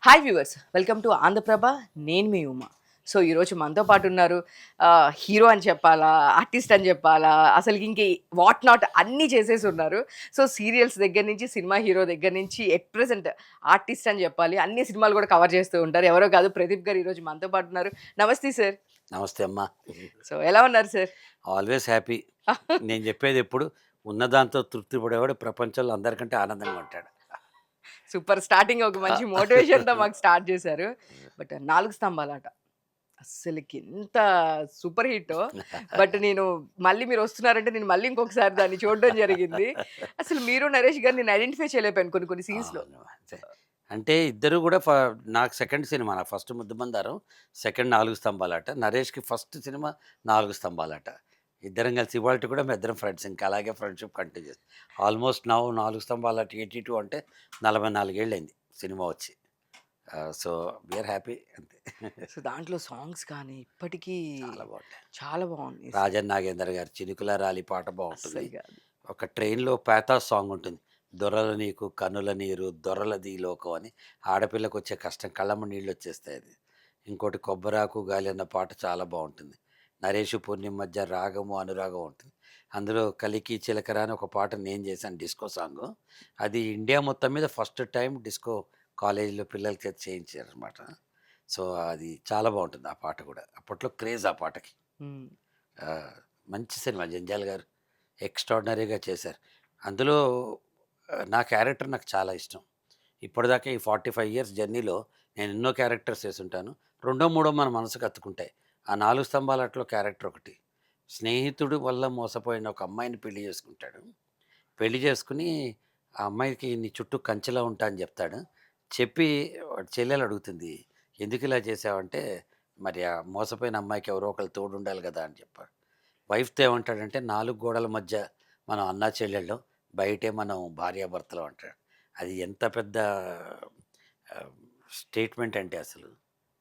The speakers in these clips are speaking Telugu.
Hi viewers, welcome to Andhraprabha. నేను మీ ఉమా. సో ఈరోజు మనతో పాటు ఉన్నారు. హీరో అని చెప్పాలా, ఆర్టిస్ట్ అని చెప్పాలా, అసలుకి ఇంక వాట్ నాట్ అన్నీ చేసేసి ఉన్నారు. సో సీరియల్స్ దగ్గర నుంచి, సినిమా హీరో దగ్గర నుంచి, ఎట్ ప్రెజెంట్ ఆర్టిస్ట్ అని చెప్పాలి. అన్ని సినిమాలు కూడా కవర్ చేస్తూ ఉంటారు. ఎవరో కాదు, ప్రదీప్ గారు ఈరోజు మనతో పాటు ఉన్నారు. నమస్తే సార్. నమస్తే అమ్మా. సో ఎలా ఉన్నారు సార్? Always happy. నేను చెప్పేది ఎప్పుడు ఉన్నదాంతో తృప్తి పడేవాడు ప్రపంచంలో అందరికంటే ఆనందంగా ఉంటాడు. సూపర్. స్టార్టింగ్ ఒక మంచి మోటివేషన్‌తో మాకు స్టార్ట్ చేశారు. బట్ 4 స్తంభాలాట అస్సలకి ఎంత సూపర్ హిట్టో. బట్ నేను మళ్ళీ మీరొస్తున్నారంటే నేను మళ్ళీ ఇంకొకసారి దాన్ని చూడడం జరిగింది. అసలు మీరు, నరేష్ గారిని నేను ఐడెంటిఫై చేయలేకపోయాను కొన్ని కొన్ని సీన్స్‌లో. అవును. అంతే. అంటే ఇద్దరు కూడా నాకు సెకండ్ సినిమా. నాకు ఫస్ట్ 'ముద్దుమందారం', సెకండ్ 4 స్తంభాలాట. నరేష్‌కి ఫస్ట్ సినిమా 4 స్తంభాలాట. ఇద్దరం కలిసి ఇవాల్టి కూడా మేమిద్దరం ఫ్రెండ్స్. ఇంకా అలాగే ఫ్రెండ్‌షిప్ కంటిన్యూ చేస్తాం. ఆల్మోస్ట్ నౌ 4 స్తంభాలాట 82 అంటే 44 ఏళ్ళయింది సినిమా వచ్చి. సో వి ఆర్ హ్యాపీ అంతే. సో దాంట్లో సాంగ్స్ కానీ ఇప్పటికీ చాలా బాగుంటాయి. చాలా బాగున్నాయి. రాజన్ నాగేందర్ గారి 'చినుకుల రాలి' పాట బాగుంటుంది. అస్సలుగా. ఒక ట్రైన్‌లో పాథాస్ సాంగ్ ఉంటుంది. 'దొరల నీకు కనుల నీరు దొరలది ఈ లోకం' అని. ఆడపిల్లకొచ్చే కష్టం కళ్ళమ్మ నీళ్ళొచ్చేస్తాయి అది. ఇంకోటి 'కొబ్బరాకు గాలి' అన్న పాట చాలా బావుంటుంది. 'నరేష్ పూర్ణిమ' మధ్య రాగము, అనురాగం ఉంటుంది. అందులో 'కలికి చిలకర' అని ఒక పాట నేను చేశాను డిస్కో సాంగు. అది ఇండియా మొత్తం మీద ఫస్ట్ టైమ్ డిస్కో కాలేజీలో పిల్లల చేత చేయించారనమాట. సో, అది చాలా బావుంటుంది ఆ పాట కూడా. అప్పట్లో క్రేజ్ ఆ పాటకి. హ్మ్. ఆహ్, మంచి సినిమా 'జంజాల్' గారు ఎక్స్‌ట్రార్డినరీగా చేశారు. అందులో నా క్యారెక్టర్ నాకు చాలా ఇష్టం. ఇప్పటిదాకా ఈ 45 ఇయర్స్ జర్నీలో నేను ఎన్నో క్యారెక్టర్స్ చేసుంటాను. రెండో, మూడో మన మనసుకు అత్తుకుంటాయి. ఆ 4 స్తంభాలట్లో క్యారెక్టర్ ఒకటి. స్నేహితుడు వల్ల మోసపోయిన ఒక అమ్మాయిని పెళ్లి చేసుకుంటాడు. పెళ్లి చేసుకొని ఆ అమ్మాయికి నీ చుట్టూ కంచెలా ఉంటా అని చెప్తాడు. చెప్పి వాడి చెల్లెలు అడుగుతుంది. "ఎందుకిలా చేశావంటే" మరి ఆ మోసపోయిన అమ్మాయికి ఎవరో ఒకళ్ళు తోడుండాలి గదా! అని చెప్పాడు. వైఫ్‌తో ఏమంటాడంటే, "4 గోడల మధ్య మనం అన్నా చెల్లెళ్ళం. బయటే మనం భార్యాభర్తలం" అంటాడు. అది ఎంత పెద్ద ఆహ్, స్టేట్మెంట్ అంటే అసలు.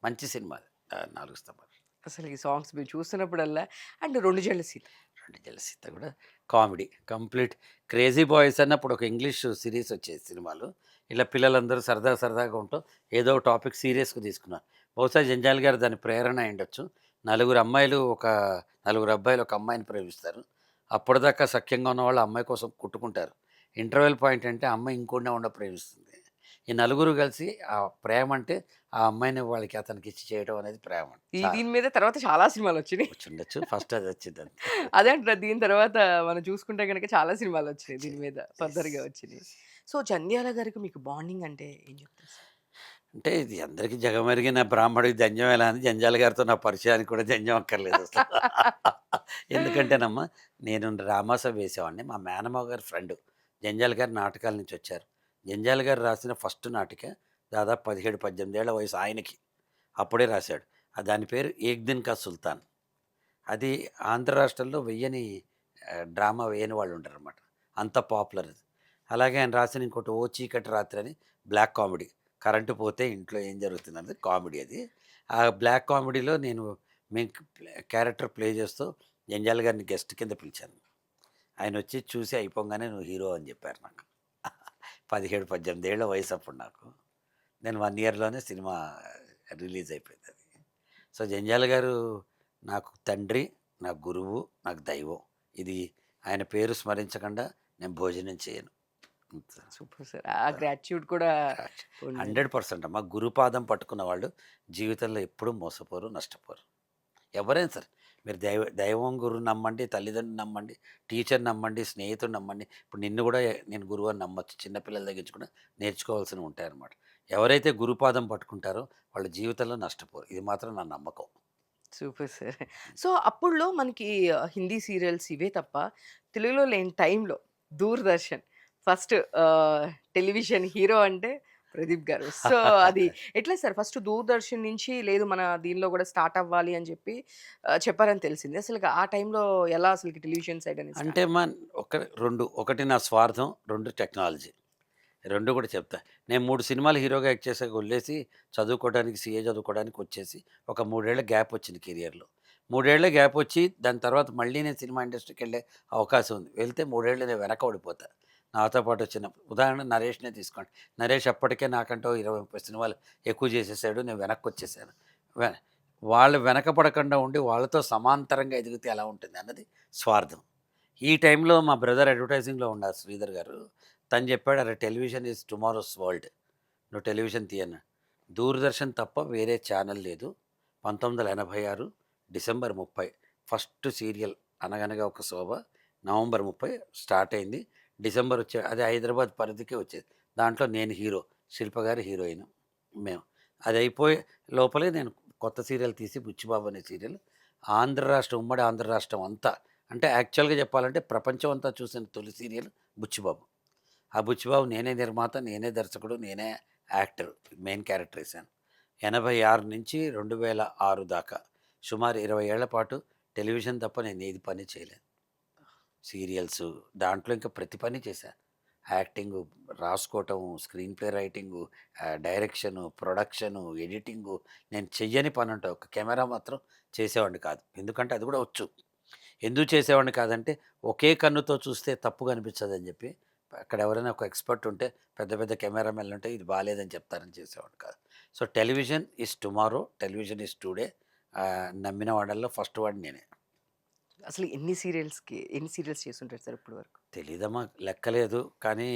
మంచి సినిమా అది. 4 స్తంభాలు. అసలు ఈ సాంగ్స్ మీరు చూస్తున్నప్పుడల్లా అండ్ 2 జెండ్ల సీత. 2 జలసీత కూడా కామెడీ. కంప్లీట్ 'క్రేజీ బాయ్స్' అన్నప్పుడు ఒక ఇంగ్లీష్ సీరీస్ వచ్చేది సినిమాలు. ఇలా పిల్లలందరూ సరదా సరదాగా ఉంటూ ఏదో ఒక టాపిక్ సీరియస్‌గా తీసుకున్నారు. బహుశా 'జంజాల్' గారు దాని ప్రేరణ అయ్యుండొచ్చు. నలుగురు అమ్మాయిలు ఒక నలుగురు అబ్బాయిలు ఒక అమ్మాయిని ప్రేమిస్తారు. అప్పటిదాకా సఖ్యంగా ఉన్నవాళ్ళు ఆ అమ్మాయి కోసం కొట్టుకుంటారు. ఇంటర్వెల్ పాయింట్ అంటే ఆ అమ్మాయి ఇంకోడిని ప్రేమిస్తుంది. ఈ నలుగురు కలిసి ఆ ప్రేమ అంటే ఆ అమ్మాయిని వాళ్ళకి అతనికిచ్చి చేయడం అనేది ప్రేమ. దీని మీద తర్వాత చాలా సినిమాలొచ్చినియి. వచ్చుండొచ్చు. ఫస్ట్ అది వచ్చిందంతే. అదే అంటున్నా. దీని తర్వాత మనం చూసుకుంటే గనక చాలా సినిమాలొచ్చినియి దీని వచ్చింది. మీద. యెస్. ఫర్దర్‌గా వచ్చినియి. సో, 'జంధ్యాల' గారికి మీకు బాండింగ్ అంటే ఏం చెప్తారు సార్? అంటే ఇది అందరికీ జగమెరిగిన బ్రాహ్మడికి జంధ్యం అని జంధ్యాల గారితో నా పరిచయానికి కూడా జంధ్యం అక్కర్లేదసలు. ఎందుకంటేనమ్మా, నేను డ్రామాసో వేసేవాడిని. మా మేనమామ గారి ఫ్రెండు. జంధ్యాల గారు నాటకాల నుంచి వచ్చారు. జంధ్యాల గారు రాసిన ఫస్ట్ నాటిక దాదాపు 17, 18 ఏళ్ల వయసు ఆయనకి. అప్పుడే రాశాడు. దాని పేరు 'ఏక్ దిన్ కా సుల్తాన్'. అది ఆంధ్ర రాష్ట్రంలో వెయ్యని డ్రామా వేయని వాళ్ళు ఉండరనమాట. అంత పాపులర్ అది. అలాగే ఆయన రాసిన ఇంకోటి 'ఓ చీకటి రాత్రి' అని బ్లాక్ కామెడీ. కరెంటు పోతే ఇంట్లో ఏం జరుగుతుందన్నది కామెడీ అది. ఆ బ్లాక్ కామెడీలో నేను మేము క్యారెక్టర్ ప్లే చేస్తూ జంజాల గారిని గెస్ట్ కింద పిలిచాను. ఆయనొచ్చి చూసి అయిపోంగానే "నువ్వు హీరో" అని చెప్పారు నాకు. 17, 18 ఏళ్ల వయసు అప్పుడు నాకు. నేను 1 ఇయర్‌లోనే సినిమా రిలీజ్ అయిపోయిందది. సో, జంధ్యాల గారు నాకు తండ్రి, నాకు గురువు, నాకు దైవం. ఇది ఆయన పేరు స్మరించకుండా నేను భోజనం చేయను. అంత సూపర్ సార్. ఆ గ్రాటిట్యూడ్ కూడా ఉండాలి. 100% అమ్మా. గురుపాదం పట్టుకున్న వాళ్ళు జీవితంలో ఎప్పుడూ మోసపోరు, నష్టపోరు. ఎవరైనా సరే. మీరు దైవం గురువుని నమ్మండి, తల్లిదండ్రులు నమ్మండి, టీచర్ నమ్మండి, స్నేహితుడిని నమ్మండి. ఇప్పుడు నిన్ను కూడా నేను గురువు అని నమ్మొచ్చు. చిన్న పిల్లల దగ్గర నుంచి కూడా నేర్చుకోవాల్సినవి ఉంటాయన్నమాట. ఎవరైతే గురుపాదం పట్టుకుంటారో వాళ్ళ జీవితంలో నష్టపోరు. ఇది మాత్రం నా నమ్మకం. Super sir. సో, అప్పుడులో మనకి హిందీ సీరియల్స్ ఇవే తప్ప తెలుగులో లేని టైంలో 'దూరదర్శన్' ఫస్ట్ టెలివిజన్ హీరో అంటే ప్రదీప్ గారు. సో, అది ఎట్లా సార్ ఫస్ట్ 'దూరదర్శన్' నుంచి లేదు మన దీనిలో కూడా స్టార్ట్ అవ్వాలి అని చెప్పి చెప్పారని తెలిసింది. అసలుకి ఆ టైంలో ఎలా అసలుకి టెలివిజన్ సైడ్ అనేది అంటే స్టార్ట్ అయింది? 2 ఒకటి నా స్వార్థం, 2 టెక్నాలజీ. 2 కూడా చెప్తా. నేను 3 సినిమాలు హీరోగా యాక్ట్ చేశాక వదిలేసి చదువుకోవడానికి, సీఏ చదువుకోవడానికి వచ్చేసి ఒక 3 ఏళ్ల గ్యాప్ వచ్చింది కెరియర్‌లో. 3 ఏళ్ల గ్యాప్ వచ్చి దాని తర్వాత మళ్ళీ నేను సినిమా ఇండస్ట్రీకెళ్ళే అవకాశం ఉంది. వెళ్తే 3 ఏళ్ళు నేను వెనక పడిపోతా. నాతో పాటు వచ్చిన ఉదాహరణ నరేష్‌నే తీసుకోండి. నరేష్ అప్పటికే నాకంటే ఓ 20, 30 సినిమాలు ఎక్కువ చేసేసాడు. నేను వెనక్కొచ్చేసాను. వె వాళ్ళు వెనకపడకుండా ఉండి వాళ్ళతో సమాంతరంగా ఎదిగితే ఎలా ఉంటుంది అన్నది స్వార్థం. ఈ టైంలో మా బ్రదర్ అడ్వర్టైజింగ్‌లో ఉన్నారు శ్రీధర్ గారు. తను చెప్పాడు, "అరె! Television is tomorrow's world. నువ్వు టెలివిజన్ తీయన్నాడు." దూరదర్శన్ తప్ప వేరే ఛానల్ లేదు. 1986 డిసెంబర్ 30 ఫస్ట్ సీరియల్ 'అనగనగా ఒక శోభ' నవంబర్ 30 స్టార్ట్ అయింది. డిసెంబర్ వచ్చే అది హైదరాబాద్ పరిధికే వచ్చేది. దాంట్లో నేను హీరో, శిల్ప గారు హీరోయిన్ మేము. అది అయిపోయే లోపలే నేను కొత్త సీరియల్ తీసి 'బుచ్చిబాబు' అనే సీరియల్ ఆంధ్ర రాష్ట్రం, ఉమ్మడి ఆంధ్ర రాష్ట్రం అంతా, అంటే యాక్చువల్‌గా చెప్పాలంటే ప్రపంచం అంతా చూసిన తొలి సీరియల్ 'బుచ్చిబాబు.' ఆ 'బుచ్చిబాబు' నేనే నిర్మాత, నేనే దర్శకుడు, నేనే యాక్టర్, మెయిన్ క్యారెక్టర్ ఏశాను. 86 నుంచి 2006 దాకా సుమారు 20 ఏళ్ల పాటు టెలివిజన్ తప్ప నేను ఏది పని చేయలేదు. సీరియల్సు, దాంట్లో ఇంకా ప్రతి పని చేశా. యాక్టింగు, రాసుకోవటం, screenplay writing, direction, production, editing. నేను చెయ్యని పనంటూ ఒక కెమెరా మాత్రం చేసేవాడిని కాదు. ఎందుకంటే అది కూడా వచ్చు. ఎందుకు చేసేవాడిని కాదంటే, ఒకే కన్నుతో చూస్తే తప్పుగా అనిపించదని చెప్పి, అక్కడ ఎవరైనా ఒక ఎక్స్‌పర్ట్ ఉంటే, పెద్ద పెద్ద కెమెరామెన్‌లు ఉంటే ఇది బాలేదని చెప్తారని చేసేవాడిని కాదు. So, television is tomorrow, television is today. నమ్మిన వాళ్ళలో ఫస్ట్ వాడిని నేనే. అసలు ఎన్ని సీరియల్స్ చేసుంటారు సార్ ఇప్పటి వరకు? తెలీదమ్మా, లెక్కలేదు. కానీ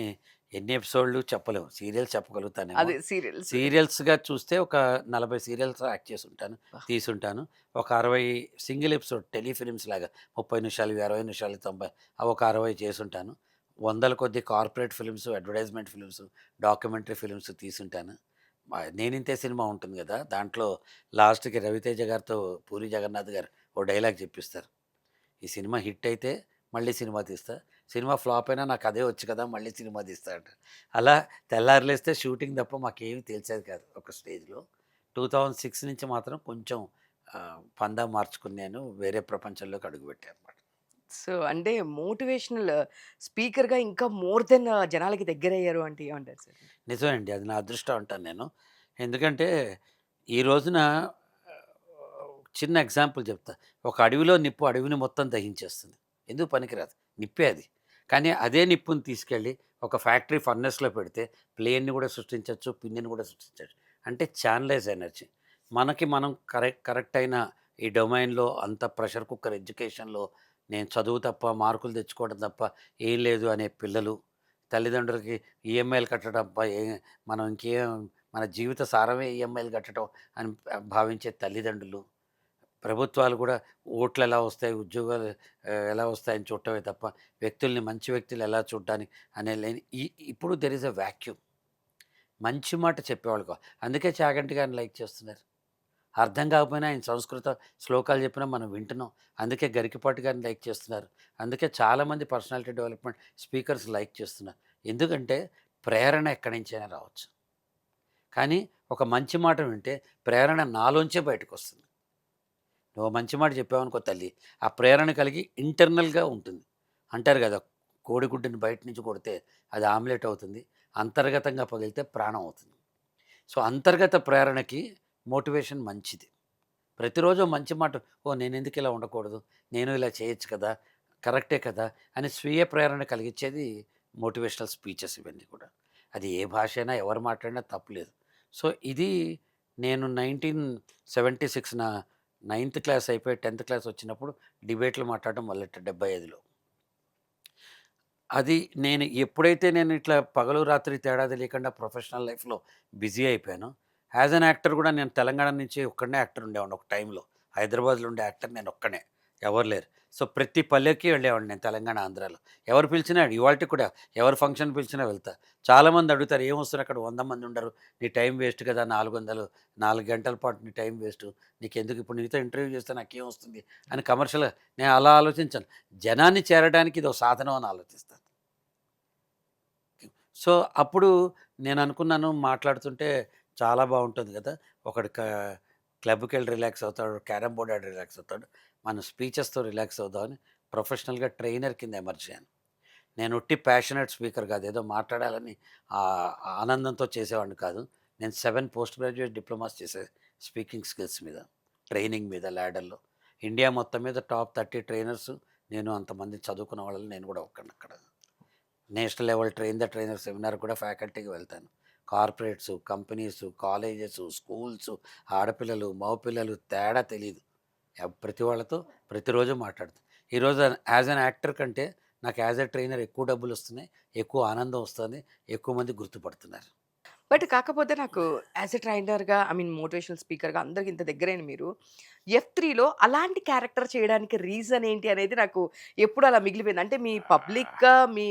ఎన్ని ఎపిసోడ్‌లు చెప్పలేము. సీరియల్స్ చెప్పగలుగుతానేమో. అదే సీరియల్స్. సీరియల్స్‌గా చూస్తే ఒక 40 సీరియల్స్ యాక్ట్ చేసుంటాను, అబ్బా! తీసుంటాను. ఒక 60 సింగిల్ ఎపిసోడ్ టెలిఫిల్మ్స్ లాగా 30 నిమిషాలవి, 60 నిమిషాలు, 90 అవి ఒక 60 చేసుంటాను. వందల కొద్దీ corporate films, advertisement films, documentary films తీసుంటాను. 'నేనింతే' సినిమా ఉంటుంది గదా! దాంట్లో లాస్ట్‌కి రవితేజ గారితో పూరి జగన్నాథ్ గారు ఓ డైలాగ్ చెప్పిస్తారు. "ఈ సినిమా హిట్ అయితే మళ్ళీ సినిమా తీస్తా. సినిమా ఫ్లాప్ అయినా నాకు అదే వచ్చు కదా! మళ్ళీ సినిమా తీస్తా" అంటారు. అలా తెల్లారి లేస్తే షూటింగ్ తప్ప మాకేమి తెలిసేది కాదు ఒక స్టేజ్‌లో. 2006 నుంచి మాత్రం కొంచెం పందా మార్చుకుని నేను వేరే ప్రపంచంలోకి అడుగుపెట్టానన్నమాట. సో, అంటే మోటివేషనల్ స్పీకర్‌గా ఇంకా మోర్ దెన్ జనాలకి దగ్గరయ్యారు అంటే ఏమంటారు సార్? నిజమే అండి. అది నా అదృష్టం అంటాను నేను. ఎందుకంటే ఈ రోజున చిన్న ఎగ్జాంపుల్ చెప్తా. ఒక అడవిలో నిప్పు అడవిని మొత్తం దహించేస్తుంది. ఎందుకు పనికిరాదు. నిప్పే అది. కానీ అదే నిప్పుని తీసుకెళ్ళి ఒక ఫ్యాక్టరీ ఫర్నెస్‌లో పెడితే ప్లేన్‌ని కూడా సృష్టించొచ్చు, పిన్నిని కూడా సృష్టించొచ్చు. అంటే ఛానలైజ్ ఎనర్జీ. మనకి మనం కరెక్ట్ అయిన ఈ డొమైన్‌లో అంత ప్రెషర్ కుక్కర్ ఎడ్యుకేషన్‌లో నేను చదువు తప్ప, మార్కులు తెచ్చుకోవడం తప్ప ఏం లేదు అనే పిల్లలు, తల్లిదండ్రులకి ఈఎంఐలు కట్టడం తప్ప మనం ఇంకేం, మన జీవిత సారమే ఈఎంఐలు కట్టడం అని భావించే తల్లిదండ్రులు, ప్రభుత్వాలు కూడా ఓట్లు ఎలా వస్తాయి, ఉద్యోగాలు ఎలా వస్తాయని చూడటమే తప్ప వ్యక్తుల్ని, మంచి వ్యక్తులు ఎలా చూడడానికి అనే లేని ఇప్పుడు దెర్ ఈజ్ ఎ వాక్యూమ్. మంచి మాట చెప్పేవాళ్ళు అందుకే చాగంటి గారిని లైక్ చేస్తున్నారు. అర్థం కాకపోయినా ఆయన సంస్కృత శ్లోకాలు చెప్పినా మనం వింటున్నాం. అందుకే గరికపాటి గారిని లైక్ చేస్తున్నారు. అందుకే చాలామంది పర్సనాలిటీ డెవలప్మెంట్ స్పీకర్స్ లైక్ చేస్తున్నారు. ఎందుకంటే ప్రేరణ ఎక్కడి నుంచైనా రావచ్చు. కానీ ఒక మంచి మాట వింటే ప్రేరణ నాలోంచే బయటకొస్తుంది. నువ్వు మంచి మాట చెప్పావనుకో తల్లి, ఆ ప్రేరణ కలిగి ఇంటర్నల్‌గా ఉంటుంది. అంటారు గదా! కోడిగుడ్డుని బయట నుంచి కొడితే అది ఆమ్లెట్ అవుతుంది. అంతర్గతంగా పగిలితే ప్రాణం అవుతుంది. సో, అంతర్గత ప్రేరణకి మోటివేషన్ మంచిది. ప్రతిరోజు మంచి మాట, ఓహ్! నేనెందుకు ఇలా ఉండకూడదు? నేను ఇలా చేయొచ్చు కదా! కరెక్టే కదా! అని స్వీయ ప్రేరణ కలిగించేది మోటివేషనల్ స్పీచెస్ ఇవన్నీ కూడా. అది ఏ భాష అయినా ఎవరు మాట్లాడినా తప్పులేదు. సో, ఇది నేను 1976 నా నైన్త్ క్లాస్ అయిపోయి 10థ్ క్లాస్ వచ్చినప్పుడు డిబేట్లు మాట్లాడడం మొదలెట్టా 75లో. అది నేను ఎప్పుడైతే నేను ఇట్లా పగలు రాత్రి తేడా తెలియకుండా ప్రొఫెషనల్ లైఫ్‌లో బిజీ అయిపోయానో, యాస్ ఎన్ యాక్టర్ కూడా నేను తెలంగాణ నుంచి ఒక్కడినే యాక్టర్ ఉండేవాడిని ఒక టైంలో. హైదరాబాద్‌లో ఉండే యాక్టర్ నేను ఒక్కడినే. ఎవరు లేరు. సో, ప్రతి పల్లెకి వెళ్ళేవాడిని నేను తెలంగాణ, ఆంధ్రాలో. ఎవరు పిలిచినా ఇవాల్టికి కూడా ఎవరు ఫంక్షన్ పిలిచినా వెళ్తా. చాలామంది అడుగుతారు, "ఏమొస్తారు అక్కడ 100 మంది ఉండరు. నీ టైం వేస్ట్ కదా! 400 4 గంటల పాటు నీ టైం వేస్టు. నీకెందుకు ఇప్పుడు నీతో ఇంటర్వ్యూ చేస్తే నాకేమొస్తుంది?" అని కమర్షియల్‌గా నేను అలా ఆలోచించను. జనాన్ని చేరడానికి ఇదో సాధనం అని ఆలోచిస్తాను. సో, అప్పుడు నేననుకున్నాను మాట్లాడుతుంటే చాలా బావుంటుంది గదా! ఒకడు క్లబ్‌కెళ్ళి రిలాక్స్ అవుతాడు, క్యారమ్ బోర్డ్ ఆడి రిలాక్స్ అవుతాడు. మనం స్పీచెస్‌తో రిలాక్స్ అవుదామని ప్రొఫెషనల్‌గా ట్రైనర్ కింద ఎమర్జ్ అయ్యాను. నేను ఉట్టి ప్యాషనేట్ స్పీకర్ కాదు. ఏదో మాట్లాడాలని ఆనందంతో చేసేవాడిని కాదు. నేను 7 పోస్ట్ గ్రాడ్యుయేట్ డిప్లొమాస్ చేశా స్పీకింగ్ స్కిల్స్ మీద, ట్రైనింగ్ మీద, ల్యాడర్‌లో. ఇండియా మొత్తం మీద టాప్ 30 ట్రైనర్స్, నేను అంతమంది చదువుకున్న వాళ్ళలో నేను గూడా ఒక్కడినక్కడ. National level train the trainer seminar కూడా ఫ్యాకల్టీకి వెళ్తాను. కార్పొరేట్స్, కంపెనీస్, కాలేజెస్, స్కూల్స్, ఆడపిల్లలు, మగపిల్లలు తేడా తెలీదు. ప్రతి వాళ్ళతో ప్రతిరోజు మాట్లాడుతాను. ఈరోజు యాజ్ అన్ యాక్టర్ కంటే నాకు యాజ్ ఎ ట్రైనర్ ఎక్కువ డబ్బులు వస్తున్నాయి, ఎక్కువ ఆనందం వస్తుంది, ఎక్కువ మంది గుర్తుపడుతున్నారు. బట్ కాకపోతే నాకు యాస్ ఎ ట్రైనర్‌గా ఐ మీన్ మోటివేషనల్ స్పీకర్‌గా అందరికి ఇంత దగ్గరైన మీరు, ఎఫ్3లో అలాంటి క్యారెక్టర్ చేయడానికి రీజన్ ఏంటి అనేది నాకు ఎప్పుడు అలా మిగిలిపోయింది. అంటే మీ పబ్లిక్‌గా మీ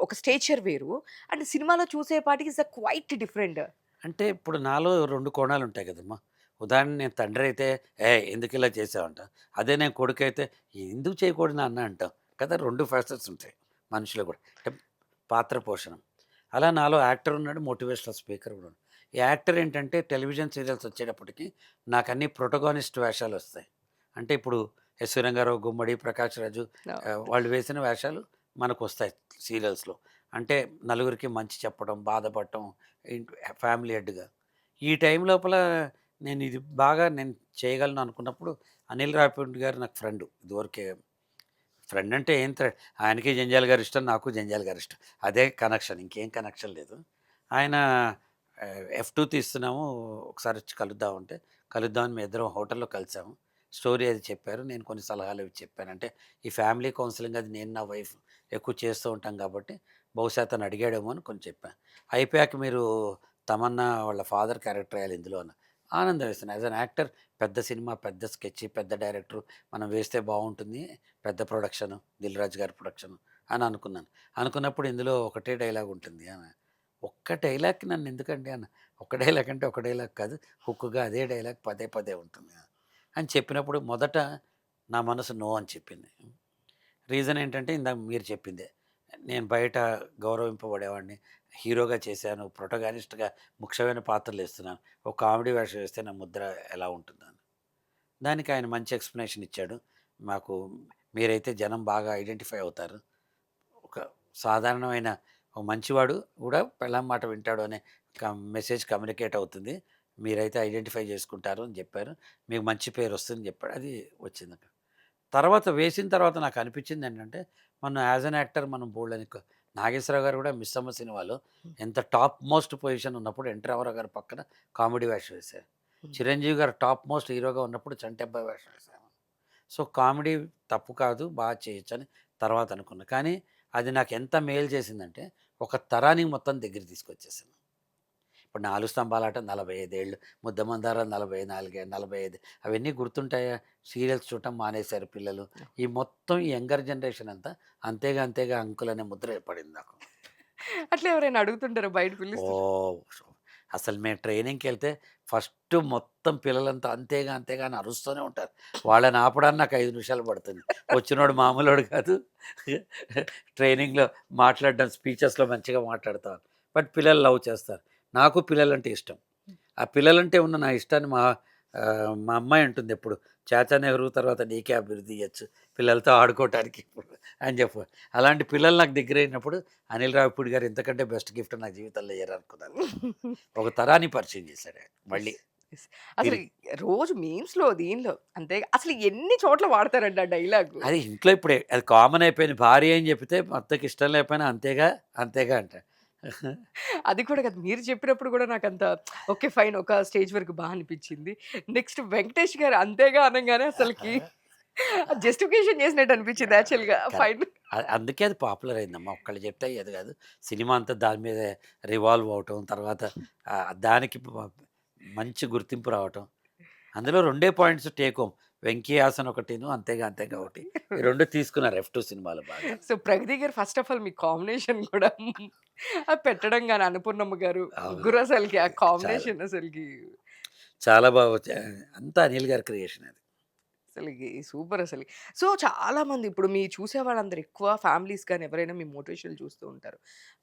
ఒక స్టేచర్ వేరు. అండ్ సినిమాలో చూసేపాటికి ఇట్స్ క్వైట్ డిఫరెంట్. అంటే ఇప్పుడు నాలో 2 కోణాలు ఉంటాయి కదమ్మా! ఉదాహరణ నేను తండ్రి అయితే, "ఏయ్! ఎందుకు ఇలా చేసావంట." అదే నేను కొడుకైతే, "ఎందుకు చేయకూడదు నాన్న" అంటాం కదా! 2 ఫ్యాసెట్స్ ఉంటాయి మనిషిలో కూడా. అంటే పాత్ర పోషణం. అలా నాలో యాక్టర్ ఉన్నాడు, మోటివేషనల్ స్పీకర్ కూడా ఉన్నాడు. ఈ యాక్టర్ ఏంటంటే టెలివిజన్ సీరియల్స్ వచ్చేటప్పటికి నాకు అన్ని ప్రొటగోనిస్ట్ వేషాలు వస్తాయి. అంటే ఇప్పుడు ఎస్. రంగారావు, గుమ్మడి, ప్రకాష్ రాజు వాళ్ళు వేసిన వేషాలు మనకొస్తాయి సీరియల్స్‌లో. అంటే నలుగురికి మంచి చెప్పడం, బాధపడటం, ఫ్యామిలీ హెడ్‌గా. ఈ టైం లోపల నేను ఇది బాగా నేను చేయగలను అనుకున్నప్పుడు అనిల్ రావిపూడి గారు నాకు ఫ్రెండు. ఇదివరకే ఫ్రెండ్ అంటే ఏం ఆయనకి జంజాల గారు ఇష్టం, నాకు జంజాల గారు ఇష్టం. అదే కనెక్షన్, ఇంకేం కనెక్షన్ లేదు. ఆయన ఎఫ్2 తీస్తున్నాము, ఒకసారి వచ్చి కలుద్దామంటే, కలుద్దామని మేమిద్దరం హోటల్‌లో కలిసాము. స్టోరీ అది చెప్పారు. నేను కొన్ని సలహాలు అవి చెప్పాను. అంటే ఈ ఫ్యామిలీ కౌన్సిలింగ్ అది నేను నా వైఫ్ ఎక్కువ చేస్తూ ఉంటాం కాబట్టి, బహుశా అతను అడిగాడేమో అని కొన్ని చెప్పాను. అయిపోయాక మీరు తమన్నా వాళ్ళ ఫాదర్ క్యారెక్టర్ వేయాలి ఇందులో అన్న. ఆనందం వేసింది. యాజ్ అన్ యాక్టర్ పెద్ద సినిమా, పెద్ద స్కెచ్, పెద్ద డైరెక్టర్ మనం వేస్తే బాగుంటుంది. పెద్ద ప్రొడక్షను, 'దిల్ రాజు' గారి ప్రొడక్షను అని అనుకున్నాను. అనుకున్నప్పుడు ఇందులో ఒకటే డైలాగ్ ఉంటుంది అని. ఒక్క డైలాగ్‌కి నన్ను ఎందుకండి అన్న. ఒక్క డైలాగ్ అంటే ఒక డైలాగ్ కాదు. హుక్‌గా అదే డైలాగ్ పదే పదే ఉంటుంది అని చెప్పినప్పుడు మొదట నా మనసు నో అని చెప్పింది. రీజన్ ఏంటంటే ఇందాక మీరు చెప్పిందే. నేను బయట గౌరవింపబడేవాడిని. హీరోగా చేశాను. ప్రొటగానిస్ట్‌గా ముఖ్యమైన పాత్రలేస్తున్నాను. ఒక కామెడీ వేషం వేస్తే నా ముద్ర ఎలా ఉంటుందని. దానికి ఆయన మంచి ఎక్స్‌ప్లనేషన్ ఇచ్చాడు. మాకు మీరైతే జనం బాగా ఐడెంటిఫై అవుతారు. ఒక సాధారణమైన ఒక మంచివాడు కూడా పెళ్ళాం మాట వింటాడు అనే మెసేజ్ కమ్యూనికేట్ అవుతుంది. మీరైతే ఐడెంటిఫై చేసుకుంటారు అని చెప్పారు. మీకు మంచి పేరొస్తుందని చెప్పాడు. అది వచ్చిందక్కడ. తర్వాత వేసిన తర్వాత నాకు అనిపించింది ఏంటంటే, మనం యాజ్ ఎన్ యాక్టర్ మనం బోలెడన్ని నాగేశ్వరరావు గారు కూడా 'మిస్సమ్మ' సినిమాలో ఎంత టాప్ మోస్ట్ పొజిషన్ ఉన్నప్పుడు ఎన్టీ రామారావు గారి పక్కన కామెడీ వేషం వేశారు. చిరంజీవి గారు టాప్ మోస్ట్ హీరోగా ఉన్నప్పుడు చంటబ్బాయి వేషం వేశారు. సో, కామెడీ తప్పు కాదు, బాగా చేయొచ్చని తర్వాత అనుకున్నా. కానీ అది నాకు ఎంత మేలు చేసిందంటే, ఒక తరానికి మొత్తం దగ్గరికి తీసుకొచ్చేసింది. ఇప్పుడు 4 స్తంభాలాట 45 ఏళ్ళు, ముద్దమందార 44 45 అవన్నీ గుర్తుంటాయా? సీరియల్స్ చూడటం మానేశారు పిల్లలు. ఈ మొత్తం ఈ యంగర్ జనరేషన్ అంతా అంతేగా అంతేగా అంకుల్ అనే ముద్ర పడింది నాకు. అట్లా ఎవరైనా అడుగుతుంటారా బయట పిలుస్తుంటే? ఓహ్! అసలు మేము ట్రైనింగ్‌కెళ్తే ఫస్ట్ మొత్తం పిల్లలంతా అంతేగా, అంతేగా అని అరుస్తూనే ఉంటారు. వాళ్ళని ఆపడానికి నాకు 5 నిమిషాలు పడుతుంది. వచ్చినోడు మామూలోడు కాదు. ట్రైనింగ్‌లో మాట్లాడడం స్పీచెస్‌లో మంచిగా మాట్లాడతాను. బట్ పిల్లలు లవ్ చేస్తారు. నాకు పిల్లలంటే ఇష్టం. ఆ పిల్లలంటే ఉన్న నా ఇష్టాన్ని మా అమ్మాయి అంటుంది ఎప్పుడు, "చాచా నెహ్రూ తర్వాత నీకే అభివృద్ధి ఇయ్యొచ్చు. పిల్లలతో ఆడుకోవటానికి ఇప్పుడు" అని చెప్పు. అలాంటి పిల్లలు నాకు దగ్గరైనప్పుడు అనిల్ రావిపూడి గారు ఇంతకంటే బెస్ట్ గిఫ్ట్ నా జీవితంలో ఇయ్యరనుకున్నాను. ఒక తరాన్ని పరిచయం చేశాడు ఆయన యెస్. మళ్ళీ యెస్. అసలు తిరిగి. రోజు మీమ్స్‌లో దీనిలో అంతే అసలు ఎన్ని చోట్ల వాడతారండి ఆ డైలాగు. అది ఇంట్లో ఇప్పుడు అది కామన్ అయిపోయింది. భార్య అని చెప్తే భర్తకి ఇష్టం లేకపోయినా అంతేగా, అంతేగా అంటాడు. అది కూడా కాదు. మీరు చెప్పినప్పుడు కూడా నాకంత ఓకే. ఫైన్. ఒక స్టేజ్ వరకు బా అనిపిచ్చింది. నెక్స్ట్ 'వెంకటేష్' గారు అంతేగా అనంగానే అసలకి జస్టిఫికేషన్ చేసినట్టు అనిపిచ్చింది యాక్చువల్‌గా. కరెక్ట్. ఫైన్. అందుకే అది పాపులర్ అయిందమ్మా. ఒక్కళ్ళు చెప్తే అయ్యేది కాదు. సినిమా అంతా దాని మీదే రివాల్వ్ అవ్వటం, తర్వాత దానికి మంచి గుర్తింపు రావటం. అందులో రెండే points take home. 'Venky Haasan' ఒకటిను, 'అంతేగా అంతేగా' ఒకటి. ఈ 2 తీసుకున్నారు ఎఫ్2 సినిమాలో బాగా. సో, 'ప్రగతి' గారు first of all me combination కూడా అది పెట్టడం గాని, 'అన్నపూర్ణమ్మ' గారు అవును. ముగ్గురు అసలకి ఆ చాలా, కాంబినేషన్ అసలకి చాలా బాగా అంతా అనిల్ గారి క్రియేషన్ అది. అసలకి సూపర్ అసలకి. సో, చాలామంది ఇప్పుడు మీ చూసేవాళ్ళందరూ ఎక్కువ ఫ్యామిలీస్ గాని ఎవరైనా మీ మోటివేషన్‌లు చూస్తూ ఉంటారు.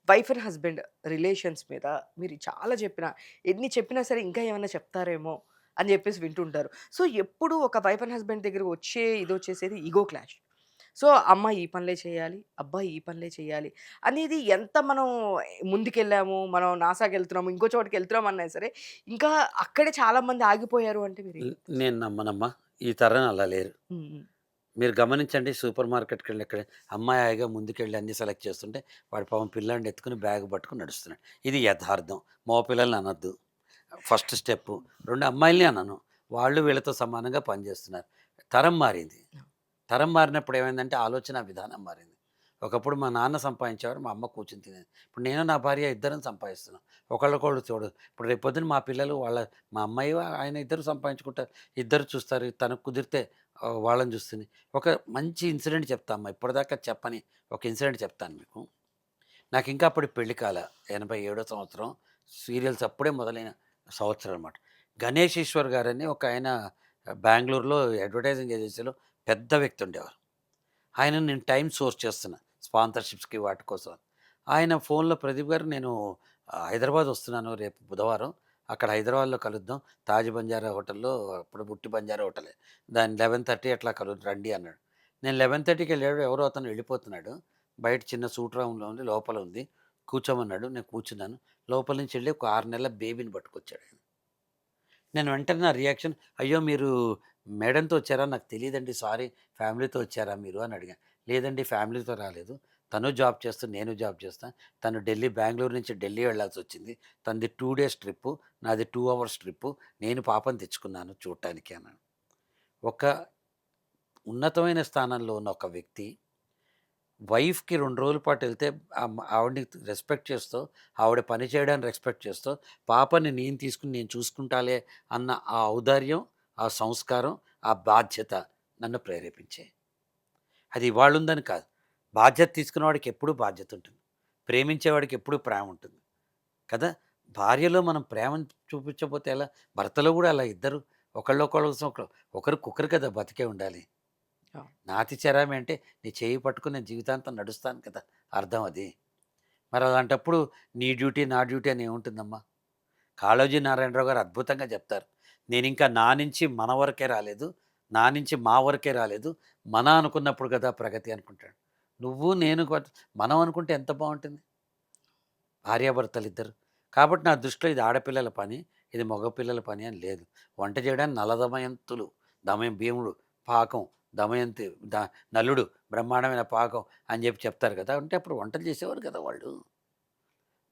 వైఫ్ అండ్ హస్బెండ్ రిలేషన్స్ మీద మీరు చాలా చెప్పినా, ఎన్ని చెప్పినా సరే ఇంకా ఏమన్నా చెప్తారేమో అని చెప్పేసి వింటుంటారు. సో, ఎప్పుడు ఒక వైఫ్ అండ్ హస్బెండ్ దగ్గరికి వచ్చే ఇదొచ్చేసేది ఇగో క్లాష్. సో, అమ్మాయి ఈ పనులే చేయాలి, అబ్బాయి ఈ పనులే చేయాలి అనేది ఎంత మనం ముందుకెళ్ళాము, మనం నాసాకెళ్తున్నాము, ఇంకో చోటకెళ్తున్నాం అన్నా సరే, ఇంకా అక్కడే చాలామంది ఆగిపోయారు అంటే మీరేం చెప్తారు? నేను నమ్మనమ్మా. ఈ తరం అలా లేరు. హ్మ్. హ్మ్. మీరు గమనించండి సూపర్ మార్కెట్‌కెళ్ళి ఎక్కడ అమ్మాయి హాయిగా ముందుకెళ్ళి అన్నీ సెలెక్ట్ చేస్తుంటే, వాడు పాపం పిల్లాడిని ఎత్తుకొని బ్యాగ్ పట్టుకొని నడుస్తున్నాడు. ఇది యథార్థం. మగ పిల్లల్ని అనొద్దు. First step. 2 అమ్మాయిల్ని అనను. వాళ్ళు వీళ్ళతో సమానంగా పనిచేస్తున్నారు. తరం మారింది. తరం మారినప్పుడు ఏమైందంటే ఆలోచన విధానం మారింది. ఒకప్పుడు మా నాన్న సంపాదించేవాడు, మా అమ్మ కూర్చొని తినేది. ఇప్పుడు నేను నా భార్య ఇద్దరం సంపాదిస్తున్నాం. ఒకళ్ళకొకళ్ళు చూడదు. ఇప్పుడు రేపొద్దున మా పిల్లలు మా అమ్మాయి, ఆయన ఇద్దరు సంపాదించుకుంటారు. ఇద్దరు చూస్తారు. తనకు కుదిరితే వాళ్ళని చూస్తుంది. ఒక మంచి ఇన్సిడెంట్ చెప్తా అమ్మ. ఇప్పటిదాకా చెప్పని ఒక ఇన్సిడెంట్ చెప్తాను మీకు. నాకింకా అప్పటికి పెళ్లి కాలా. 87 సంవత్సరం. సీరియల్స్ అప్పుడే మొదలైన సంవత్సరం అనమాట. గణేష్ ఈశ్వర్ గారని ఒకాయన బెంగుళూరులో అడ్వర్టైజింగ్ ఏజెన్సీలో పెద్ద వ్యక్తి ఉండేవారు. ఆయనని నేను టైమ్ సోర్స్ చేస్తున్నా. స్పాన్సర్‌షిప్స్‌కి వాటి కోసం. ఆయన ఫోన్‌లో ప్రదీప్ గారు నేను హైదరాబాద్ వస్తున్నాను రేపు బుధవారం. అక్కడ హైదరాబాద్‌లో కలుద్దాం. తాజ్ బంజారా హోటల్‌లో అప్పుడు బుట్టి బంజారా హోటలే. దాన్ని 11:30 అట్లా రండి అన్నాడు. నేను 11:30కి వెళ్ళాడు. ఎవరో అతను వెళ్ళిపోతున్నాడు. బయట చిన్న సూట్ రూమ్‌లో ఉంది. లోపల ఉంది. కూర్చోమన్నాడు. నేను కూర్చున్నాను. లోపల నుంచి వెళ్ళి ఒక 6 నెలల బేబీని పట్టుకొచ్చాడు ఆయన. నేను వెంటనే నా రియాక్షన్, "అయ్యో! మీరు మేడంతో వచ్చారా? నాకు తెలీదండి. సారీ. ఫ్యామిలీతో వచ్చారా మీరు?" అని అడిగాను. "లేదండి ఫ్యామిలీతో రాలేదు. తను జాబ్ చేస్తూ, నేను జాబ్ చేస్తా. తను బెంగుళూరు నుంచి ఢిల్లీ వెళ్ళాల్సొచ్చింది. తనది 2 డేస్ ట్రిప్పు. నాది 2 అవర్స్ ట్రిప్పు. నేను పాపని తెచ్చుకున్నాను చూడటానికి" అన్నాను. ఒక ఉన్నతమైన స్థానంలో ఉన్న ఒక వ్యక్తి వైఫ్‌కి 2 రోజుల పాటు ఎళ్తే ఆవిడని రెస్పెక్ట్ చేస్తూ, ఆవిడ పని చేయడాన్ని రెస్పెక్ట్ చేస్తూ, పాపని నేను తీసుకొని నేను చూసుకుంటాలే అన్న ఆ ఔదార్యం, ఆ సంస్కారం, ఆ బాధ్యత నన్ను ప్రేరేపించాయి. అది ఇవాళుందని కాదు. బాధ్యత తీసుకున్నవాడికి ఎప్పుడూ బాధ్యత ఉంటుంది. ప్రేమించేవాడికి ఎప్పుడూ ప్రేమ ఉంటుంది. కదా! భార్యలో మనం ప్రేమను చూపించకపోతే ఎలా? భర్తలో గూడా అలా ఇద్దరు ఒకళ్ళొకళ్ళ కోసం ఒకరికొకరు కదా బతికే ఉండాలి. అవును. నాతి చరామి అంటే నీ చేయి పట్టుకొని నేను జీవితాంతం నడుస్తాను కదా! అర్థం అది. మరి అలాంటప్పుడు నీ డ్యూటీ, నా డ్యూటీ అని ఏముంటుందమ్మా? కాళోజీ నారాయణరావు గారు అద్భుతంగా చెప్తారు. నేనింకా నా నుంచి మన వరకే రాలేదు. నా నుంచి మా వరకే రాలేదు. మన అనుకున్నప్పుడు కదా ప్రగతి అనుకుంటాడు. నువ్వు నేను మనం అనుకుంటే ఎంత బావుంటుంది? భార్యాభర్తలిద్దరు. కాబట్టి నా దృష్టిలో ఇది ఆడపిల్లల పని, ఇది మగపిల్లల పని అని లేదు. వంట చేయడానికి నలదమయంతులు, భీముడు, పాకం, దమయంతి ద నలుడు, బ్రహ్మాండమైన పాకం అని చెప్తారు కదా! అంటే అప్పుడు వంటలు చేసేవారు కదా వాళ్ళు.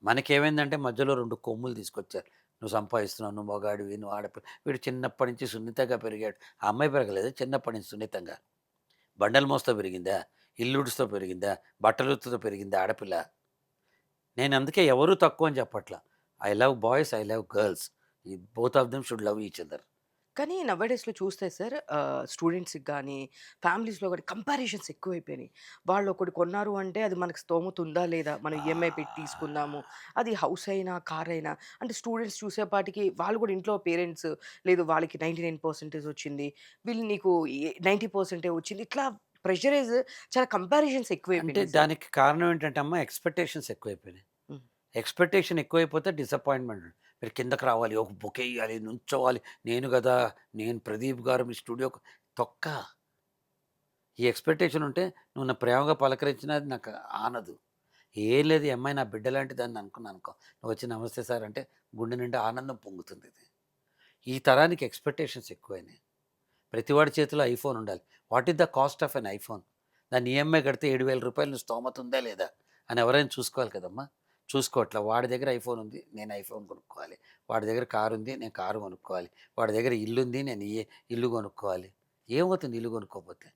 మనకేమైందంటే మధ్యలో 2 కొమ్ములు తీసుకొచ్చారు. నువ్వు సంపాదిస్తున్నావు, నువ్వు మగాడివి, నువ్వు వీడు చిన్నప్పటి నుంచి సున్నితంగా పెరిగాడు. ఆ అమ్మాయి పెరగలేదు, చిన్నప్పటి నుంచి సున్నితంగా. బండలు మోస్తూ పెరిగిందా? ఇల్లుడుస్తూ పెరిగిందా? బట్టలు ఉతుకుతూ పెరిగిందా ఆడపిల్ల? నేనందుకే ఎవరు తక్కువ అని చెప్పట్లా. I love boys, I love girls. ఈ both of them should love each other. కానీ నౌ-ఏ-డేస్‌లో చూస్తే సార్ స్టూడెంట్స్‌కి గానీ, ఫ్యామిలీస్‌లో గానీ కంపారిజన్స్ ఎక్కువైపోయినాయి. వాళ్ళు ఒకటి కొన్నారు అంటే అది మనకు స్తోమత ఉందా లేదా? మనం ఈఎంఐ పెట్టి తీసుకుందాము. అది హౌస్ అయినా, కార్ అయినా అంటే స్టూడెంట్స్ చూసేపాటికి వాళ్ళు కూడా ఇంట్లో పేరెంట్స్ లేదు వాళ్ళకి 99% వచ్చింది. వీళ్ళు నీకు 90% వచ్చింది. ఇట్లా ప్రెషరైజ్ చాలా కంపారిజన్స్ అంటే ఎక్కువైపోయినాయి సార్. దానికి కారణం ఏంటంటే అమ్మ ఎక్స్‌పెక్టేషన్స్ ఎక్కువైపోయినాయి. హ్మ్. ఎక్స్‌పెక్టేషన్ ఎక్కువైపోతే డిసప్పాయింట్‌మెంట్. మీరు కిందకి రావాలి, ఒక బొకే ఇయ్యాలి, నుంచోవాలి. నేను గదా! నేను ప్రదీప్ గారు మీ స్టూడియోకి తొక్క. ఈ ఎక్స్‌పెక్టేషన్ ఉంటే నువ్వు నా ప్రేమగా పలకరించినా అది నాకు ఆనదు. ఏం లేదు ఈ అమ్మాయి నా బిడ్డ లాంటిదని అనుకున్నాననుకో. నువ్వొచ్చి నమస్తే సార్ అంటే గుండె నిండా ఆనందం పొంగుతుందిది. ఈ తరానికి ఎక్స్‌పెక్టేషన్స్ ఎక్కువైనాయి. ప్రతివాడి చేతిలో ఐఫోన్ ఉండాలి. What is the cost of an iPhone? దాన్ని ఈఎంఐ కడితే రూ. 7,000 స్తోమత ఉందా లేదా? అని ఎవరైనా చూసుకోవాలి కదమ్మా! చూసుకోవట్లా. వాడి దగ్గర ఐఫోన్ ఉంది. నేను ఐఫోన్ కొనుక్కోవాలి. వాడి దగ్గర కారు ఉంది. నేను కారు కొనుక్కోవాలి. వాడి దగ్గర ఇల్లుంది. నేను ఇల్లు కొనుక్కోవాలి. ఏమవుతుంది ఇల్లు కొనుక్కోకపోతే?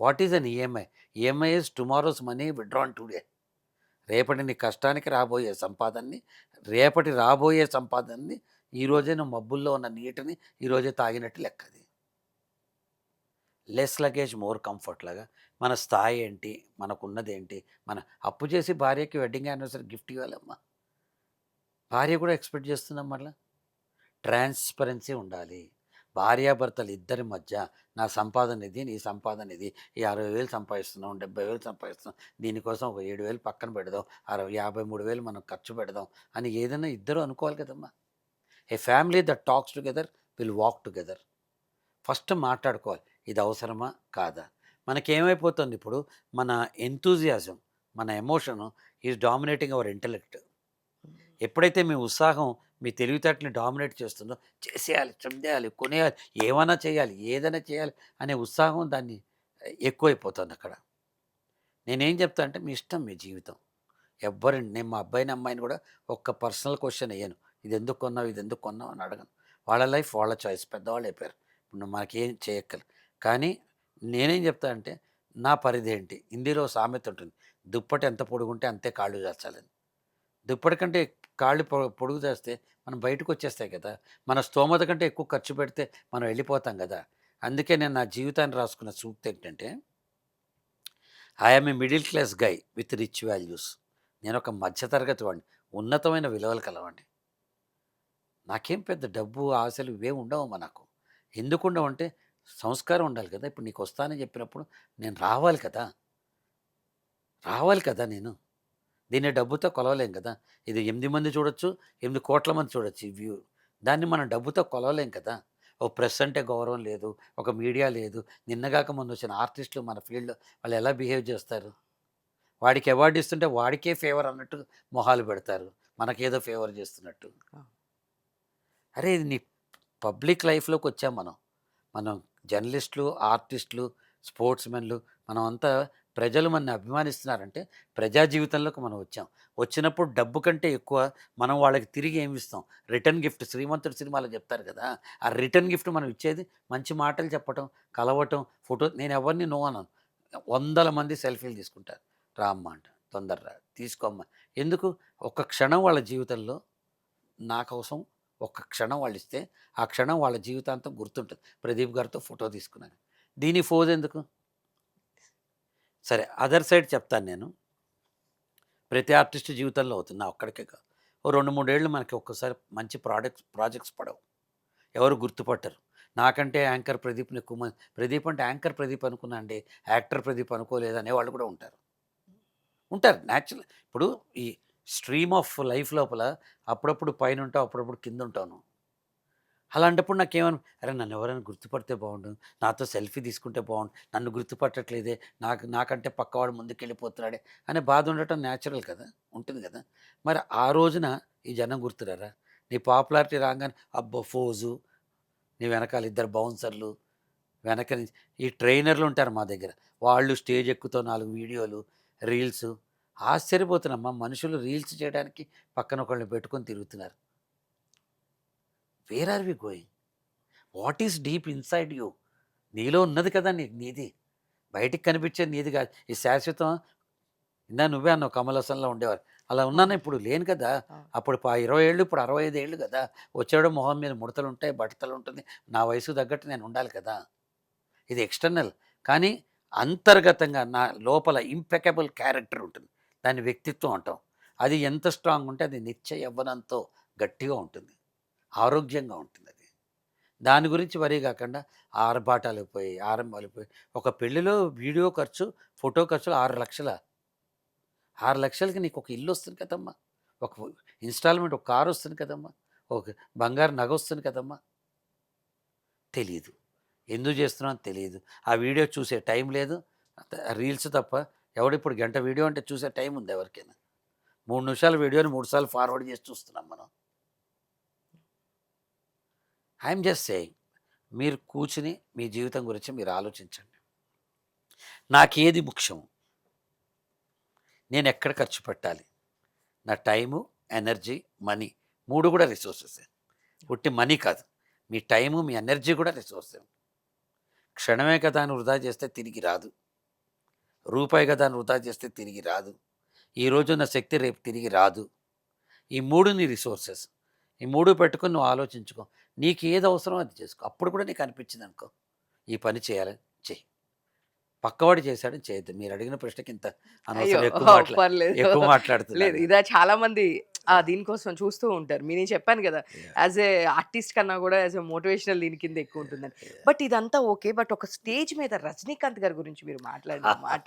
What is an EMI? EMI is tomorrow's money withdrawn today. రేపటి నీ కష్టానికి రాబోయే సంపాదనని, రేపటి రాబోయే సంపాదనని ఈరోజే నువ్వు మబ్బుల్లో ఉన్న నీటిని ఈరోజే తాగినట్టు లెక్కది. లెస్ లగేజ్ మోర్ కంఫర్ట్ లాగా మన స్థాయి ఏంటి? మనకున్నదేంటి? మన అప్పు చేసి భార్యకి వెడ్డింగ్ యానివర్సరీ గిఫ్ట్ ఇవ్వాలమ్మా. భార్య కూడా ఎక్స్‌పెక్ట్ చేస్తుందమ్మా మరలా. ట్రాన్స్‌పరెన్సీ ఉండాలి. భార్యాభర్తలు ఇద్దరి మధ్య నా సంపాదన ఇది, నీ సంపాదన ఇది. ఈ 60,000 సంపాదిస్తున్నాం, 70,000 సంపాదిస్తున్నాం. దీనికోసం ఒక 7,000 పక్కన పెడదాం. 53,000 మనం ఖర్చు పెడదాం అని ఏదైనా ఇద్దరు అనుకోవాలి కదమ్మా! A family that talks together will walk together. First మాట్లాడుకోవాలి. ఇది అవసరమా? కాదా? మనకేమైపోతుంది ఇప్పుడు మన ఎంతూజియాజం, మన emotion is dominating our intellect. ఎప్పుడైతే మీ ఉత్సాహం మీ తెలివితేటలని డామినేట్ చేస్తుందో చేసేయాలి, చెందేయాలి, కొనేయాలి, ఏమైనా చేయాలి, ఏదైనా చేయాలి అనే ఉత్సాహం దాన్ని ఎక్కువైపోతుంది అక్కడ. నేనేం చెప్తా అంటే మీ ఇష్టం మీ జీవితం. ఎవ్వరండి నేను మా అబ్బాయిని, అమ్మాయిని కూడా ఒక్క పర్సనల్ క్వెషన్ ఎయ్యను. ఇది ఎందుకు కొన్నావు? ఇది ఎందుకు కొన్నావు? అని అడగను. వాళ్ళ లైఫ్ వాళ్ళ చాయిస్. పెద్దవాళ్ళు అయిపోయారు. ఇప్పుడు నువ్వు మనకేం చేయక్కర్లేదు. కానీ నేనేం చెప్తా అంటే నా పరిధేంటి? హిందీలో సామెత ఉంటుంది. దుప్పటి ఎంత పొడుగుంటే అంతే కాళ్ళు చాచాలని. దుప్పటి కంటే కాళ్ళు పొడుగు చేస్తే మనం బయటకొచ్చేస్తాయి కదా! మన స్తోమత కంటే ఎక్కువ ఖర్చు పెడితే మనం వెళ్ళిపోతాం గదా! అందుకే నేను నా జీవితాన్ని రాసుకున్న సూక్తేంటంటే, I am a middle class guy with rich values. నేనొక మధ్య తరగతి వాడిని. ఉన్నతమైన విలువలు కలవాడిని. నాకేం పెద్ద డబ్బు, ఆశలు ఇవేమి ఉండవమ్మా నాకు. ఎందుకుండవంటే సంస్కారం ఉండాలి కదా! ఇప్పుడు నీకొస్తానని చెప్పినప్పుడు నేను రావాలి కదా! రావాలి కదా నేను. దీన్ని డబ్బుతో కొలవలేం కదా! ఇది 8 మంది చూడొచ్చు, 8,00,00,000 మంది చూడొచ్చు ఈ వ్యూ. దాన్ని మనం డబ్బుతో కొలవలేం కదా! ఓ ప్రెస్ అంటే గౌరవం లేదు, ఒక మీడియా లేదు. నిన్నగాక మొన్నొచ్చిన ఆర్టిస్టులు మన ఫీల్డ్‌లో వాళ్ళు ఎలా బిహేవ్ చేస్తారు? వాడికి అవార్డ్ ఇస్తుంటే వాడికే ఫేవర్ అన్నట్టు మొహాలు పెడతారు. మనకేదో ఫేవర్ చేస్తున్నట్టు. ఆ! అరే! ఇది నీ పబ్లిక్ లైఫ్‌లోకొచ్చాం మనం. మనం జర్నలిస్టులు, ఆర్టిస్టులు, స్పోర్ట్స్‌మెన్‌లు మనమంతా ప్రజలు మనని అభిమానిస్తున్నారంటే ప్రజా జీవితంలోకి మనం వచ్చాం. వచ్చినప్పుడు డబ్బు కంటే ఎక్కువ మనం వాళ్ళకి తిరిగి ఏమిస్తాం? రిటర్న్ గిఫ్ట్ 'శ్రీమంతుడు' సినిమాలో చెప్తారు కదా! ఆ రిటర్న్ గిఫ్ట్ మనం ఇచ్చేది మంచి మాటలు చెప్పటం, కలవటం, ఫోటో నేనెవరిని నో అనను. వందల మంది సెల్ఫీలు తీసుకుంటారు. రా అమ్మ అంట. తొందర రా. తీసుకో అమ్మ. ఎందుకు? ఒక్క క్షణం వాళ్ళ జీవితంలో నా కోసం ఒక్క క్షణం వాళ్ళిస్తే, ఆ క్షణం వాళ్ళ జీవితాంతం గుర్తుంటది. ప్రదీప్ గారితో ఫోటో తీసుకున్నాను. దీనికి ఫోజెందుకు? సరే అదర్ సైడ్ చెప్తాను నేను. ప్రతి ఆర్టిస్ట్ జీవితంలో అవుతుంది. నా ఒక్కడికే కాదు. ఓ 2, 3 ఏళ్ళు మనకి ఒక్కసారి మంచి ప్రాజెక్ట్స్ పడవు. ఎవరు గుర్తుపట్టరు. నాకంటే యాంకర్ ప్రదీప్‌ని ఎక్కువ మంది ప్రదీప్ అంటే యాంకర్ ప్రదీప్ అనుకున్నా అండి. యాక్టర్ ప్రదీప్ అనుకోలేదు అనేవాళ్ళు కూడా ఉంటారు. ఉంటారు న్యాచురల్. ఇప్పుడు ఈ స్ట్రీమ్ ఆఫ్ లైఫ్ లోపల అప్పుడప్పుడు పైనుంటావు, అప్పుడప్పుడు కిందుంటాను. అలాంటప్పుడు నాకేమని అరే నన్ను ఎవరైనా గుర్తుపడితే బాగుండు, నాతో సెల్ఫీ తీసుకుంటే బాగుండు, నన్ను గుర్తుపట్టట్లేదే, నాకంటే పక్కవాడు ముందుకెళ్ళిపోతున్నాడే అనే బాధ ఉండటం న్యాచురల్ కదా, ఉంటుంది కదా. మరి ఆ రోజున ఈ జనం గుర్తురారా? నీ పాపులారిటీ రాగానే అబ్బో ఫోజు, నీ వెనకాల ఇద్దరు బౌన్సర్లు, వెనక నుంచి ఈ ట్రైనర్లు ఉంటారు మా దగ్గర, వాళ్ళు స్టేజ్ ఎక్కుతో 4 వీడియోలు, రీల్స్. ఆశ్చర్యపోతున్నామ్మా, మనుషులు రీల్స్ చేయడానికి పక్కన ఒకళ్ళని పెట్టుకొని తిరుగుతున్నారు. Where are we going? What is deep inside you? నీలో ఉన్నది కదా నీది. బయటికి కనిపించేది నీది కాదు. ఈ శాశ్వతం నువ్వే అన్నావు కమల్ హాసన్‌లా ఉండేవారు. అలా ఉన్నానా అవును. ఇప్పుడు? లేను కదా! అవును. అప్పుడు 20 ఏళ్ళు, ఇప్పుడు 65 ఏళ్ళు కదా! వచ్చాడు మొహం మీద ముడతలుంటాయి, బట్టతలుంటుంది. నా వయసుకు తగ్గట్టు నేను ఉండాలి కదా! ఇది ఎక్స్‌టర్నల్. కానీ అంతర్గతంగా నా లోపల ఇంపెకబుల్ క్యారెక్టర్ ఉంటుంది. దాన్ని వ్యక్తిత్వం అంటాం. అది ఎంత స్ట్రాంగ్ ఉంటే అది నిత్య యవ్వనంతో గట్టిగా ఉంటుంది. ఆరోగ్యంగా ఉంటుందది. దాని గురించి వరీ గాకుండా ఆర్భాటాలయిపోయి, ఆరంభాలయిపోయి, ఒక పెళ్ళిలో వీడియో ఖర్చు, ఫోటో ఖర్చులు 6,00,000. 6,00,000కి నీకొక ఇల్లొస్తుంది కదమ్మా! ఒక ఇన్‌స్టాల్‌మెంట్ ఒక కారొస్తుంది కదమ్మా! ఒక బంగారు నగొస్తుంది కదమ్మా! తెలీదు. ఎందుకు జేస్తున్నామో తెలీదు. ఆ వీడియో చూసే టైం లేదు. రీల్స్ తప్ప ఎవడిప్పుడు గంట వీడియో అంటే చూసే టైం ఉందా ఎవరికైనా? 3 నిమిషాల వీడియోని 3 సార్లు ఫార్వర్డ్ జేసి చూస్తున్నాం మనం. ఐ యామ్ జస్ట్ సేయింగ్, మీరు కూర్చుని మీ జీవితం గురించి మీరు ఆలోచించండి. నాకేది ముఖ్యం? నేనెక్కడ ఖర్చు పెట్టాలి? నా టైము, ఎనర్జీ, మనీ 3 గూడా రిసోర్సెసే. ఉట్టి మనీ కాదు. మీ టైము, మీ ఎనర్జీ గూడా రిసోర్సే. క్షణమే కదా అని వృధా చేస్తే తిరిగి రాదు. రూపాయి కదా అని వృధా చేస్తే తిరిగి రాదు. ఈరోజున్న శక్తి రేపు తిరిగి రాదు. ఈ 3 నీ రిసోర్సెస్. ఈ 3 పెట్టుకొని నువ్వు ఆలోచించుకో. నీకేది అవసరమో అది చేసుకో. అప్పుడు కూడా నీకు అనిపించిందనుకో, ఈ పని చేయాలని చెయ్యి. పక్కవాడు చేశాడని చేయొద్దు. మీరడిగిన ప్రశ్నకి ఇంత అయ్యో! అనవసరం పర్లేదు. ఎక్కువ లేదు. మాట్లాడుతున్నాను నేను. ఇదా చాలా మంది యాహ్! దీనికోసం చూస్తూ ఉంటారు. నేను చెప్పాను గదా! యాహ్! యాస్ ఏ ఆర్టిస్ట్ కన్నా గూడా యాస్ ఎ మోటివేషనల్ దీని కింద ఎక్కువుంటుందని. యాహ్! బట్ ఇదంతా ఓకే. బట్ ఒక స్టేజ్ మీద రజనీకాంత్ గారి గురించి మీరు మాట్లాడిన మాట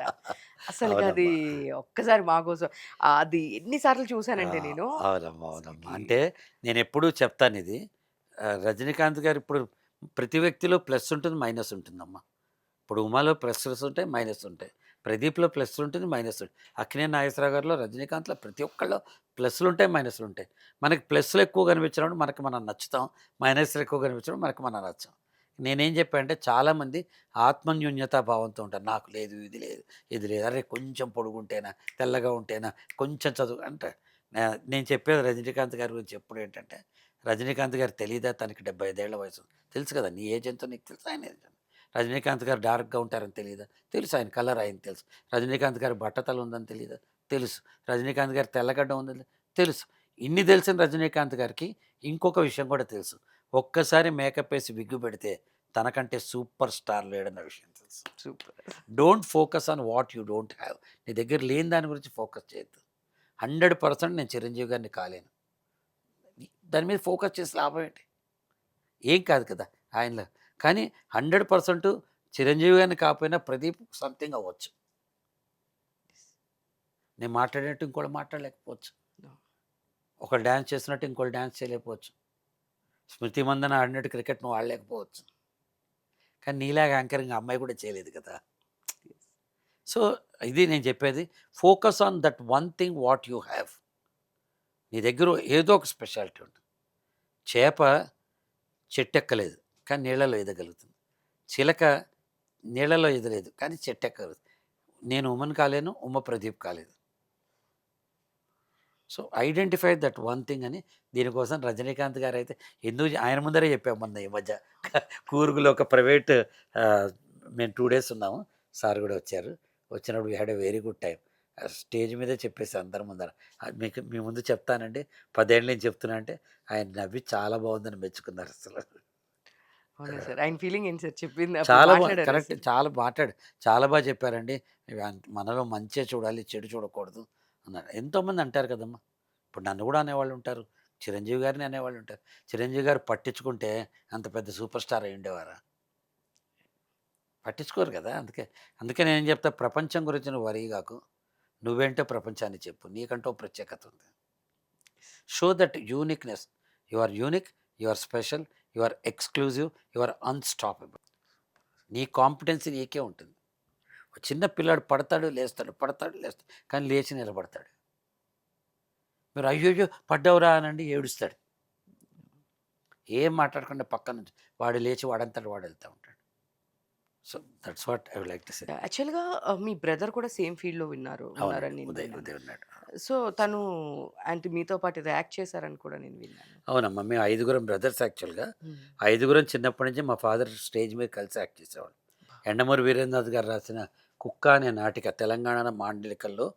అసలుకది అవునమ్మా. ఒక్కసారి మా కోసం అది ఎన్ని సార్లు ఆ! చూసానంటే నేను అవునమ్మా. అవునమ్మా. అసలకి అంటే నేనెప్పుడూ చెప్తానిది. రజనీకాంత్ గారు ఇప్పుడు ప్రతి వ్యక్తిలో ప్లస్ ఉంటుంది, మైనస్ ఉంటుందమ్మా. ఇప్పుడు ఉమాలో ప్లసెస్ ఉంటాయి, మైనస్ ఉంటాయి. ప్రదీప్‌లో ప్లస్‌లుంటుంది, మైనస్‌లుంటాయి. అక్కినేని నాగేశ్వరరావు గారిలో, రజనీకాంత్‌లో ప్రతి ఒక్కళ్ళలో ప్లస్‌లుంటాయి, మైనస్‌లుంటాయి. మనకి ప్లస్‌లు ఎక్కువ కనిపించినప్పుడు మనకి మనం నచ్చుతాం. మైనస్‌లు ఎక్కువ కనిపించినప్పుడు మనకి మనం నచ్చం. నేనేం చెప్పా అంటే చాలామంది ఆత్మన్యూన్యతా భావంతో ఉంటారు. నాకు లేదు, ఇది లేదు, ఇది లేదు. అరే కొంచెం పొడుగుంటేనా, తెల్లగా ఉంటేనా, కొంచెం చదువు అంటే నేను చెప్పేది రజనీకాంత్ గారి గురించి ఎప్పుడు ఏంటంటే, రజనీకాంత్ గారు తెలీదా తనకి 75 ఏళ్ల వయసు. తెలుసు కదా! నీ ఏజ్ ఎంతో నీకు తెలుసు. ఆయన ఏజ్ ఎంతో. రజనీకాంత్ గారు డార్క్‌గా ఉంటారని తెలీదా? తెలుసు. ఆయన కలర్ ఆయనకి తెలుసు. రజనీకాంత్ గారి బట్టతల ఉందని తెలీదా? తెలుసు. రజనీకాంత్ గారి తెల్లగడ్డ ఉందని తెలుసు. ఇన్ని తెలిసిన రజనీకాంత్ గారికి ఇంకొక విషయం కూడా తెలుసు. ఒక్కసారి మేకప్ ఏసి విగ్గు పెడితే తనకంటే సూపర్ స్టార్ లేడన్న విషయం తెలుసు. Super. Don't focus on what you don't have. నీ దగ్గర లేని దాని గురించి ఫోకస్ చేయొద్దు. 100% నేను చిరంజీవి గారిని కాలేను. దాని మీద ఫోకస్ చేసి లాభం ఏంటి? ఏం కాదు కదా! ఆయనలో. కానీ 100% చిరంజీవి గారిని కాకపోయినా ప్రదీప్ సంథింగ్ అవ్వచ్చు. నేను మాట్లాడినట్టు ఇంకోళ్ళు మాట్లాడలేకపోవచ్చు. ఒకళ్ళు డాన్స్ చేస్తున్నట్టు ఇంకోళ్ళు డాన్స్ చేయలేకపోవచ్చు. స్మృతి మందన ఆడినట్టు క్రికెట్ నువ్వు ఆడలేకపోవచ్చు. కానీ నీలాగా యాంకరింగ్ ఆ అమ్మాయి కూడా చేయలేదు కదా! సో, ఇది నేను చెప్పేది. Focus on that one thing what you have. నీ దగ్గర ఏదో ఒక స్పెషాలిటీ ఉంటుంది. చేప చెట్టెక్కలేదు, కానీ నీళ్ళలో ఈదగలుగుతుంది. చిలక నీళ్ళలో ఈదలేదు, కానీ చెట్టెక్కగలుగుతుంది. నేను ఉమ్మని కాలేను, ఉమ్మ ప్రదీప్ కాలేదు. So, identify that one thing అని దీనికోసం రజనీకాంత్ గారైతే ఎందుకు ఆయన ముందరే చెప్పాం మొన్న ఈ మధ్య. కూర్గ్‌లో ఒక ప్రైవేట్ మేము 2 డేస్ ఉన్నాము. సార్ కూడా వచ్చారు. వచ్చినప్పుడు we had a very good time. Stage మీదే చెప్పేసా అందరి ముందర. మీకు మీ ముందు చెప్తానండి, 10 ఏళ్ల నుంచి చెప్తున్నా అంటే ఆయన నవ్వి చాలా బాగుందని మెచ్చుకున్నారు అసలు. అవునా సార్? ఆయన ఫీలింగ్ ఏంటి సార్? చెప్పింది అప్పుడు చాలా మాట్లాడారా కరెక్ట్. సార్? చాలా బాగా చెప్పారండి. మనలో మంచే చూడాలి, చెడు చూడకూడదు అన్నారు. ఎంతోమంది అంటారు కదమ్మా! ఇప్పుడు నన్ను కూడా అనేవాళ్ళు ఉంటారు. చిరంజీవి గారిని అనేవాళ్ళు ఉంటారు. చిరంజీవి గారు పట్టించుకుంటే అంత పెద్ద సూపర్ స్టార్ అయ్యి ఉండేవారా? పట్టించుకోరు కదా! అందుకే నేనేం చెప్తా, ప్రపంచం గురించి నువ్వు వరీ గాకు. నువ్వేంటో ప్రపంచానికి చెప్పు. నీకంటూ ఓ ప్రత్యేకత ఉంది. Show that uniqueness. You are unique, you are special, you are exclusive, you are unstoppable. నీ కాంపిటెన్సీ నీకే ఉంటుంది. ఒక చిన్న పిల్లాడు పడతాడు, లేస్తాడు, పడతాడు, లేస్తాడు. కానీ లేచి నిలబడతాడు. మీరు అయ్యయ్యో! పడ్డావురా అనండి ఏడుస్తాడు. ఏం మాట్లాడకుండా పక్కన నుంచి వాడు లేచి వాడంతట వాడు వెళ్తా ఉంటాడు. So, that's what I would like to say. యాక్చువల్‌గా మీ బ్రదర్ కూడా సేమ్ ఫీల్డ్‌లో అవునండి. ఉన్నారని నేను ఉదయ్, విన్నాను. ఉదయ్ ఉన్నాడు. సో, తను అంటే మీతో పాటు ఏదో యాక్ట్ చేశారని కూడా నేను విన్నాను. అవునమ్మా. మేము ఐదుగురం బ్రదర్స్ యాక్చువల్‌గా. హ్మ్. ఐదుగురం చిన్నప్పటి నుంచి మా ఫాదర్ స్టేజ్ మీద కలిసి యాక్ట్ చేసేవాళ్ళం. యండమూరి వీరేంద్రనాథ్ గారు రాసిన 'కుక్క' అనే నాటిక తెలంగాణ మాండలికల్లో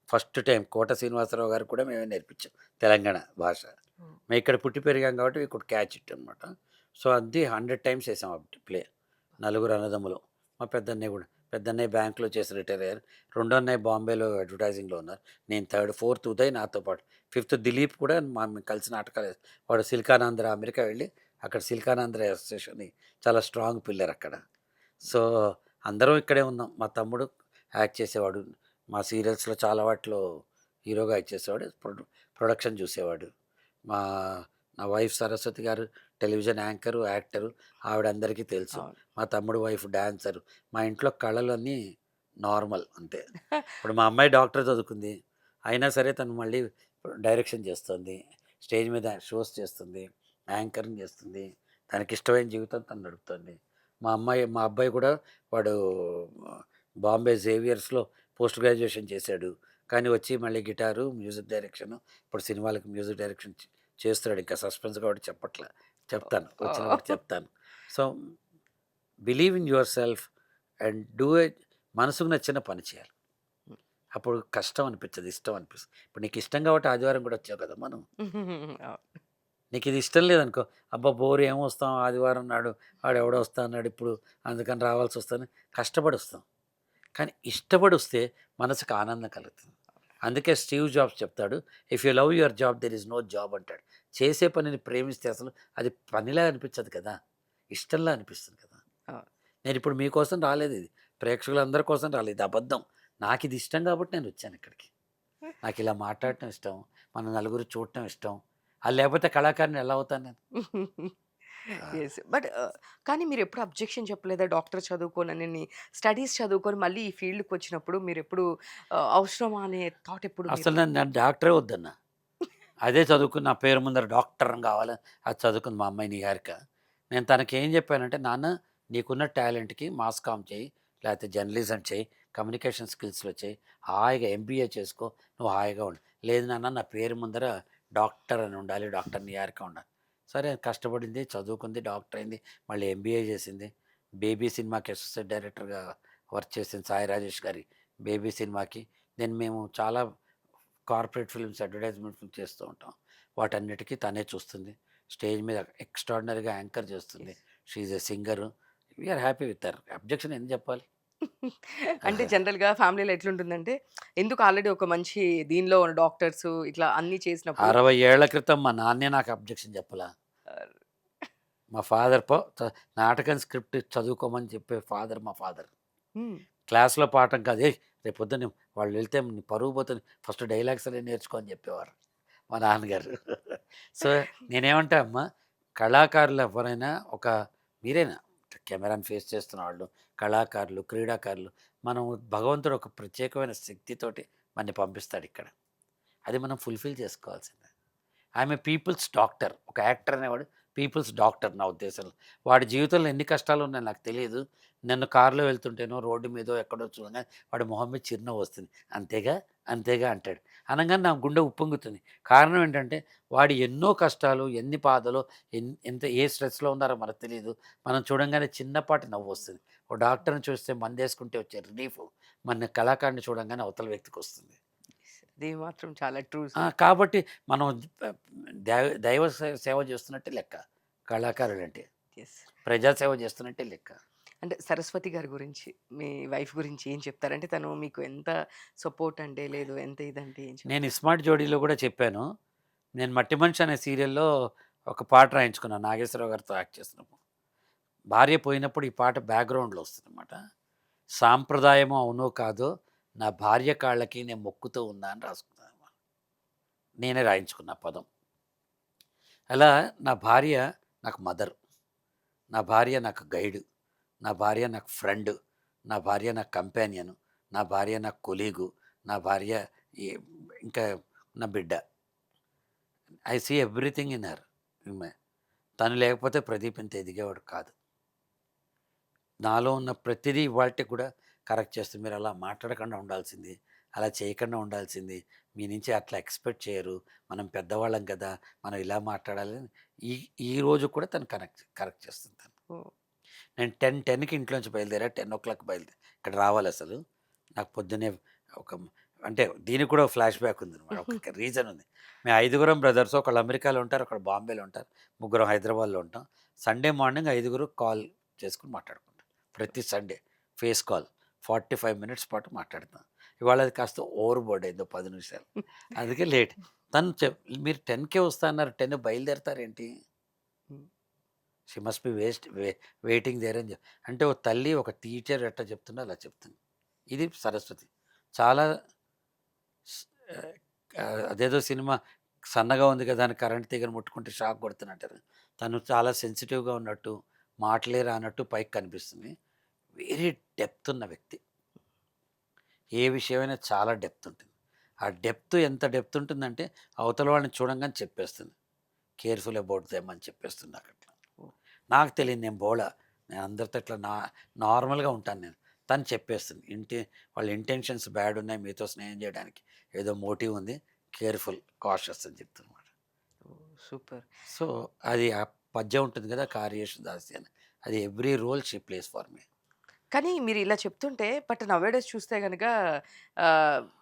ఫస్ట్ టైమ్ కోట శ్రీనివాసరావు గారికి కూడా మేమే నేర్పించాం తెలంగాణ భాష. ఓహ్! మేము ఇక్కడ పుట్టి పెరిగాం కాబట్టి వి కుడ్ క్యాచ్ ఇట్ అనమాట. సో, అది 100 టైమ్స్ చేసాం ఆ ప్లే. నలుగురు అన్నదమ్ములు. మా పెద్దన్నయ్య కూడా. పెద్దన్నయ్య బ్యాంక్‌లో చేసి రిటైర్ అయ్యారు. రెండో అన్నయ్య బాంబేలో అడ్వర్టైజింగ్‌లో ఉన్నారు. నేను థర్డ్, ఫోర్త్ ఉదయ్ నాతో పాటు. ఫిఫ్త్ దిలీప్ కూడా మేము కలిసి నాటకాలు వాడు సిలికానాంధ్ర అమెరికా వెళ్ళి అక్కడ సిలికానాంధ్ర అసోసియేషన్ చాలా స్ట్రాంగ్ పిల్లర్ అక్కడ. సో, అందరం ఇక్కడే ఉన్నాం. మా తమ్ముడు యాక్ట్ చేసేవాడు. మా సీరియల్స్‌లో చాలా వాటిలో హీరోగా యాక్ట్ చేసేవాడు. ప్రొడక్షన్ చూసేవాడు. మా నా వైఫ్ సరస్వతి గారు టెలివిజన్ యాంకరు, యాక్టరు. ఆవిడ అందరికీ తెలుసు. అవును. మా తమ్ముడు వైఫ్ డాన్సరు. మా ఇంట్లో కళలన్నీ నార్మల్ అంతే. ఇప్పుడు మా అమ్మాయి డాక్టర్ చదువుకుంది. అయినా సరే తను మళ్ళీ డైరెక్షన్ చేస్తుంది. స్టేజ్ మీద షోస్ చేస్తుంది. యాంకరింగ్ చేస్తుంది. తనకిష్టమైన జీవితం తను నడుపుతుంది. మా అబ్బాయి కూడా వాడు బాంబే జేవియర్స్‌లో పోస్ట్ గ్రాడ్యుయేషన్ చేశాడు. కానీ వచ్చి మళ్ళీ గిటారు, మ్యూజిక్ డైరెక్షను, ఇప్పుడు సినిమాలకి మ్యూజిక్ డైరెక్షన్ చేస్తున్నాడు. ఇంకా సస్పెన్స్ కాబట్టి చెప్పట్లా. చెప్తాను. వచ్చినప్పుడు ఓహ్! చెప్తాను. So, believe in your self and do it. మనసుకు నచ్చిన పని చేయాలి. అప్పుడు కష్టం అనిపించదు. ఇష్టం అనిపిస్తుంది. ఇప్పుడు నీకు ఇష్టం కాబట్టి ఆదివారం కూడా వచ్చావు కదమ్మా నువ్వు. అవును. నీకిది ఇష్టం లేదనుకో, అబ్బా! బోర్ ఏమొస్తాం ఆదివారం నాడు, వాడెవడో వస్తా అన్నాడు ఇప్పుడు, అందుకని రావాల్సొస్తదని కష్టపడొస్తాం. కానీ ఇష్టపడొస్తే మనసుకు ఆనందం కలుగుతుంది. అందుకే స్టీవ్ జాబ్స్ చెప్తాడు, "if you love your job there is no job" అంటాడు. చేసే పనిని ప్రేమిస్తే అసలు అది పనిలా అనిపించదు కదా! ఇష్టంలా అనిపిస్తుంది కదా! అవును. నేనిప్పుడు మీకోసం రాలేదిది. ప్రేక్షకులందరి కోసం రాలేదు. ఇది అబద్ధం. నాకిది ఇష్టం కాబట్టి నేనొచ్చానిక్కడికి. నాకిలా మాట్లాడటం ఇష్టం. మన నలుగురు చూడటం ఇష్టం. అది లేకపోతే కళాకారుని ఎలా అవుతాను నేను? ఆ! యెస్. బట్ కానీ మీరెప్పుడు అబ్జెక్షన్ చెప్పలేదా? డాక్టర్ చదువుకోనని స్టడీస్ చదువుకొని మళ్ళీ ఈ ఫీల్డ్‌కొచ్చినప్పుడు మీరెప్పుడు అవసరమా అనే థాట్ ఎప్పుడు అసలు మీరు నన్ను డాక్టరే వద్దన్నా. అదే చదువుకుని నా పేరు ముందర డాక్టర్ అని కావాలి. అది చదువుకుంది మా అమ్మాయి నిహారిక. నేను తనకేం చెప్పానంటే, "నాన్న నీకున్న టాలెంట్‌కి మాస్ కామ్ చెయ్యి, లేకపోతే జర్నలిజం చెయ్యి, కమ్యూనికేషన్ స్కిల్స్‌లో చెయ్యి. హాయిగా ఎంబీఏ చేసుకో. నువ్వు హాయిగా ఉండు. లేదు నాన్న నా పేరు ముందర డాక్టర్ అని ఉండాలి. డాక్టర్ నిహారిక ఉండాలి." సరే కష్టపడింది, చదువుకుంది, డాక్టర్ అయింది. మళ్ళీ ఎంబీఏ చేసింది. బేబీ సినిమాకి అసిస్టెంట్ డైరెక్టర్‌గా వర్క్ చేసింది సాయి రాజేష్ గారి బేబీ సినిమాకి. దెన్ మేము చాలా కార్పొరేట్ ఫిల్మ్స్, అడ్వర్టైజ్మెంట్ ఫిల్మ్స్ చేస్తూ ఉంటాం. వాటన్నిటికీ తనే చూస్తుంది. స్టేజ్ మీద ఎక్స్ట్రార్డినరీగా యాంకర్ చేస్తుంది. Yes. She is a singer. We are happy with her. Objection ఎందుకు చెప్పాలి? అంటే జనరల్‌గా ఫ్యామిలీలో ఎట్లుంటుందంటే, ఎందుకు ఆల్రెడీ ఒక మంచి దీనిలో డాక్టర్స్ ఇట్లా అన్నీ చేసినప్పుడు 60 ఏళ్ల క్రితం మా నాన్నే నాకు అబ్జెక్షన్ చెప్పలా. ఆహ్, మా ఫాదర్ పో నాటకం స్క్రిప్ట్ చదువుకోమని చెప్పే ఫాదర్ మా ఫాదర్. హ్మ్. క్లాస్‌లో పాఠం కాదు. "ఏయ్! రేపొద్దున వాళ్ళు వెళ్తే నీ పరువు పోతుంది. ఫస్ట్ డైలాగ్స్ అన్ని నేర్చుకో" అని చెప్పేవారు మా నాన్నగారు. సో, నేనేమంటా అమ్మా, కళాకారులు ఎవ్వరైనా మీరైనా కెమెరాని ఫేస్ చేస్తున్న వాళ్ళు, కళాకారులు, క్రీడాకారులు, మనం భగవంతుడు ఒక ప్రత్యేకమైన శక్తితోటి మనని పంపిస్తాడిక్కడ. అది మనం ఫుల్‌ఫిల్ చేసుకోవాల్సిందే. I'm a people's doctor. ఒక యాక్టర్ అనేవాడు పీపుల్స్ డాక్టర్ నా ఉద్దేశంలో. వాడి జీవితంలో ఎన్ని కష్టాలున్నాయో నాకు తెలీదు. నన్ను కారులో వెళ్తుంటేనో, రోడ్డు మీదో ఎక్కడో చూడంగానే వాడి మొహం మీద చిరునవ్వు వస్తుంది. "అంతేగా, అంతేగా" అంటాడు. అనంగానే నా గుండె ఉప్పొంగుతుంది. కారణం ఏంటంటే, వాడు ఎన్నో కష్టాలు, ఎన్ని బాధలో, ఎంత ఏ స్ట్రెస్‌లో ఉన్నారో మనకు తెలీదు. మనం చూడంగానే చిన్నపాటి నవ్వొస్తుంది. ఓ డాక్టర్‌ని చూస్తే మందేసుకుంటే వచ్చే రిలీఫు, మన కళాకారుడిని చూడంగానే అవతల వ్యక్తికొస్తుంది. ఇది మాత్రం చాలా ట్రూ ఆ! సార్. కాబట్టి మనం ప దైవ సేవ చేస్తున్నట్టే లెక్క. కళాకారులంటే. యెస్. ప్రజా సేవ చేస్తున్నట్టే లెక్క. అంటే సరస్వతి గారి గురించి, మీ వైఫ్ గురించి ఏం చెప్తారు? అంటే తను మీకు ఎంత సపోర్ట్ అంటే, లేదు ఎంత ఇదంటే ఏం నేను చెప్తారు? 'ఇస్మార్ట్ జోడీలో' కూడా చెప్పాను. నేను 'మట్టి మనిషి' అనే సీరియల్‌లో ఒక పాట రాయించుకున్నాను నాగేశ్వరరావు గారితో యాక్ట్ చేసినప్పుడు. భార్య పోయినప్పుడు ఈ పాట బ్యాక్‌గ్రౌండ్‌లో వస్తుందనమాట. సాంప్రదాయమో అవునో కాదో నా భార్య కాళ్ళకి నేను మొక్కుతూ ఉన్నా అని రాసుకున్నాను. నేనే రాయించుకున్నా ఆ పదం. అలా నా భార్య నాకు మదర్. నా భార్య నాకు గైడు. నా భార్య నాకు ఫ్రెండు. నా భార్య నాకు కంపానియను. నా భార్య నాకు కొలీగు. నా భార్య ఈ ఇంకా నా బిడ్డ. I see everything in her. ఈమె. తను లేకపోతే ప్రదీప్ ఇంత ఎదిగేవాడు కాదు. నాలో ఉన్న ప్రతిదీ ఇవాల్టికి కూడా కరెక్ట్ చేస్తుంది. మీరలా మాట్లాడకుండా ఉండాల్సింది. అలా చేయకుండా ఉండాల్సింది. మీ నుంచి అట్లా ఎక్స్‌పెక్ట్ చేయరు. మనం పెద్దవాళ్ళం కదా! మనం ఇలా మాట్లాడాలి అని ఈ ఈ రోజు కూడా తను కరెక్ట్ చేస్తుంది తను. ఓహ్! నేను 10:10కి ఇంట్లోంచి బయలుదేరా. 10:00 ఇక్కడ రావాలసలు. నాకు పొద్దున్నే ఒక అంటే దీనికి కూడా ఫ్లాష్ బ్యాక్ ఉందనమాట. ఒక రీజన్ ఉంది. మేము ఐదుగురం బ్రదర్స్. ఒకళ్ళు అమెరికాలో ఉంటారు. ఒకళ్ళు బాంబేలో ఉంటారు. ముగ్గురం హైదరాబాద్‌లో ఉంటాం. సండే మార్నింగ్ ఐదుగురు కాల్ చేసుకొని మాట్లాడుకుంటాం. ప్రతి సండే ఫేస్ కాల్. 45 మినిట్స్ పాటు మాట్లాడతాం. ఇవాళ అది కాస్త ఓవర్ బోర్డ్ అయింది. ఓ 10 నిమిషాలు. అందుకే లేట్. తను "మీరు 10కే వస్తా అన్నారు. 10 బయలుదేరతారేంటి? Hmm. She must be waiting there" అని అంటే ఓ తల్లి, ఒక టీచర్ ఎట్లా చెప్తుందో అలా చెప్తుంది. ఇది సరస్వతి. చాలా స్ అదేదో సినిమా సన్నగా ఉంది కదా అని కరెంట్ తీగను ముట్టుకుంటే షాక్ కొడుతున్నట్టు. తను చాలా సెన్సిటివ్‌గా ఉన్నట్టు, మాటలే రానట్టు పైకి కనిపిస్తుంది. వెరీ డెప్త్ ఉన్న వ్యక్తి. ఏ విషయమైనా చాలా డెప్త్ ఉంటుంది. ఆ డెప్త్ ఎంత డెప్త్ ఉంటుందంటే అవతల వాళ్ళని చూడంగానే చెప్పేస్తుంది. కేర్‌ఫుల్ అబౌట్ దెమ్ అని చెప్పేస్తుంది నాకట్లా. ఓహ్! నాకు తెలీదు నేను బోల. నేను అందరితో ఇట్లా నార్మల్‌గా ఉంటాను నేను. తను చెప్పేస్తుంది. వాళ్ళ ఇంటెన్షన్స్ బ్యాడ్ ఉన్నాయి మీతో స్నేహం చేయడానికి. ఏదో మోటివ్ ఉంది. కేర్‌ఫుల్, కాషియస్ అని చెప్తుందన్నమాట. ఓహ్! సూపర్. సో, అది ఆ పద్యం ఉంటుంది కదా! 'కార్యేషు దాసి' అని. అది every role she plays for me. కానీ మీరిలా చెప్తుంటే బట్ నౌ-ఏ-డేస్ చూస్తే గనక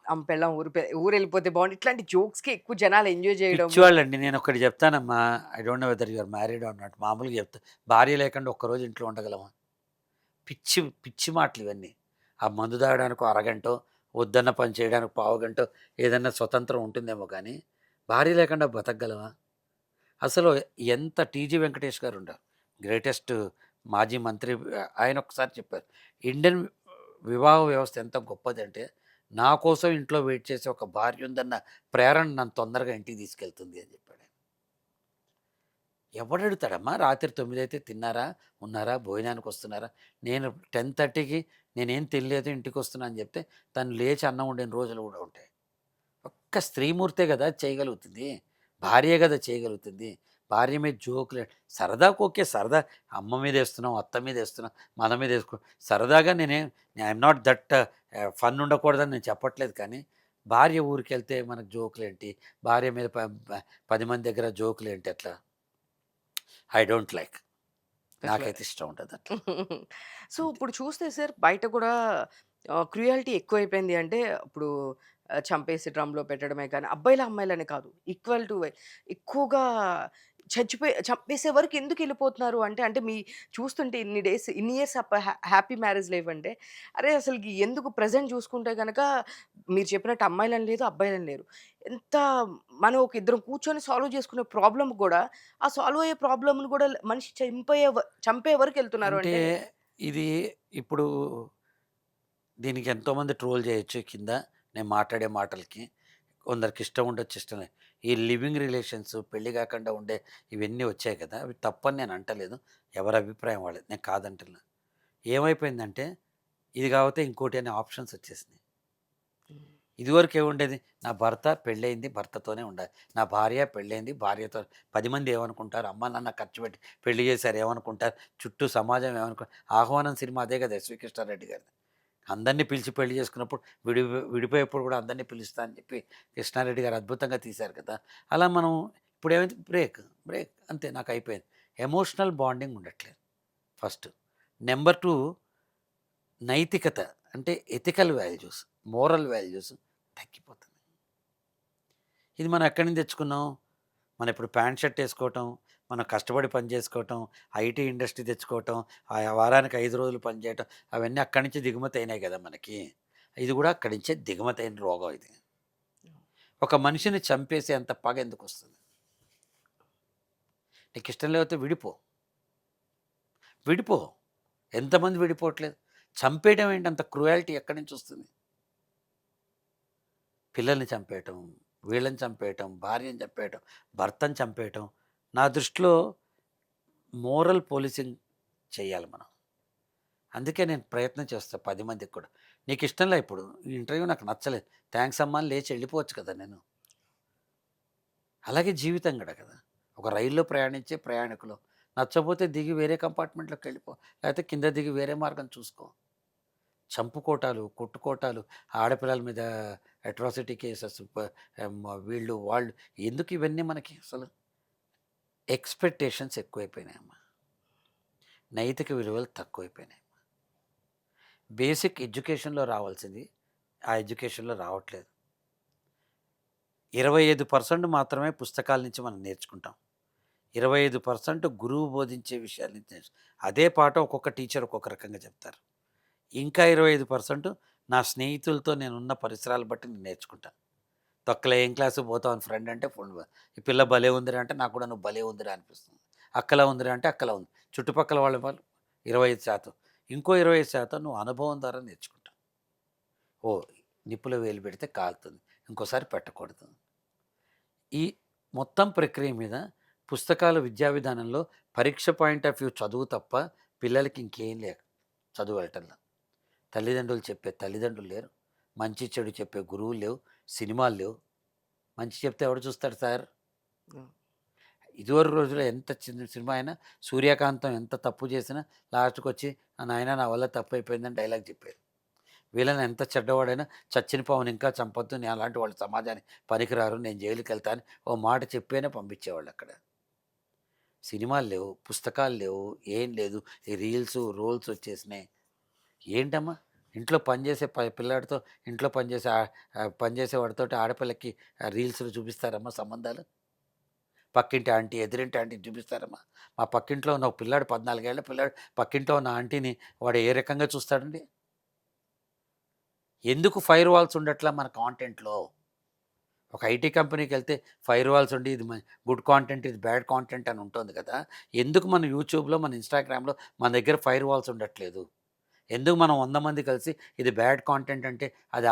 ఆమె పెళ్ళాం ఊరెళ్ళిపోతే బావుండు. ఇట్లాంటి జోక్స్‌కి ఎక్కువ జనాలు ఎంజాయ్ చేయడము. పిచ్చివాళ్ళండి. నేనొకటి చెప్తానమ్మా. I don't know whether you are married or not. మామూలుగా చెప్తా. భార్య లేకుండా ఒక్కరోజు ఇంట్లో ఉండగలమా? పిచ్చి పిచ్చి మాటలివన్నీ. ఆ మందు తాగడానికో అరగంటో, వద్దన్న పని చేయడానికి పావుగంటో ఏదన్నా స్వతంత్రం ఉంటుందేమో కానీ, భార్య లేకుండా బతకగలమా? అసలు ఎంత 'టీజీ వెంకటేష్' గారుండారు. గ్రేటెస్ట్ మాజీ మంత్రి. ఆయన ఒకసారి చెప్పారు. ఇండియన్ వివాహ వ్యవస్థ ఎంత గొప్పదంటే, నా కోసం ఇంట్లో వెయిట్ చేసే ఒక భార్య ఉందన్న ప్రేరణ నన్ను తొందరగా ఇంటికి తీసుకెళ్తుంది అని చెప్పాడాయన. ఎవడడుగుతాడమ్మా? రాత్రి 9 అయితే తిన్నారా? ఉన్నారా? భోజనానికి వస్తున్నారా? నేను 10:30కి నేనేం తినలేదు ఇంటికొస్తున్నా అని చెప్తే, తను లేచి అన్నం వండిన రోజులు కూడా ఉంటాయి. ఒక్క స్త్రీమూర్తే కదా చేయగలుగుతుంది. భార్యే కదా చేయగలుగుతుంది. భార్య మీద జోకులు సరదాకి ఓకే. సరదా అమ్మ మీదేస్తున్నాం, అత్త మీదేస్తున్నాం, మన మీదేసుకో సరదాగా ఐయామ్ నాట్ దట్ ఫన్ ఉండకూడదని నేను చెప్పట్లేదు కానీ, భార్య ఊరికెళ్తే మనకు జోకులేంటి? భార్య మీద 10 మంది దగ్గర జోకులేంటి అట్లా? I don't like. అసలు. నాకైతే ఇష్టం ఉండదు అట్లా. సో, అంతే. ఇప్పుడు చూస్తే సార్ బయట కూడా క్రుయాలిటీ ఎక్కువైపోయింది. అంటే ఇప్పుడు చంపేసి డ్రమ్‌లో పెట్టడమే కానీ, అబ్బాయిలు, అమ్మాయిలని కాదు. ఈక్వల్ టు ఎక్కువగా చంపేసే వరకు ఎందుకెళ్ళిపోతున్నారు అంటే, అంటే చూస్తుంటే ఇన్ని డేస్, ఇన్ని ఇయర్స్ హ్యాపీ మ్యారేజ్ లైఫ్ అంటే, అరే అసలకి ఎందుకు ప్రెజెంట్ చూసుకుంటే గనక మీరు చెప్పినట్టు అమ్మాయిలని లేదు, అబ్బాయిలని లేరు. ఎంత మనం ఒక ఇద్దరం కూర్చొని సాల్వ్ చేసుకునే ప్రాబ్లమ్ గూడా, ఆ సాల్వ్ అయ్యే ప్రాబ్లమ్‌ని గూడా మనిషి చంపే వరకెళ్తున్నారు అంటే అంటే ఇది ఇప్పుడు దీనికి ఎంతోమంది ట్రోల్ చేయొచ్చు కింద నేను మాట్లాడే మాటలకి. కొందరికి ఇష్టం ఉండొచ్చు, ఇష్టం లేదు. ఈ లివింగ్ రిలేషన్స్ పెళ్లి కాకుండా ఉండే ఇవన్నీ వచ్చాయి కదా! అవి తప్పని నేను అంటలేదు. ఎవరి అభిప్రాయం వాళ్ళది. నేను కాదంటలే. ఏమైపోయిందంటే ఇది కాకపోతే ఇంకోటి అనే ఆప్షన్స్ వచ్చేసినాయి. ఇదివరకు ఏముండేది? నా భర్త పెళ్ళయింది, భర్తతోనే ఉండాలి. నా భార్య పెళ్ళయింది, భార్యతో 10 మంది ఏమనుకుంటారు? అమ్మ, నాన్న ఖర్చు పెట్టి పెళ్లి చేశారు ఏమనుకుంటారు? చుట్టూ సమాజం ఆహ్వానం సినిమా అదే కదా! ఎస్వి కృష్ణారెడ్డి గారిది. అందరిని పిలిచి పెళ్లి చేసుకున్నప్పుడు విడిపోయేప్పుడు కూడా అందరినీ పిలుస్తా అని చెప్పి కృష్ణారెడ్డి గారు అద్భుతంగా తీశారు కదా! అలా మనం ఇప్పుడేమైంది బ్రేక్ అంతే నాకయిపోయింది. ఎమోషనల్ బాండింగ్ ఉండట్లేదు ఫస్ట్. నంబర్ 2 నైతికత అంటే ఎథికల్ వాల్యూస్, మోరల్ వాల్యూస్ తగ్గిపోతున్నాయి. ఇది మనం ఎక్కడి నుంచి తెచ్చుకున్నాం? మనం ఇప్పుడు ప్యాంట్ షర్ట్ ఏసుకోవటం, మనం కష్టపడి పని చేసుకోవటం, ఐటీ ఇండస్ట్రీ తెచ్చుకోవటం, వారానికి 5 రోజులు పని చేయటం, అవన్నీ అక్కడి నుంచి దిగుమతి అయినాయి కదా మనకి. ఇది కూడా అక్కడి నుంచే దిగుమతి అయిన రోగం ఇది. ఒక మనిషిని చంపేసే అంత పగ ఎందుకొస్తుంది? నీకు ఇష్టం లేకపోతే విడిపో. ఎంతమంది విడిపోవట్లేదు? చంపేయడం ఏంటి? అంత క్రూయాలిటీ ఎక్కడి నుంచి వస్తుంది? పిల్లల్ని చంపేయటం, వీళ్ళని చంపేయటం, భార్యని చంపేయటం, భర్తని చంపేయటం. నా దృష్టిలో మోరల్ పోలీసింగ్ చేయాలి మనం. అందుకే నేను ప్రయత్నం చేస్తా 10 మందికి కూడా. నీకు ఇష్టంలే ఇప్పుడు ఈ ఇంటర్వ్యూ నాకు నచ్చలేదు. థాంక్స్ అమ్మా అని లేచి వెళ్ళిపోవచ్చు కదా నేను. అలాగే జీవితం కూడా కదా! ఒక రైల్లో ప్రయాణించే ప్రయాణికులు. నచ్చపోతే దిగి వేరే కంపార్ట్మెంట్‌లోకి వెళ్ళిపో. లేకపోతే కింద దిగి వేరే మార్గం చూసుకో. చంపుకోటాలు, కొట్టుకోటాలు, ఆడపిల్లల మీద అట్రాసిటీ కేసెస్ వీళ్ళు, వాళ్ళు ఎందుకు ఇవన్నీ మనకి అసలు? ఎక్స్‌పెక్టేషన్స్ ఎక్కువైపోయినాయమ్మా. నైతిక విలువలు తక్కువైపోయినాయి. బేసిక్ ఎడ్యుకేషన్‌లో రావాల్సింది, ఆ ఎడ్యుకేషన్‌లో రావట్లేదు. 25% మాత్రమే పుస్తకాల నుంచి మనం నేర్చుకుంటాం. 25% గురువు బోధించే విషయాల నుంచి అదే పాఠం ఒక్కొక్క టీచర్ ఒక్కొక్క రకంగా చెప్తారు. ఇంకా 25% నా స్నేహితులతో నేనున్న పరిసరాలు బట్టి నేను నేర్చుకుంటా. తొక్కలో ఏం క్లాస్‌కి పోతావు అని ఫ్రెండ్ అంటే ఈ పిల్ల భలే ఉందిరా అంటే నాకు కూడా నువ్వు భలే ఉందిరా అనిపిస్తుంది. అక్కలా ఉందిరా అంటే అక్కలా ఉంది. చుట్టుపక్కల వాళ్ళు 25%. ఇంకో 25% నువ్వు అనుభవం ద్వారా నేర్చుకుంటావు. ఓహ్! నిప్పులో వేలు పెడితే కాలుతుంది. ఇంకోసారి పెట్టకూడదు. ఈ మొత్తం ప్రక్రియ మీద పుస్తకాలు విద్యా విధానంలో పరీక్ష పాయింట్ ఆఫ్ వ్యూ చదువు తప్ప పిల్లలకి ఇంకేం లేక చదువు వెళ్ళటంలా. తల్లిదండ్రులు చెప్పే తల్లిదండ్రులు లేరు. మంచి చెడు చెప్పే గురువులు లేవు. సినిమాలు లేవు. మంచి చెప్తే ఎవడు చూస్తాడు సార్? హ్మ్. ఇదివరకు రోజుల్లో ఎంత చిన్న సినిమా అయినా సూర్యకాంతం ఎంత తప్పు చేసినా లాస్ట్‌కొచ్చి నాయనా నా వల్ల తప్పయిపోయిందని డైలాగ్ చెప్పేది. వీళ్ళని ఎంత చెడ్డవాడైనా చచ్చిన పావుని ఇంకా చంపొద్దు. నేను అలాంటి వాళ్ళు సమాజానికి పనికిరారు. నేను జైలుకెళ్తా అని ఓ మాట చెప్పేనే పంపించేవాళ్ళక్కడ. సినిమాలు లేవు, పుస్తకాలు లేవు, ఏం లేదు. ఈ రీల్సు, రోల్స్ వచ్చేసినాయి. ఏంటమ్మా? ఇంట్లో పనిచేసే పిల్లాడితో ఇంట్లో పనిచేసేవాడితోటి ఆడపిల్లకి రీల్స్‌లో చూపిస్తారమ్మా సంబంధాలు? పక్కింటి ఆంటీ, ఎదురింటి ఆంటీని చూపిస్తారమ్మా? మా పక్కింట్లో ఉన్న ఒక పిల్లాడు 14 ఏళ్ల పిల్లాడు పక్కింట్లో ఉన్న ఆంటీని వాడు ఏ రకంగా చూస్తాడండి? ఎందుకు ఫైర్ వాల్స్ ఉండట్లా మన కాంటెంట్‌లో? ఒక ఐటీ కంపెనీకెళ్తే ఫైర్ వాల్స్ ఉండి ఇది గుడ్ కాంటెంట్, ఇది బ్యాడ్ కాంటెంట్ అని ఉంటుంది కదా! ఎందుకు మన యూట్యూబ్‌లో, మన ఇన్‌స్టాగ్రామ్‌లో మన దగ్గర ఫైర్ వాల్స్ ఉండట్లేదు? ఎందుకు మనం 100 మంది కలిసి ఇది బ్యాడ్ కాంటెంట్ అంటే అది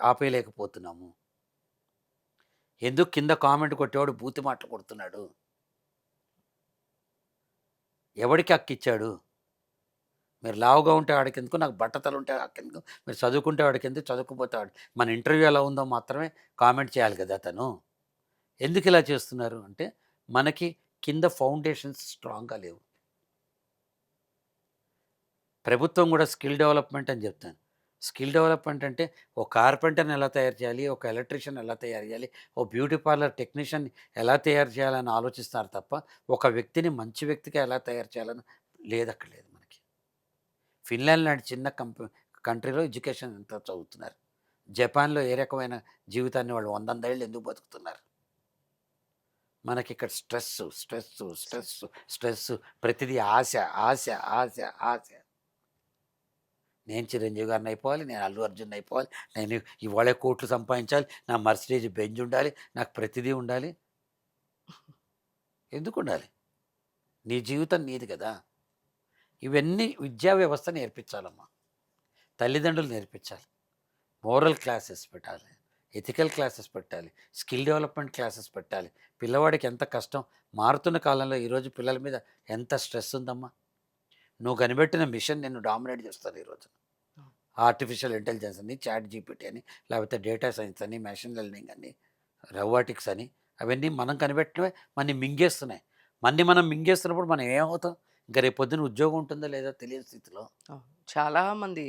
ఆపేయలేకపోతున్నాము? ఎందుకు కింద కామెంట్ కొట్టేవాడు బూతు మాటలు కొడుతున్నాడు? ఎవడికి హక్కిచ్చాడు? మీరు లావుగా ఉంటే వాడికెందుకు, నాకు బట్టతలు ఉంటే నాకెందుకు, మీరు చదువుకుంటే వాడికెందుకు, చదువుకోకపోతే వాడు, మన ఇంటర్వ్యూ ఎలా ఉందో మాత్రమే కామెంట్ చేయాలి కదా తను. ఎందుకు ఇలా చేస్తున్నారు అంటే, మనకి కింద ఫౌండేషన్స్ స్ట్రాంగ్‌గా లేవు. ప్రభుత్వం కూడా స్కిల్ డెవలప్‌మెంట్ అని చెప్తాను. స్కిల్ డెవలప్‌మెంట్ అంటే, ఓ కార్పెంటర్‌ని ఎలా తయారు చేయాలి, ఒక ఎలక్ట్రీషియన్ ఎలా తయారు చేయాలి, ఓ బ్యూటీ పార్లర్ టెక్నీషియన్ ఎలా తయారు చేయాలని ఆలోచిస్తున్నారు తప్ప, ఒక వ్యక్తిని మంచి వ్యక్తిగా ఎలా తయారు చేయాలని లేదక్కడ లేదు మనకి. ఫిన్లాండ్ లాంటి చిన్న కంట్రీలో ఎడ్యుకేషన్ ఎంత చదువుతున్నారు. జపాన్‌లో ఏ రకమైన జీవితాన్ని వాళ్ళు వందేళ్ళు ఎందుకు బతుకుతున్నారు. మనకిక్కడ స్ట్రెస్సు, స్ట్రెస్సు, స్ట్రెస్సు, స్ట్రెస్సు, ప్రతిదీ ఆశ, ఆశ, ఆశ, ఆశ. నేను చిరంజీవి గారిని అయిపోవాలి, నేను అల్లు అర్జున్ అయిపోవాలి, నేను ఇవాళే కోట్లు సంపాదించాలి, నా మర్సిడీస్ బెంజ్ ఉండాలి, నాకు ప్రతిదీ ఉండాలి. ఎందుకు ఉండాలి? నీ జీవితం నీది కదా! ఇవన్నీ విద్యా వ్యవస్థ నేర్పించాలమ్మా. తల్లిదండ్రులు నేర్పించాలి. మోరల్ క్లాసెస్ పెట్టాలి, ఎథికల్ క్లాసెస్ పెట్టాలి, స్కిల్ డెవలప్మెంట్ క్లాసెస్ పెట్టాలి. పిల్లవాడికి ఎంత కష్టం, మారుతున్న కాలంలో ఈరోజు పిల్లల మీద ఎంత స్ట్రెస్ ఉందమ్మా. నువ్వు కనిపెట్టిన మిషన్ నిన్ను డామినేట్ చేస్తుంది ఈరోజు. ఆర్టిఫిషియల్ ఇంటెలిజెన్స్ అని, చాట్ జీపీటీ అని, లేకపోతే డేటా సైన్స్ అని, మెషిన్ లెర్నింగ్ అని, రోబోటిక్స్ అని, అవన్నీ మనం కనిపెట్టినవే మనని మింగేస్తున్నాయి. మనం మింగేస్తున్నప్పుడు మనం ఏమవుతాం? ఇంకా రేపు పొద్దున ఉద్యోగం ఉంటుందో లేదో తెలియని స్థితిలో. అవును. చాలా మంది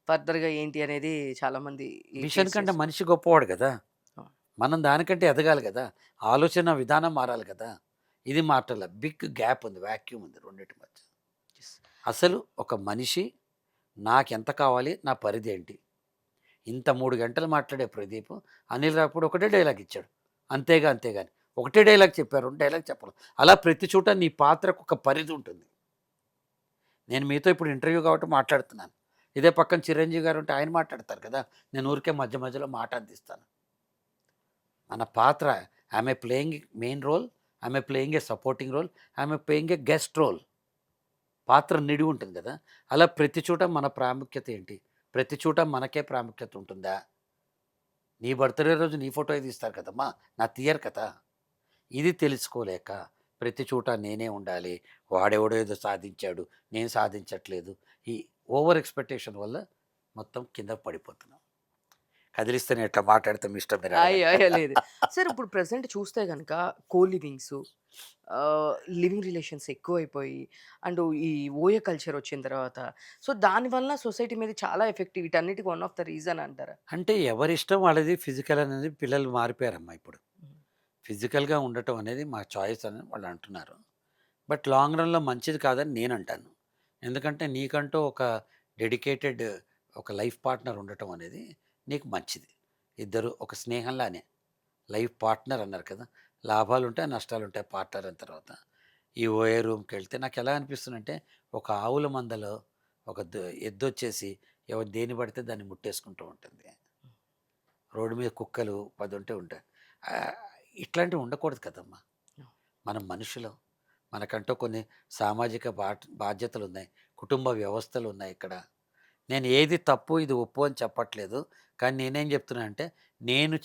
ఫర్దర్‌గా ఏంటి అనేది చాలా మంది ఈ మిషన్ ఫేస్ కంటే చేస్తున్నారు. మనిషి గొప్పవాడు కదా! అవును. మనం దానికంటే ఎదగాలి కదా! ఆలోచన విధానం మారాలి కదా! ఇది మారటంల. బిగ్ గ్యాప్ ఉంది. వాక్యూమ్ ఉంది రెండిటి మధ్య. యెస్. అసలు ఒక మనిషి నాకెంత కావాలి? నా పరిధేంటి? ఇంత 3 గంటలు మాట్లాడే ప్రదీప్, అనిల్ రావిపూడి ఒకటే డైలాగ్ ఇచ్చాడు. అంతేగాని. ఒకటే డైలాగ్ చెప్పారు. 2 డైలాగ్ చెప్పలేదు. అలా ప్రతి చోట నీ పాత్రకు ఒక పరిధి ఉంటుంది. నేను మీతో ఇప్పుడు ఇంటర్వ్యూ కాబట్టి మాట్లాడుతున్నాను. ఇదే పక్కన చిరంజీవి గారు ఉంటే ఆయన మాట్లాడతారు కదా! నేను ఊరికే మధ్య మధ్యలో మాట అందిస్తాను. మన పాత్ర, ఆమె ప్లేయింగ్ మెయిన్ రోల్, ఆమె ప్లేయింగ్ ఏ సపోర్టింగ్ రోల్, ఆమె ప్లేయింగ్ ఏ గెస్ట్ రోల్. పాత్ర నిడివి ఉంటుంది కదా! అలా ప్రతి చోట మన ప్రాముఖ్యత ఏంటి? ప్రతి చోట మనకే ప్రాముఖ్యత ఉంటుందా? నీ బర్త్‌డే రోజు నీ ఫోటోయే తీస్తారు కదమ్మా! నాది తీయరు కదా! ఇది తెలుసుకోలేక ప్రతి చోట నేనే ఉండాలి. వాడెవడో ఏదో సాధించాడు, నేను సాధించట్లేదు. ఈ ఓవర్ ఎక్స్‌పెక్టేషన్ వల్ల మొత్తం కిందకి పడిపోతున్నాం. కదిలిస్తే నేను ఇట్లా మాట్లాడితే మీ ఇష్టం, మీరు అడగండి. అయ్యో! లేదు. సార్ ఇప్పుడు ప్రెజెంట్ చూస్తే గనక కో లివింగ్సు, లివింగ్ రిలేషన్స్ ఎక్కువైపోయి అండ్ ఈ ఓయే కల్చర్ వచ్చిన తర్వాత సో దాని వలన సొసైటీ మీద చాలా ఎఫెక్ట్ వీటన్నిటికి వన్ ఆఫ్ ద రీజన్ అంటారా? అంటే ఎవరిష్టం వాళ్ళది. ఫిజికల్ అనేది పిల్లలు మారిపోయారమ్మా ఇప్పుడు. హ్మ్. ఫిజికల్‌గా ఉండటం అనేది మా చాయిస్ అని వాళ్ళు అంటున్నారు. బట్ లాంగ్ రన్‌లో మంచిది కాదని నేనంటాను. ఎందుకంటే నీకంటూ ఒక డెడికేటెడ్ ఒక లైఫ్ పార్ట్నర్ ఉండటం అనేది నీకు మంచిది. ఇద్దరు ఒక స్నేహంలానే. లైఫ్ పార్ట్నర్ అన్నారు కదా! లాభాలుంటాయి, నష్టాలుంటాయి పార్ట్నర్ అయిన తర్వాత. ఈ ఓఏ రూమ్‌కెళ్తే నాకెలా అనిపిస్తుందంటే, ఒక ఆవుల మందలో ఒక ఎద్దొచ్చేసి దేన్ని పడితే దాన్ని ముట్టేసుకుంటూ ఉంటుంది. రోడ్డు మీద కుక్కలు 10 ఉంటే ఉంటాయి. ఆహ్, ఇట్లాంటివి ఉండకూడదు కదమ్మా! మనం మనుషులం. మనకంటూ కొన్ని సామాజిక బాధ్యతలున్నాయి. కుటుంబ వ్యవస్థలున్నాయి ఇక్కడ. నేను ఏది తప్పు, ఇది ఒప్పు అని చెప్పట్లేదు. కానీ నేనేం చెప్తున్నానంటే, నేను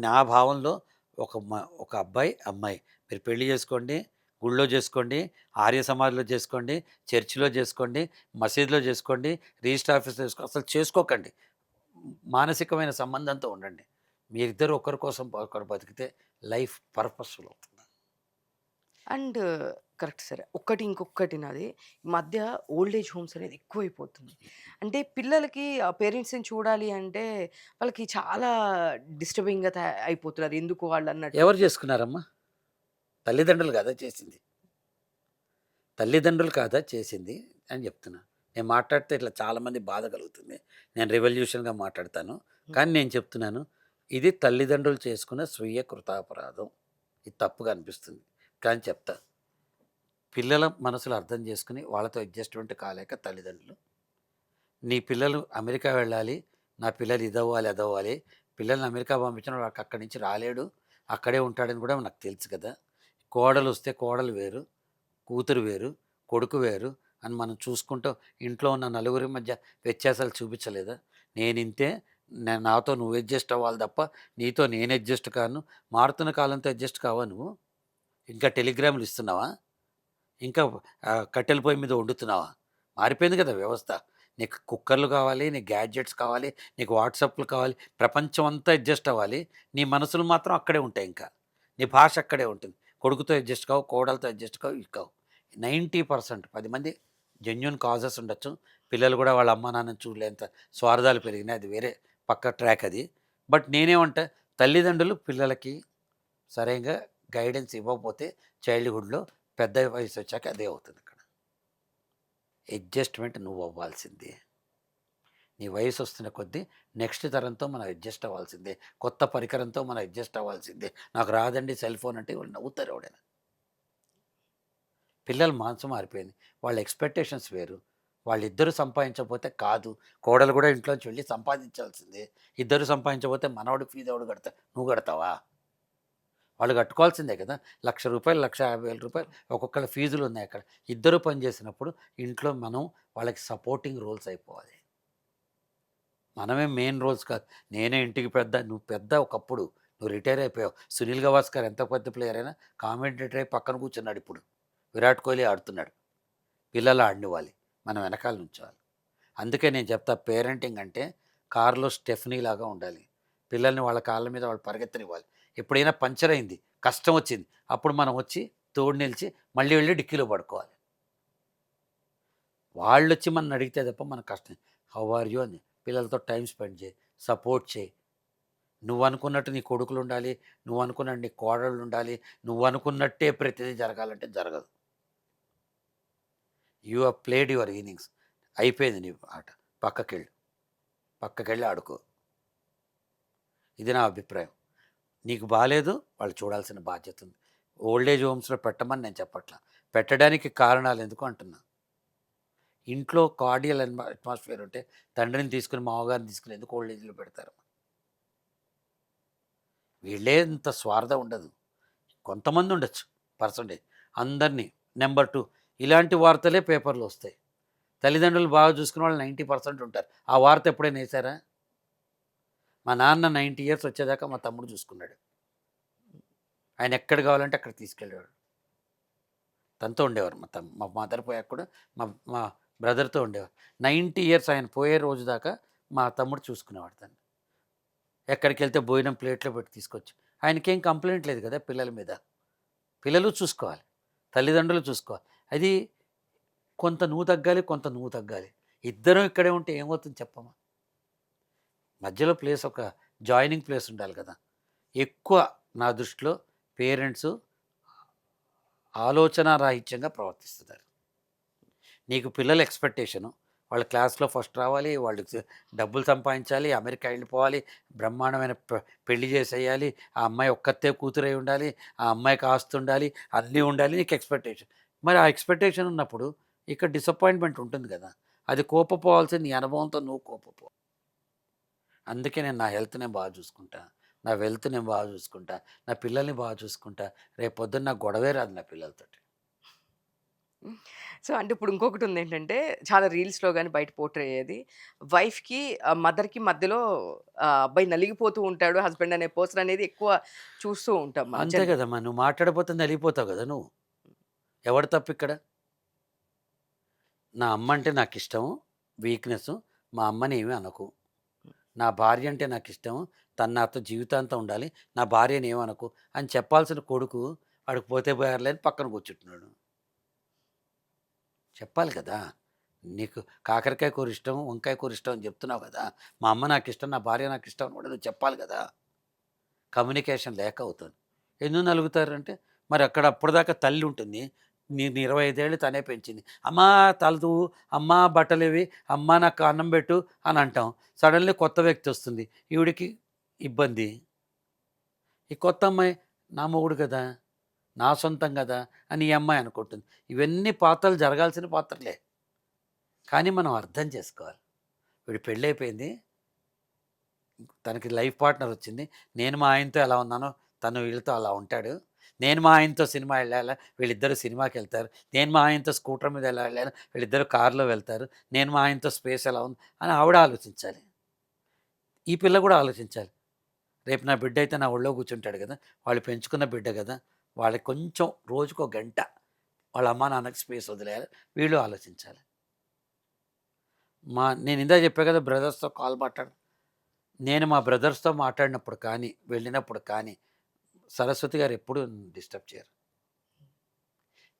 నా భావంలో ఒక అబ్బాయి, అమ్మాయి మీరు పెళ్లి చేసుకోండి, గుడిలో చేసుకోండి, ఆర్య సమాజ్‌లో చేసుకోండి, చర్చిలో చేసుకోండి, మసీదులో చేసుకోండి, రిజిస్టర్ ఆఫీస్‌లో అసలు చేసుకోకండి. మానసికమైన సంబంధంతో ఉండండి. మీరిద్దరూ ఒకరి కోసం ఒకరు బతికితే లైఫ్ పర్పస్‌ఫుల్ అవుతుంది. అండ్ కరెక్ట్ సరే. ఇంకొకటి నాది ఈ మధ్య ఓల్డ్ ఏజ్ హోమ్స్ అనేది ఎక్కువైపోతుంది. అంటే పిల్లలకి ఆ పేరెంట్స్‌ని చూడాలి అంటే వాళ్ళకి చాలా డిస్టర్బింగ్‌గా అయిపోతున్నారు. ఎందుకు వాళ్ళన్నట్టు. ఎవరు చేసుకున్నారమ్మా? తల్లిదండ్రులు కాదా చేసింది. తల్లిదండ్రులు కాదా చేసింది అని చెప్తున్నా. నేను మాట్లాడితే ఇట్లా చాలామంది బాధ కలుగుతుంది. నేను రివల్యూషన్‌గా మాట్లాడతాను. హ్మ్. కానీ నేను చెప్తున్నాను, ఇది తల్లిదండ్రులు చేసుకున్న స్వీయ కృతాపరాధం. ఇది తప్పుగా అనిపిస్తుంది. కానీ చెప్తా. పిల్లల మనసులు అర్థం చేసుకొని వాళ్ళతో అడ్జస్ట్‌మెంట్ కాలేక తల్లిదండ్రులు, నీ పిల్లలు అమెరికా వెళ్ళాలి, నా పిల్లలు ఇదవ్వాలి, అదవ్వాలి. పిల్లల్ని అమెరికా పంపించిన వాడు అక్కడి నుంచి రాలేడు. అక్కడే ఉంటాడని కూడా నాకు తెలుసు కదా! కోడలొస్తే కోడలు వేరు, కూతురు వేరు, కొడుకు వేరు అని మనం చూసుకుంటూ ఇంట్లో ఉన్న నలుగురి మధ్య వ్యత్యాసాలు చూపించలేదా? నేనింతే, నాతో నువ్వు అడ్జస్ట్ అవ్వాలి తప్ప నీతో నేను అడ్జస్ట్ కాను. మారుతున్న కాలంతో అడ్జస్ట్ కావా నువ్వు? ఇంకా టెలిగ్రామ్‌లు ఇస్తున్నావా? ఇంకా కట్టెల పొయ్యి మీద వండుతున్నావా? మారిపోయింది కదా వ్యవస్థ. నీకు కుక్కర్లు కావాలి, నీకు గ్యాడ్జెట్స్ కావాలి, నీకు వాట్సాప్‌లు కావాలి. ప్రపంచం అంతా అడ్జస్ట్ అవ్వాలి. నీ మనసులు మాత్రం అక్కడే ఉంటాయి ఇంకా. నీ భాష అక్కడే ఉంటుంది. కొడుకుతో అడ్జస్ట్ కావు, కోడలతో అడ్జస్ట్ కావు, ఇవి కావు. 90% 10 మంది జెన్యూన్ కాజెస్ ఉండొచ్చు. పిల్లలు కూడా వాళ్ళ అమ్మా నాన్నని చూడలేంత స్వార్థాలు పెరిగినాయి. అది వేరే పక్క ట్రాక్ అది. బట్ నేనేమంటా, తల్లిదండ్రులు పిల్లలకి సరైనగా గైడెన్స్ ఇవ్వకపోతే చైల్డ్‌హుడ్‌లో పెద్ద వయసొచ్చాక అదే అవుతుందక్కడ. అడ్జస్ట్‌మెంట్ నువ్వవ్వాల్సిందే. నీ వయసొస్తున్న కొద్దీ నెక్స్ట్ తరంతో మనం అడ్జస్ట్ అవ్వాల్సిందే. కొత్త పరికరంతో మనం అడ్జస్ట్ అవ్వాల్సిందే. నాకు రాదండి సెల్ ఫోన్ అంటే వాళ్ళు నవ్వుతారు ఎవడైనా. పిల్లల మనసు మారిపోయింది. వాళ్ళ ఎక్స్‌పెక్టేషన్స్ వేరు. వాళ్ళిద్దరూ సంపాదించకపోతే కాదు. కోడలు కూడా ఇంట్లోంచి వెళ్ళి సంపాదించాల్సిందే. ఇద్దరు సంపాదించకపోతే మనవడి ఫీజ్ ఎవడు కడతాడు? నువ్వు కడతావా? వాళ్ళు కట్టుకోవాల్సిందే కదా! రూ. 1,00,000, రూ. 1,50,000 ఒక్కొక్కళ్ళ ఫీజులున్నాయి అక్కడ. ఇద్దరు పని చేసినప్పుడు ఇంట్లో మనం వాళ్ళకి సపోర్టింగ్ రోల్స్ అయిపోవాలి. మనమే మెయిన్ రోల్స్ కాదు. నేనే ఇంటికి పెద్ద, నువ్వు పెద్ద ఒకప్పుడు. నువ్వు రిటైర్ అయిపోయావు. సునీల్ గవాస్కర్ ఎంత పెద్ద ప్లేయర్ అయినా కామెంటేటర్ అయి పక్కన కూర్చున్నాడు ఇప్పుడు. విరాట్ కోహ్లీ ఆడుతున్నాడు. పిల్లలు ఆడనివ్వాలి. మనం వెనకాల నుంచోవాలి. అందుకే నేను చెప్తా, పేరెంటింగ్ అంటే కారులో స్టెఫ్నీ లాగా ఉండాలి. పిల్లల్ని వాళ్ళ కాళ్ళ మీద వాళ్ళు పరిగెత్తనివ్వాలి. ఎప్పుడైనా పంచర్ అయింది, కష్టం వచ్చింది, అప్పుడు మనం వచ్చి తోడు నిలిచి మళ్ళీ వెళ్ళి డిక్కీలో పడుకోవాలి. వాళ్ళొచ్చి మనల్ని అడిగితే తప్ప మన కష్టం. హౌ ఆర్ యూ అని పిల్లలతో టైం స్పెండ్ చేయి, సపోర్ట్ చేయి. నువ్వు అనుకున్నట్టు నీ కొడుకులు ఉండాలి, నువ్వు అనుకున్నట్టు నీ కోడళ్ళు ఉండాలి, నువ్వు అనుకున్నట్టే ప్రతిదీ జరగాలంటే జరగదు. You have played your innings. అయిపోయింది నీ ఆట. పక్కకెళ్ళు, పక్కకెళ్ళి ఆడుకో. ఇది నా అభిప్రాయం. నీకు బాలేదు, వాళ్ళు చూడాల్సిన బాధ్యత ఉంది. ఓల్డ్ ఏజ్ హోమ్స్‌లో పెట్టమని నేను చెప్పట్లా. పెట్టడానికి కారణాలు ఎందుకు అంటున్నా. ఇంట్లో కార్డియల్ అట్మాస్ఫియర్ ఉంటే తండ్రిని తీసుకొని, మామగారిని తీసుకొని ఎందుకు ఓల్డ్ ఏజ్‌లో పెడతారు? వీళ్ళే ఇంత స్వార్థం ఉండదు. కొంతమంది ఉండొచ్చు పర్సెంటేజ్. అందరినీ నంబర్ 2 ఇలాంటి వార్తలే పేపర్‌లో వస్తాయి. తల్లిదండ్రులు బాగా చూసుకునే వాళ్ళు 90% ఉంటారు. ఆ వార్త ఎప్పుడైనా ఏసారా? మా నాన్న 90 ఇయర్స్ వచ్చేదాకా మా తమ్ముడు చూసుకున్నాడు. ఆయన ఎక్కడ కావాలంటే అక్కడికి తీసుకెళ్ళేవాడు. తనతో ఉండేవారు. మా మదర్ పోయాక కూడా మా మా బ్రదర్‌తో ఉండేవారు. 90 ఇయర్స్ ఆయన పోయే రోజు దాకా మా తమ్ముడు చూసుకునేవాడు తనని. ఎక్కడికెళ్తే భోజనం ప్లేట్‌లో పెట్టి తీసుకొచ్చి. ఆయనకేం కంప్లెయింట్ లేదు కదా పిల్లల మీద. పిల్లలు చూసుకోవాలి. తల్లిదండ్రులు చూసుకోవాలి. అది కొంత నువ్వు తగ్గాలి, కొంత నువ్వు తగ్గాలి. ఇద్దరం ఇక్కడే ఉంటే ఏమవుతుంది చెప్పమ్మా? మధ్యలో ప్లేస్ ఒక జాయినింగ్ ప్లేస్ ఉండాలి కదా! ఎక్కువ నా దృష్టిలో పేరెంట్సు ఆలోచనారాహిత్యంగా ప్రవర్తిస్తున్నారు. నీకు పిల్లల ఎక్స్‌పెక్టేషను. వాళ్ళు క్లాస్‌లో ఫస్ట్ రావాలి, వాళ్ళు డబ్బులు సంపాదించాలి, అమెరికా వెళ్ళిపోవాలి, బ్రహ్మాండమైన పెళ్లి చేసేయాలి, ఆ అమ్మాయి ఒక్కతే కూతురై ఉండాలి, ఆ అమ్మాయికి ఆస్తి ఉండాలి, అన్నీ ఉండాలి, నీకు ఎక్స్‌పెక్టేషన్. మరి ఆ ఎక్స్‌పెక్టేషన్ ఉన్నప్పుడు ఇక్కడ డిసప్పాయింట్‌మెంట్ ఉంటుంది కదా! అది కోల్పోవాల్సింది నీ అనుభవంతో నువ్వు కోల్పోవు. అందుకే నేను నా హెల్త్ నేను బాగా చూసుకుంటా. నా వెల్త్ నేను బాగా చూసుకుంటా. నా పిల్లల్ని బాగా చూసుకుంటా. రేపొద్దున నాకు గొడవే రాదు నా పిల్లలతోటి. సో, అంటే ఇప్పుడు ఇంకొకటుందేంటంటే, చాలా రీల్స్‌లో గాని బయట పోర్ట్రే అయ్యేది. వైఫ్‌కి మదర్‌కి మధ్యలో అబ్బాయి నలిగిపోతూ ఉంటాడు. హస్బెండ్ అనే పర్సన్ అనేది ఎక్కువ చూస్తూ ఉంటాం మనం అంతే కదమ్మా! నువ్వు మాట్లాడకపోతే నలిగిపోతావు కదా నువ్వు. ఎవడి తప్పిక్కడ? నా అమ్మ అంటే నాకిష్టము. వీక్‌నెసు. మా అమ్మని ఏమి అనకు. నా భార్య అంటే నాకిష్టము. తను నాతో జీవితాంతం ఉండాలి. నా భార్యని ఏమనకు అని చెప్పాల్సిన కొడుకు వాడికి పోతే పోయారులే అని పక్కన కూర్చుంటున్నాడు. చెప్పాలి కదా! నీకు కాకరకాయ కూర ఇష్టం, వంకాయ కూర ఇష్టం అని చెప్తున్నావు కదా! మా అమ్మ నాకిష్టం, నా భార్య నాకిష్టం అని కూడా నువ్వు చెప్పాలి కదా! కమ్యూనికేషన్ లేక అవుతుంది. ఎందుకు నలుగుతారంటే, మరి అక్కడ అప్పటిదాకా తల్లి ఉంటుంది. నేను 25 ఏళ్ళు తనే పెంచింది. అమ్మా తల దువ్వు, అమ్మా బట్టలివి, అమ్మా నాకు అన్నం పెట్టు అని అంటాం. సడన్‌లీ కొత్త వ్యక్తి వస్తుంది. ఈవిడకి ఇబ్బంది. ఈ కొత్త అమ్మాయి నా మొగుడు కదా! నా సొంతం కదా! అని ఈ అమ్మాయి అనుకుంటుంది. ఇవన్నీ పాత్రలు జరగాల్సిన పాత్రలే. కానీ మనం అర్థం చేసుకోవాలి. వీడి పెళ్ళైపోయింది. తనకి లైఫ్ పార్ట్నర్ వచ్చింది. నేను మా ఆయనతో ఎలా ఉన్నానో తను వీళ్ళతో అలా ఉంటాడు. నేను మా ఆయనతో సినిమా వెళ్ళాలా, వీళ్ళిద్దరూ సినిమాకెళ్తారు. నేను మా ఆయనతో స్కూటర్ మీద ఎలా వెళ్ళాను, వీళ్ళిద్దరూ కారులో వెళ్తారు. నేను మా ఆయనతో స్పేస్ ఎలా ఉంది అని ఆవిడ ఆలోచించాలి. ఈ పిల్ల కూడా ఆలోచించాలి. రేపు నా బిడ్డ అయితే నా ఒళ్ళో కూర్చుంటాడు కదా! వాళ్ళు పెంచుకున్న బిడ్డ కదా! వాళ్ళకి కొంచెం రోజుకో గంట వాళ్ళ అమ్మా నాన్నకి స్పేస్ వదిలేయాలి. వీళ్ళు ఆలోచించాలి. నేను ఇందాక చెప్పా కదా బ్రదర్స్‌తో కాల్ నేను మా బ్రదర్స్‌తో మాట్లాడినప్పుడు కానీ, వెళ్ళినప్పుడు కానీ, సరస్వతి గారు ఎప్పుడూ డిస్టర్బ్ చేయరు.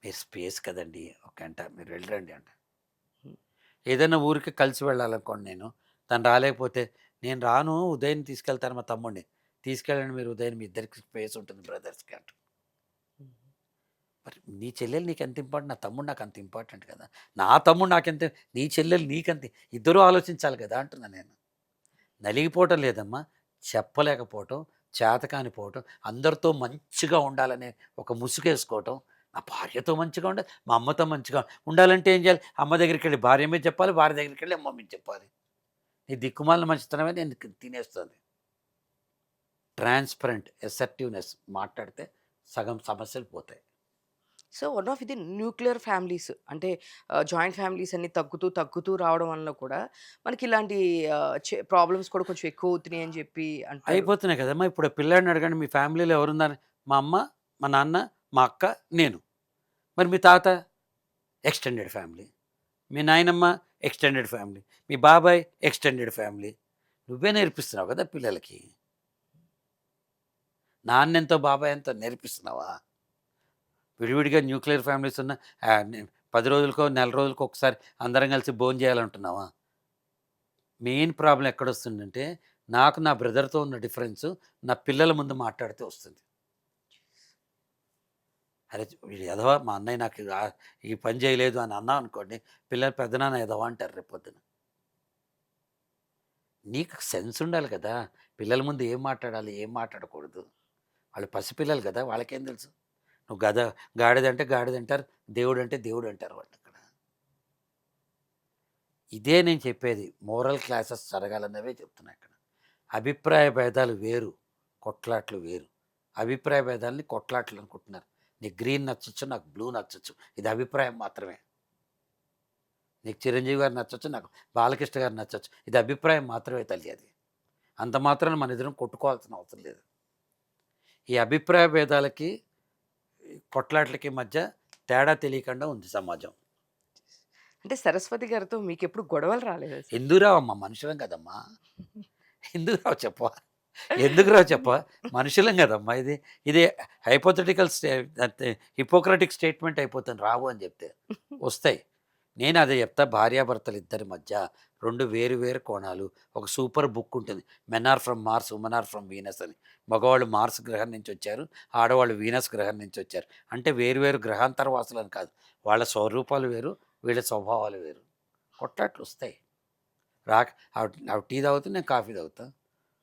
"మీరు స్పేస్ కదండీ! ఒక గంట మీరు వెళ్ళిరండి" అంట. హ్మ్. ఏదైనా ఊరికి కలిసి వెళ్ళాలనుకోండి నేను, తను రాలేకపోతే, "నేను రాను ఉదయ్‌ని తీసుకెళ్తాను మా తమ్ముడిని. తీసుకెళ్ళండి మీరు ఉదయ్‌ని మీ ఇద్దరికి స్పేస్ ఉంటుంది బ్రదర్స్‌కి" అంట. హ్మ్. మరి నీ చెల్లెలు నీకెంత ఇంపార్టెంట్, నా తమ్ముడు నాకంత ఇంపార్టెంట్ కదా! నా తమ్ముడు నాకెంత, నీ చెల్లెలు నీకంతే, ఇద్దరూ ఆలోచించాలి కదా! అంటున్నా నేను. నలిగిపోవటం లేదమ్మా. చెప్పలేకపోవటం, చేతకానిపోవటం, అందరితో మంచిగా ఉండాలనే ఒక ముసుగేసుకోవటం. నా భార్యతో మంచిగా ఉండాలి, మా అమ్మతో మంచిగా ఉండాలంటే ఏం చేయాలి? అమ్మ దగ్గరికెళ్ళి భార్య మీద చెప్పాలి, భార్య దగ్గరికెళ్ళి అమ్మ మీద చెప్పాలి. నీ దిక్కుమాలిన మంచితనమే నేను తినేస్తుంది. ట్రాన్స్‌పరెంట్, అసర్టివ్‌నెస్ మాట్లాడితే సగం సమస్యలు పోతాయి. సో, వన్ ఆఫ్ ఇది న్యూక్లియర్ ఫ్యామిలీస్ అంటే జాయింట్ ఫ్యామిలీస్ అన్నీ తగ్గుతూ, తగ్గుతూ రావడం వలన కూడా మనకి ఇలాంటి ప్రాబ్లమ్స్ కూడా కొంచెం ఎక్కువవుతున్నాయి అని చెప్పి అంటారు. అయిపోతున్నాయి కదమ్మా! ఇప్పుడు పిల్లాడిని అడగండి, మీ ఫ్యామిలీలో ఎవరున్నారు? మా అమ్మ, మా నాన్న, మా అక్క, నేను. మరి మీ తాత? Extended family. మీ నాయనమ్మ? Extended family. మీ బాబాయ్? Extended family. నువ్వే నేర్పిస్తున్నావు కదా పిల్లలకి. నాన్నెంతో, బాబాయ్ ఎంతో నేర్పిస్తున్నావా? విడివిడిగా న్యూక్లియర్ ఫ్యామిలీస్ ఉన్న 10 రోజులకో, నెల రోజులకో ఒకసారి అందరం కలిసి భోంచేయాలంటున్నావా? మెయిన్ ప్రాబ్లమ్ ఎక్కడొస్తుందంటే, నాకు నా బ్రదర్‌తో ఉన్న డిఫరెన్సు నా పిల్లల ముందు మాట్లాడితే వస్తుంది. అరే! వీడు ఎదవ, మా అన్నయ్య నాకు ఈ పని చేయలేదు అని అన్నావనుకోండి, పిల్లలు పెద్దనాన్న ఎదవ అంటారు రేపొద్దున. నీకు సెన్స్ ఉండాలి కదా! పిల్లల ముందు ఏం మాట్లాడాలి, ఏం మాట్లాడకూడదు. వాళ్ళు పసిపిల్లలు కదా! వాళ్ళకేం తెలుసు? నువ్వు గాడిదంటే గాడిదంటారు, దేవుడంటే దేవుడంటారు వాళ్ళక్కడ. ఇదే నేను చెప్పేది. మోరల్ క్లాసెస్ జరగాలన్నవే చెప్తున్నా ఇక్కడ. అభిప్రాయ భేదాలు వేరు, కొట్లాట్లు వేరు. అభిప్రాయ భేదాల్ని కొట్లాట్లు అనుకుంటున్నారు. నీకు గ్రీన్ నచ్చొచ్చు, నాకు బ్లూ నచ్చొచ్చు. ఇది అభిప్రాయం మాత్రమే. నీకు చిరంజీవి గారు నచ్చొచ్చు, నాకు బాలకృష్ణ గారు నచ్చొచ్చు. ఇది అభిప్రాయం మాత్రమే తల్లి అది. అంత మాత్రాన మనిద్దరం కొట్టుకోవాల్సిన అవసరం లేదు. ఈ అభిప్రాయ భేదాలకి, ఈ కొట్లాట్లకి మధ్య తేడా తెలియకుండా ఉంది సమాజం. అంటే సరస్వతి గారితో మీకెప్పుడు గొడవలు రాలేదా సార్? ఎందుకు రావమ్మా, మనుషులం కదమ్మా! ఎందుకు రావు చెప్పవా? ఎందుకు రావు చెప్పవా? మనుషులం కదమ్మా ఇది. ఇది హైపోథెటికల్ అంతే, హిపోక్రటిక్ స్టేట్మెంట్ అయిపోతుంది రావు అని చెప్తే. వస్తాయి. నేను అదే చెప్తా, భార్యాభర్తలు ఇద్దరి మధ్య 2 వేరు వేరు కోణాలు. ఒక సూపర్ బుక్ ఉంటుంది. 'Men are from Mars, women are from Venus' అని. మగవాళ్ళు మార్స్ గ్రహం నుంచి వచ్చారు, ఆడవాళ్ళు వీనస్ గ్రహం నుంచి వచ్చారు. అంటే వేరు వేరు గ్రహాంతర వాసులని కాదు. వాళ్ళ స్వరూపాలు వేరు, వీళ్ళ స్వభావాలు వేరు. కొట్లాట్లు వస్తాయి. రాక ఆవిడ ఆవిడ టీ తాగుతుంది, నేను కాఫీ తాగుతా.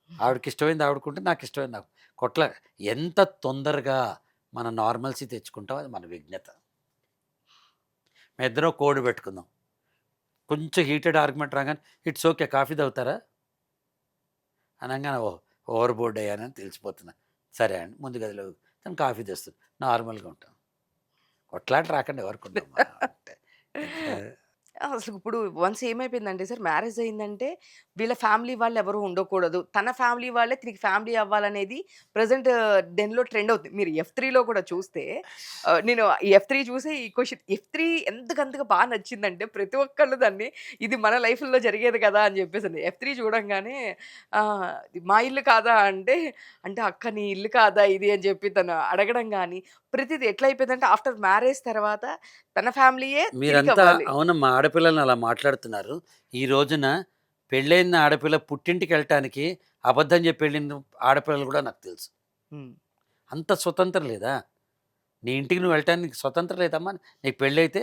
ఆవిడకి ఇష్టమైంది ఆవిడకుంటే, నాకు ఇష్టమైంది నాకు. కొట్ల ఎంత తొందరగా మన నార్మల్సీ తెచ్చుకుంటాం అది మన విజ్ఞత. మేమిద్దరం కోడ్ పెట్టుకుందాం. కొంచెం హీటెడ్ ఆర్గ్యుమెంట్ రాగానే, ఇట్స్ ఓకే కాఫీ తాగుతారా అనంగానే, ఓవర్ బోర్డ్ అయ్యానని తెలిసిపోతున్నా. సరే అండి, ముందు గదిలో తను కాఫీ తెస్తుంది, నార్మల్గా ఉంటాం. కొట్లాట రాకుండా ఎవరికుండమ్మా అంటే. అసలు ఇప్పుడు వన్స్ ఏమైపోయిందంటే సార్ మ్యారేజ్ అయిందంటే వీళ్ళ ఫ్యామిలీ వాళ్ళు ఎవరు ఉండకూడదు. తన ఫ్యామిలీ వాళ్ళే తిరిగి ఫ్యామిలీ అవ్వాలనేది ప్రెజెంట్ డెన్‌లో ట్రెండ్ అవుతుంది. మీరు ఎఫ్3లో కూడా చూస్తే నేను ఎఫ్3 చూసి ఈ క్వెషన్ ఎఫ్3 ఎందుకంతగా బా నచ్చిందంటే ప్రతి ఒక్కళ్ళు దాన్ని ఇది మన లైఫ్‌లో జరిగేది కదా! అని చెప్పేసని. ఎఫ్3 చూడంగానే ఇది మా ఇల్లు కాదా అంటే, అంటే అక్క నీ ఇల్లు కాదా ఇది అని చెప్పి తను అడగడం గాని, ప్రతిది ఎట్లా అయిపోయిందంటే ఆఫ్టర్ మ్యారేజ్ తర్వాత తన ఫ్యామిలీయే మీరంతా తిరిగవ్వాలి. అవునమ్మా, ఆడపిల్లల్ని అలా మాట్లాడుతున్నారు. ఈ రోజున పెళ్ళైన ఆడపిల్ల పుట్టింటికి వెళ్ళటానికి అబద్ధం చెప్పి వెళ్ళిన ఆడపిల్లలు కూడా నాకు తెలుసు. హ్మ్. అంత స్వతంత్రం లేదా? నీ ఇంటికి నువ్వు వెళ్ళటానికి నీకు స్వతంత్రం లేదమ్మా? నీకు పెళ్ళైతే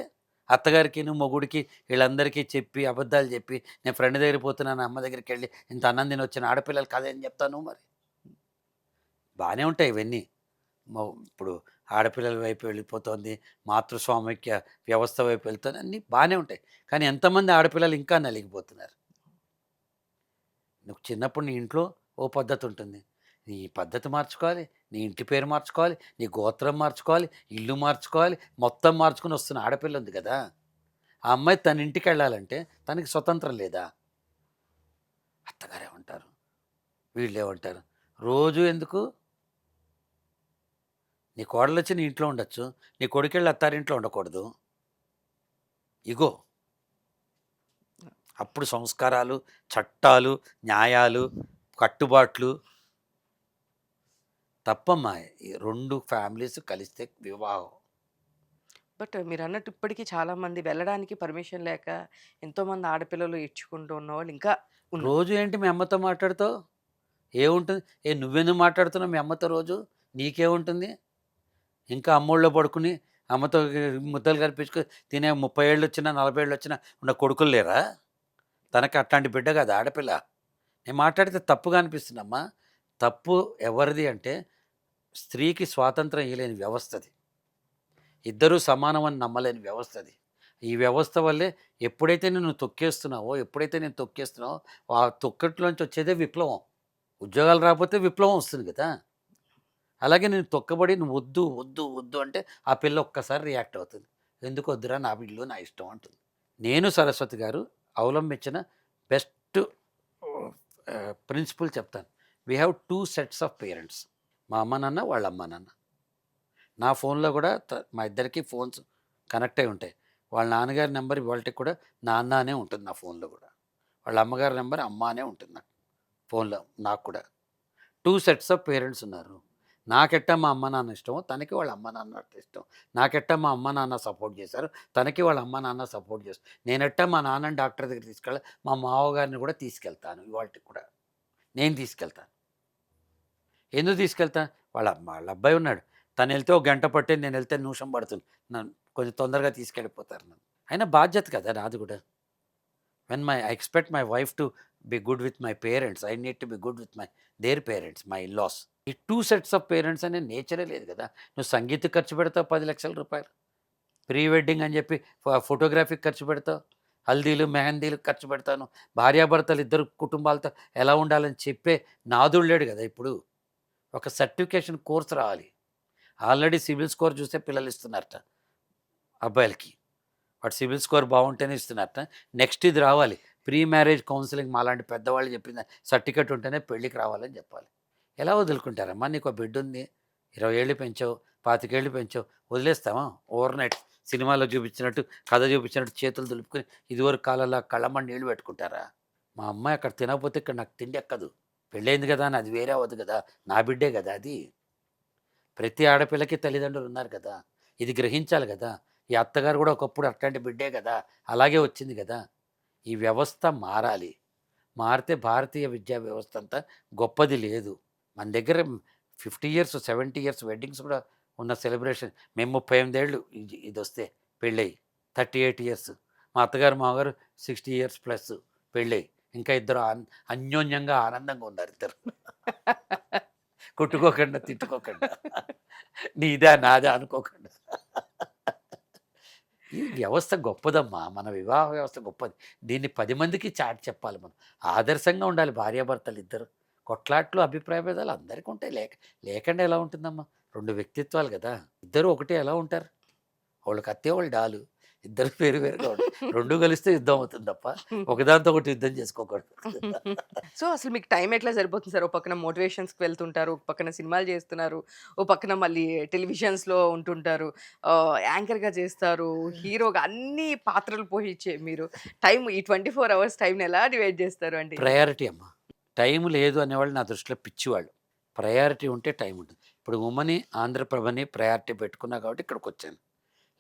అత్తగారికిను, మొగుడికి వీళ్ళందరికీ చెప్పి, అబద్ధాలు చెప్పి, నేను ఫ్రెండ్ దగ్గరికి పోతున్నాను, అమ్మ దగ్గరికెళ్ళి ఇంత అన్నం తినొచ్చిన ఆడపిల్లలు కాదని చెప్తావు నువ్వు మరి. బానే ఉంటాయి ఇవన్నీ. ఇప్పుడు ఆడపిల్లల వైపు వెళ్ళిపోతోంది, మాతృస్వామిక్య వ్యవస్థ వైపు వెళ్తుంది, అన్నీ బానే ఉంటాయి. కానీ ఎంతమంది ఆడపిల్లలు ఇంకా నలిగిపోతున్నారు. నువ్వు చిన్నప్పుడు నీ ఇంట్లో ఓ పద్ధతి ఉంటుంది. నీ పద్ధతి మార్చుకోవాలి, నీ ఇంటి పేరు మార్చుకోవాలి, నీ గోత్రం మార్చుకోవాలి, ఇల్లు మార్చుకోవాలి, మొత్తం మార్చుకొని వస్తున్న ఆడపిల్ల ఉంది కదా! ఆ అమ్మాయి తన ఇంటికెళ్ళాలంటే తనకి స్వతంత్రం లేదా? అత్తగారేమంటారు? వీళ్ళేమంటారు? రోజు ఎందుకు? నీ కోడలొచ్చి నీ ఇంట్లో ఉండొచ్చు. నీ కొడుకెళ్ళి అత్తారింట్లో ఉండకూడదు. ఇగో అప్పుడు సంస్కారాలు, చట్టాలు, న్యాయాలు, కట్టుబాట్లు తప్పమ్మా. ఈ 2 ఫ్యామిలీస్ కలిస్తే వివాహం. బట్ మీరన్నట్టు ఇప్పటికి చాలామంది వెళ్ళడానికి పర్మిషన్ లేక ఎంతోమంది ఆడపిల్లలు ఏడ్చుకుంటూ ఉన్నవాళ్ళు ఇంకా ఉన్నారు. రోజు ఏంటి మీ అమ్మతో మాట్లాడుతావు? ఏముంటుంది? నువ్వెందుకు మాట్లాడుతున్నావు మీ అమ్మతో రోజు? నీకేముంటుంది? ఇంకా అమ్మోళ్ళో పడుకుని అమ్మతో ముద్దలు కల్పించుకొని తినే 30 ఏళ్ళొచ్చినా, 40 ఏళ్ళొచ్చినా ఉన్న కొడుకులు లేరా? తనకి అట్లాంటి బిడ్డ కాదు ఆడపిల్ల. నేను మాట్లాడితే తప్పుగా అనిపిస్తుందమ్మా. తప్పు ఎవరిది అంటే స్త్రీకి స్వాతంత్రం ఇయ్యలేని వ్యవస్థది. ఇద్దరూ సమానం అని నమ్మలేని వ్యవస్థది. ఈ వ్యవస్థ వల్లే ఎప్పుడైతే నువ్వు తొక్కేస్తున్నావో, ఎప్పుడైతే నేను తొక్కేస్తున్నావో ఆ తొక్కట్లోంచి వచ్చేదే విప్లవం. ఉద్యోగాలు రాకపోతే విప్లవం వస్తుంది కదా! అలాగే నేను తొక్కబడి నువ్వు వద్దు, వద్దు, వద్దు అంటే ఆ పిల్ల ఒక్కసారి రియాక్ట్ అవుతుంది. ఎందుకు వద్దురా నా ఇల్లు నా ఇష్టం అంటుంది. నేను సరస్వతి గారు అవలంబించిన బెస్ట్ ప్రిన్సిపల్ చెప్తాను. We have 2 sets of parents. మా అమ్మ నాన్న, వాళ్ళ అమ్మ నాన్న. నా ఫోన్‌లో గూడా మా ఇద్దరికీ ఫోన్స్ కనెక్ట్ అయ్యి ఉంటాయి. వాళ్ళ నాన్నగారి నెంబర్ ఇవాల్టికి కూడా నాన్న అనే ఉంటుంది నా ఫోన్‌లో గూడా. వాళ్ళ అమ్మగారి నెంబర్ అమ్మ అనే ఉంటుంది నాకు ఫోన్‌లో నాకు కూడా. 2 సెట్స్ ఆఫ్ పేరెంట్స్ ఉన్నారు. నాకెట్టా మా అమ్మ నాన్న ఇష్టమో తనకి వాళ్ళ అమ్మ నాన్న ఇష్టం. నాకెట్టా మా అమ్మ నాన్న సపోర్ట్ చేశారో తనకి వాళ్ళ అమ్మ నాన్న సపోర్ట్ చేస్తారు. నేనెట్టా మా నాన్నని డాక్టర్ దగ్గరికి తీసుకెళ్ళాలి, మా మామగారిని కూడా తీసుకెళ్తాను ఇవాల్టికి కూడా. నేను తీసుకెళ్తాను. ఎందుకు తీసుకెళ్తా? వాళ్ళ అబ్బాయి ఉన్నాడు. తనెళ్తే ఒక గంట పట్టేది, నేనెళ్తే నిమిషం పడుతుంది. నన్ను కొంచెం తొందరగా తీసుకెళ్ళిపోతారు నన్ను. అయినా బాధ్యత కదా నాది కూడా. I expect my wife to be good with my parents. I need to be good with their parents, my in-laws. ఈ 2 సెట్స్ ఆఫ్ పేరెంట్స్ అనే నేచరే లేదు కదా! నువ్వు సంగీత్‌కి ఖర్చు పెడతావు ₹10,00,000. ప్రీ వెడ్డింగ్ అని చెప్పి ఫోటోగ్రఫీకి ఖర్చు పెడతావు. హల్దీలు, మెహందీలకు ఖర్చు పెడతాను. భార్యాభర్తలు ఇద్దరు కుటుంబాలతో ఎలా ఉండాలని చెప్పే నాథుడు లేడు కదా ఇప్పుడు. ఒక సర్టిఫికేషన్ కోర్స్ రావాలి. ఆల్రెడీ సిబిల్ స్కోర్ చూస్తే పిల్లలు ఇస్తున్నారట అబ్బాయిలకి. వాడు సిబిల్ స్కోర్ బాగుంటేనే ఇస్తున్నారట. నెక్స్ట్ ఇది రావాలి, ప్రీ మ్యారేజ్ కౌన్సిలింగ్. మాలాంటి పెద్దవాళ్ళు చెప్పిన సర్టిఫికేట్ ఉంటేనే పెళ్ళికి రావాలని చెప్పాలి. ఎలా వదులుకుంటారమ్మా? నీకు ఒక బిడ్డ ఉంది, 20 ఏళ్ళు పెంచావు, 25 ఏళ్ళు పెంచావు, వదిలేస్తావా? ఓవర్ నైట్ సినిమాలో చూపించినట్టు, కథ చూపించినట్టు చేతులు దులుపుకొని ఇదివరకు కాలంలో కళ్ళమ్మ నీళ్ళు పెట్టుకుంటారా? మా అమ్మాయి అక్కడ తినకపోతే ఇక్కడ నాకు తిండి ఎక్కదు. పెళ్ళైంది కదా అని అది వేరే అవ్వదు కదా, నా బిడ్డే కదా అది. ప్రతి ఆడపిల్లకి తల్లిదండ్రులు ఉన్నారు కదా, ఇది గ్రహించాలి కదా. ఈ అత్తగారు కూడా ఒకప్పుడు అట్లాంటి బిడ్డే కదా, అలాగే వచ్చింది కదా. ఈ వ్యవస్థ మారాలి. మారితే భారతీయ విద్యా వ్యవస్థ అంతా గొప్పది లేదు. మన దగ్గర 50 ఇయర్స్, 70 ఇయర్స్ వెడ్డింగ్స్ కూడా ఉన్న సెలబ్రేషన్. మేము 38 ఏళ్ళు ఇదొస్తే పెళ్ళయి, 38 ఇయర్స్. మా అత్తగారు మామగారు 60 ఇయర్స్ ప్లస్ పెళ్ళయి. ఇంకా ఇద్దరు అన్యోన్యంగా ఆనందంగా ఉన్నారు ఇద్దరు. కొట్టుకోకుండా, తిట్టుకోకుండా, నీదా నాదా అనుకోకుండా. ఈ వ్యవస్థ గొప్పదమ్మా. మన వివాహ వ్యవస్థ గొప్పది. దీన్ని 10 మందికి చాటి చెప్పాలి మనం. ఆదర్శంగా ఉండాలి భార్యాభర్తలు ఇద్దరు. కొట్లాట్లు, అభిప్రాయ భేదాలు అందరికీ ఉంటాయి. లేకుండా ఎలా ఉంటుందమ్మా? 2 వ్యక్తిత్వాలు కదా! ఇద్దరు ఒకటే ఎలా ఉంటారు? ఒకళ్ళు కత్తి, ఒకళ్ళు డాలు. ఇద్దరు వేరు వేరుగా ఉంటారు. 2 కలిస్తే యుద్ధం అవుతుంది తప్ప ఒకదానితో ఒకటి యుద్ధం చేసుకోకూడదు. సో, అసలు మీకు టైం ఎట్లా సరిపోతుంది సార్? ఓ పక్కన మోటివేషన్స్‌కి వెళ్తుంటారు. ఒక పక్కన సినిమాలు చేస్తున్నారు. ఓ పక్కన మళ్ళీ టెలివిజన్స్‌లో ఉంటుంటారు. యాంకర్‌గా చేస్తారు. హీరోగా అన్ని పాత్రలు పోషించే మీరు టైం ఈ 24 అవర్స్ టైంని ఎలా డివైడ్ చేస్తారు అండి? ప్రయారిటీ అమ్మా. టైం లేదు అనేవాళ్ళు నా దృష్టిలో పిచ్చివాళ్ళు. ప్రయారిటీ ఉంటే టైం ఉంటుంది. ఇప్పుడు ఉమ్మని, ఆంధ్రప్రభని ప్రయారిటీ పెట్టుకున్నా కాబట్టి ఇక్కడికొచ్చాను.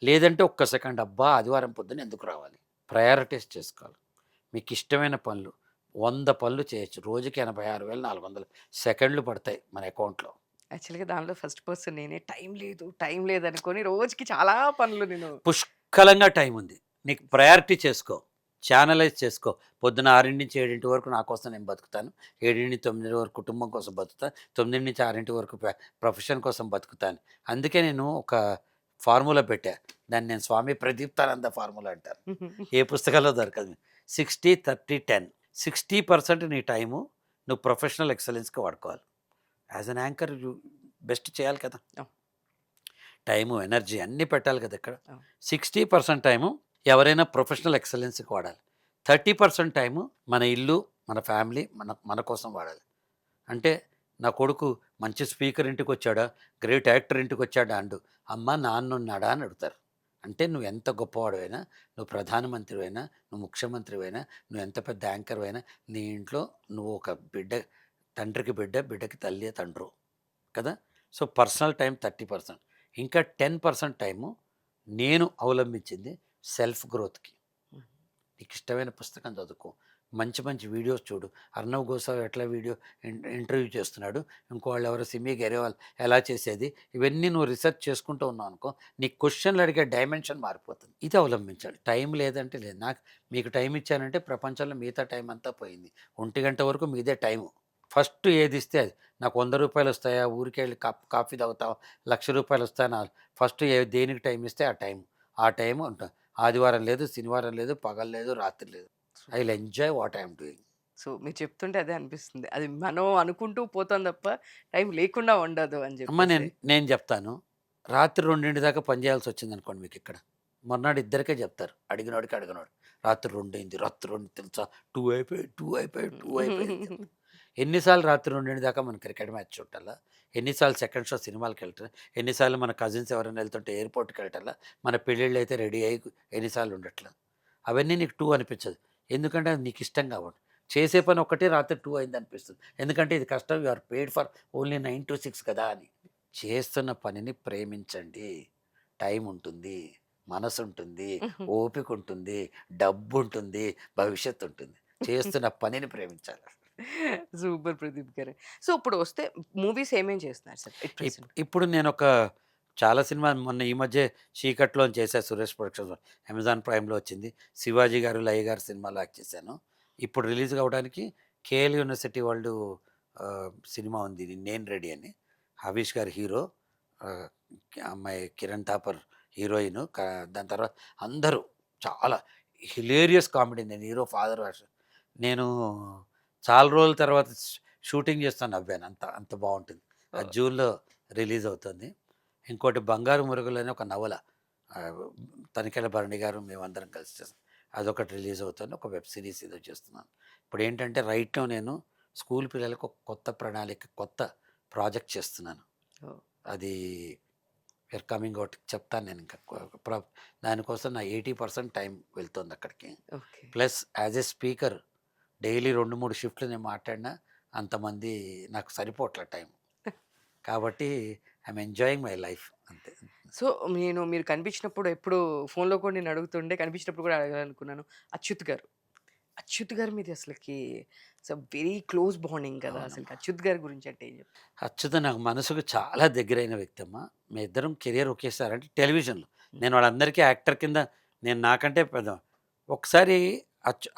లేదంటే ఒక్క సెకండ్ అబ్బా! ఆదివారం పొద్దున ఎందుకు రావాలి? ప్రయారిటైజ్ చేసుకోవాలి. మీకిష్టమైన పనులు 100 పనులు చేయొచ్చు. రోజుకి 86,400 సెకండ్లు పడతాయి మన అకౌంట్‌లో. యాక్చువల్‌గా దానిలో ఫస్ట్ పర్సన్ నేనే. టైం లేదనుకోని రోజుకి చాలా పనులు నేను పుష్కలంగా టైం ఉంది. నీకు ప్రయారిటీ చేసుకో. ఛానలైజ్ చేసుకో. పొద్దున 6-7 వరకు నా కోసం నేను బతుకుతాను. 7-9 వరకు కుటుంబం కోసం బతుకుతాను. 9-6 వరకు ప్రొఫెషన్ కోసం బతుకుతాను. అందుకే నేను ఒక ఫార్ములా పెట్టా. దాన్ని నేను స్వామి ప్రదీప్తానంద ఫార్ములా అంటాను. ఏ పుస్తకాల్లో దొరకదు. 60, 30, 10. 60% నీ టైము నువ్వు ప్రొఫెషనల్ ఎక్సలెన్స్‌కి వాడుకోవాలి. యాజ్ ఎన్ యాంకర్ బెస్ట్ చేయాలి కదా! అవును. టైము, ఎనర్జీ అన్నీ పెట్టాలి కదా ఇక్కడ. అవును. 60% టైము ఎవరైనా ప్రొఫెషనల్ ఎక్సలెన్స్‌కి వాడాలి. 30% టైము మన ఇల్లు, మన ఫ్యామిలీ, మన మన కోసం వాడాలి. అంటే నా కొడుకు మంచి స్పీకర్ ఇంటికొచ్చాడా, గ్రేట్ యాక్టర్ ఇంటికొచ్చాడా అండు. అమ్మ, నాన్నున్నాడా అని అడుగుతారు. అంటే నువ్వెంత గొప్పవాడివైనా, నువ్వు ప్రధానమంత్రివైనా, నువ్వు ముఖ్యమంత్రివైనా, నువ్వెంత పెద్ద యాంకర్‌వైనా, నీ ఇంట్లో నువ్వు ఒక బిడ్డ, తండ్రికి బిడ్డ, బిడ్డకి తల్లి, తండ్రు కదా! So, personal time 30%. ఇంకా 10% టైము నేను అవలంబించింది సెల్ఫ్ గ్రోత్‌కి. హ్మ్. నీకిష్టమైన పుస్తకం చదువుకో. మంచి మంచి వీడియోస్ చూడు. 'అర్నవ్ గోస్వామి' ఎట్లా ఇంటర్వ్యూ చేస్తున్నాడు. ఇంకోళ్ళెవరో 'సిమి గెరేవాల్' ఎలా చేసేది. ఇవన్నీ నువ్వు రిసర్చ్ చేసుకుంటూ ఉన్నావనుకో, నీకు క్వెషన్‌లు అడిగే డైమెన్షన్ మారిపోతుంది. ఇది అవలంబించాలి. టైం లేదంటే లేదు. మీకు టైం ఇచ్చానంటే ప్రపంచంలో మిగతా టైం అంతా పోయింది. 1 గంట వరకు మీదే టైము. ఫస్ట్ ఏదిస్తే అది. నాకు ₹100 వస్తాయా? ఊరికెళ్ళి కాఫీ తాగుతావా? ₹1,00,000 వస్తాయా? ఫస్ట్ దేనికి టైం ఇస్తే ఆ టైం. ఆ టైం ఉంటా. ఆదివారం లేదు, శనివారం లేదు, పగలు లేదు, రాత్రి లేదు. I will enjoy what I am doing. So, మీరు చెప్తుంటే అదే అనిపిస్తుంది. అది మనం అనుకుంటూ పోతాం తప్ప టైం లేకుండా ఉండదు అని అమ్మ, జెప్పేసి. నేను నేను చెప్తాను. రాత్రి 2 దాకా పని చేయాల్సొచ్చిందనుకోండి మీకిక్కడ. మర్నాడు ఇద్దరికే చెప్తారు. అడిగినోడికి, అడగనోడికి. రాత్రి 2 అయింది. రాత్రి 2 తెలుసా? 2 అయిపోయాయి, 2 అయిపోయాయి, 2 అయిపోయాయి అని చెప్తారు. ఎన్ని సార్లు రాత్రి 2 దాకా మనం క్రికెట్ మ్యాచ్ చూడాలా? ఎన్ని సార్లు సెకండ్ షో సినిమాలకెళ్ళటం? ఎన్ని సార్లు మన కజిన్స్ ఎవరైనా ఎళ్తుంటే ఎయిర్‌పోర్ట్‌కెళ్ళటాలా? మన పెళ్ళిళ్ళైతే రెడీ అయ్యి ఎన్ని సార్లు ఉండట్లా? అవన్నీ నీకు 2 అనిపించదు. ఎందుకంటే అది నీకిష్టం కాబట్టి. చేసే పని ఒక్కటే రాత్రి 2 అయిందనిపిస్తుంది. ఎందుకంటే ఇది కష్టం. You are paid for only 9-6 కదా అని. చేస్తున్న పనిని ప్రేమించండి. టైం ఉంటుంది. మనసుంటుంది. ఓపికుంటుంది. డబ్బుంటుంది. భవిష్యత్తుంటుంది. చేస్తున్న పనిని ప్రేమించాలి. సూపర్ ప్రదీప్ గారు. సో, ఇప్పుడు వస్తే మూవీస్ ఏమేం చేస్తున్నారు సార్ ఎట్ ప్రెజెంట్? ఇప్పుడు నేనొక చాలా సినిమా మొన్న ఈ మధ్యే 'చీకట్లో'n చేశా, సురేష్ ప్రొడక్షన్స్‌లో. అమెజాన్ ప్రైమ్‌లో వచ్చింది. 'శివాజీ గారు, లయ గారు' సినిమాలో యాక్ట్ చేశాను. ఇప్పుడు రిలీజ్ అవ్వడానికి కేఎల్ యూనివర్సిటీ వాళ్ళు సినిమా ఉంది. 'నేను రెడీ' అని. హరీష్ గారు హీరో. ఆహ్, అమ్మాయి కిరణ్ థాపర్ హీరోయిన్. దాని తర్వాత అందరూ చాలా హిలేరియస్ కామెడీ. నేను హీరో ఫాదర్ వేషం. నేను చాలా రోజుల తర్వాత షూటింగ్ చేస్తా నవ్వాను. అంత అంత బావుంటుంది. అది ఓహ్! జూన్‌లో రిలీజ్ అవుతుంది. ఇంకోటి 'బంగారు మురుగులు' అని ఒక నవల. ఆహ్, తనికెళ్ళ భరణి గారు మేమందరం కలిసి చేసాం. అదొకటి రిలీజ్ అవుతుంది. ఒక వెబ్ సీరీస్ ఏదో చేస్తున్నాను. ఇప్పుడేంటంటే రైట్‌లో నేను స్కూల్ పిల్లలకు ఒక కొత్త ప్రణాళిక, కొత్త ప్రాజెక్ట్ చేస్తున్నాను. ఓహ్! అది వీఆర్ కమింగ్ ఔట్ చెప్తాను నేను ఇంకా. దానికోసం నా 80% టైం వెళ్తుందక్కడికి. Okay. Plus as a speaker daily 2, 3 షిఫ్ట్‌లు నేను మాట్లాడినా అంతమంది నాకు సరిపోవట్ల టైం. కాబట్టి ఐయామ్ ఎంజాయింగ్ మై లైఫ్ అంతే. సో, మీరు కనిపించినప్పుడు ఎప్పుడు ఫోన్‌లో కూడా నేను అడుగుతుండే. కనిపించినప్పుడు కూడా అడగాలనుకున్నాను. అచ్యుత్ గారు. అచ్యుత్ గారు మీది అసలకి వెరీ క్లోజ్ బాండింగ్ కదా! అసలకి అవునమ్మా. అచ్యుత్ గారి గురించి అంటే ఏం చెప్తారు? అచ్యుత నాకు మనసుకు చాలా దగ్గరైన వ్యక్తమ్మా. మేమిద్దరం కెరియర్ ఒకేసారి అంటే టెలివిజన్‌లో. హ్మ్. నేను వాళ్ళందరికీ యాక్టర్ కింద, నేను నాకంటే పెద్ద. ఒకసారి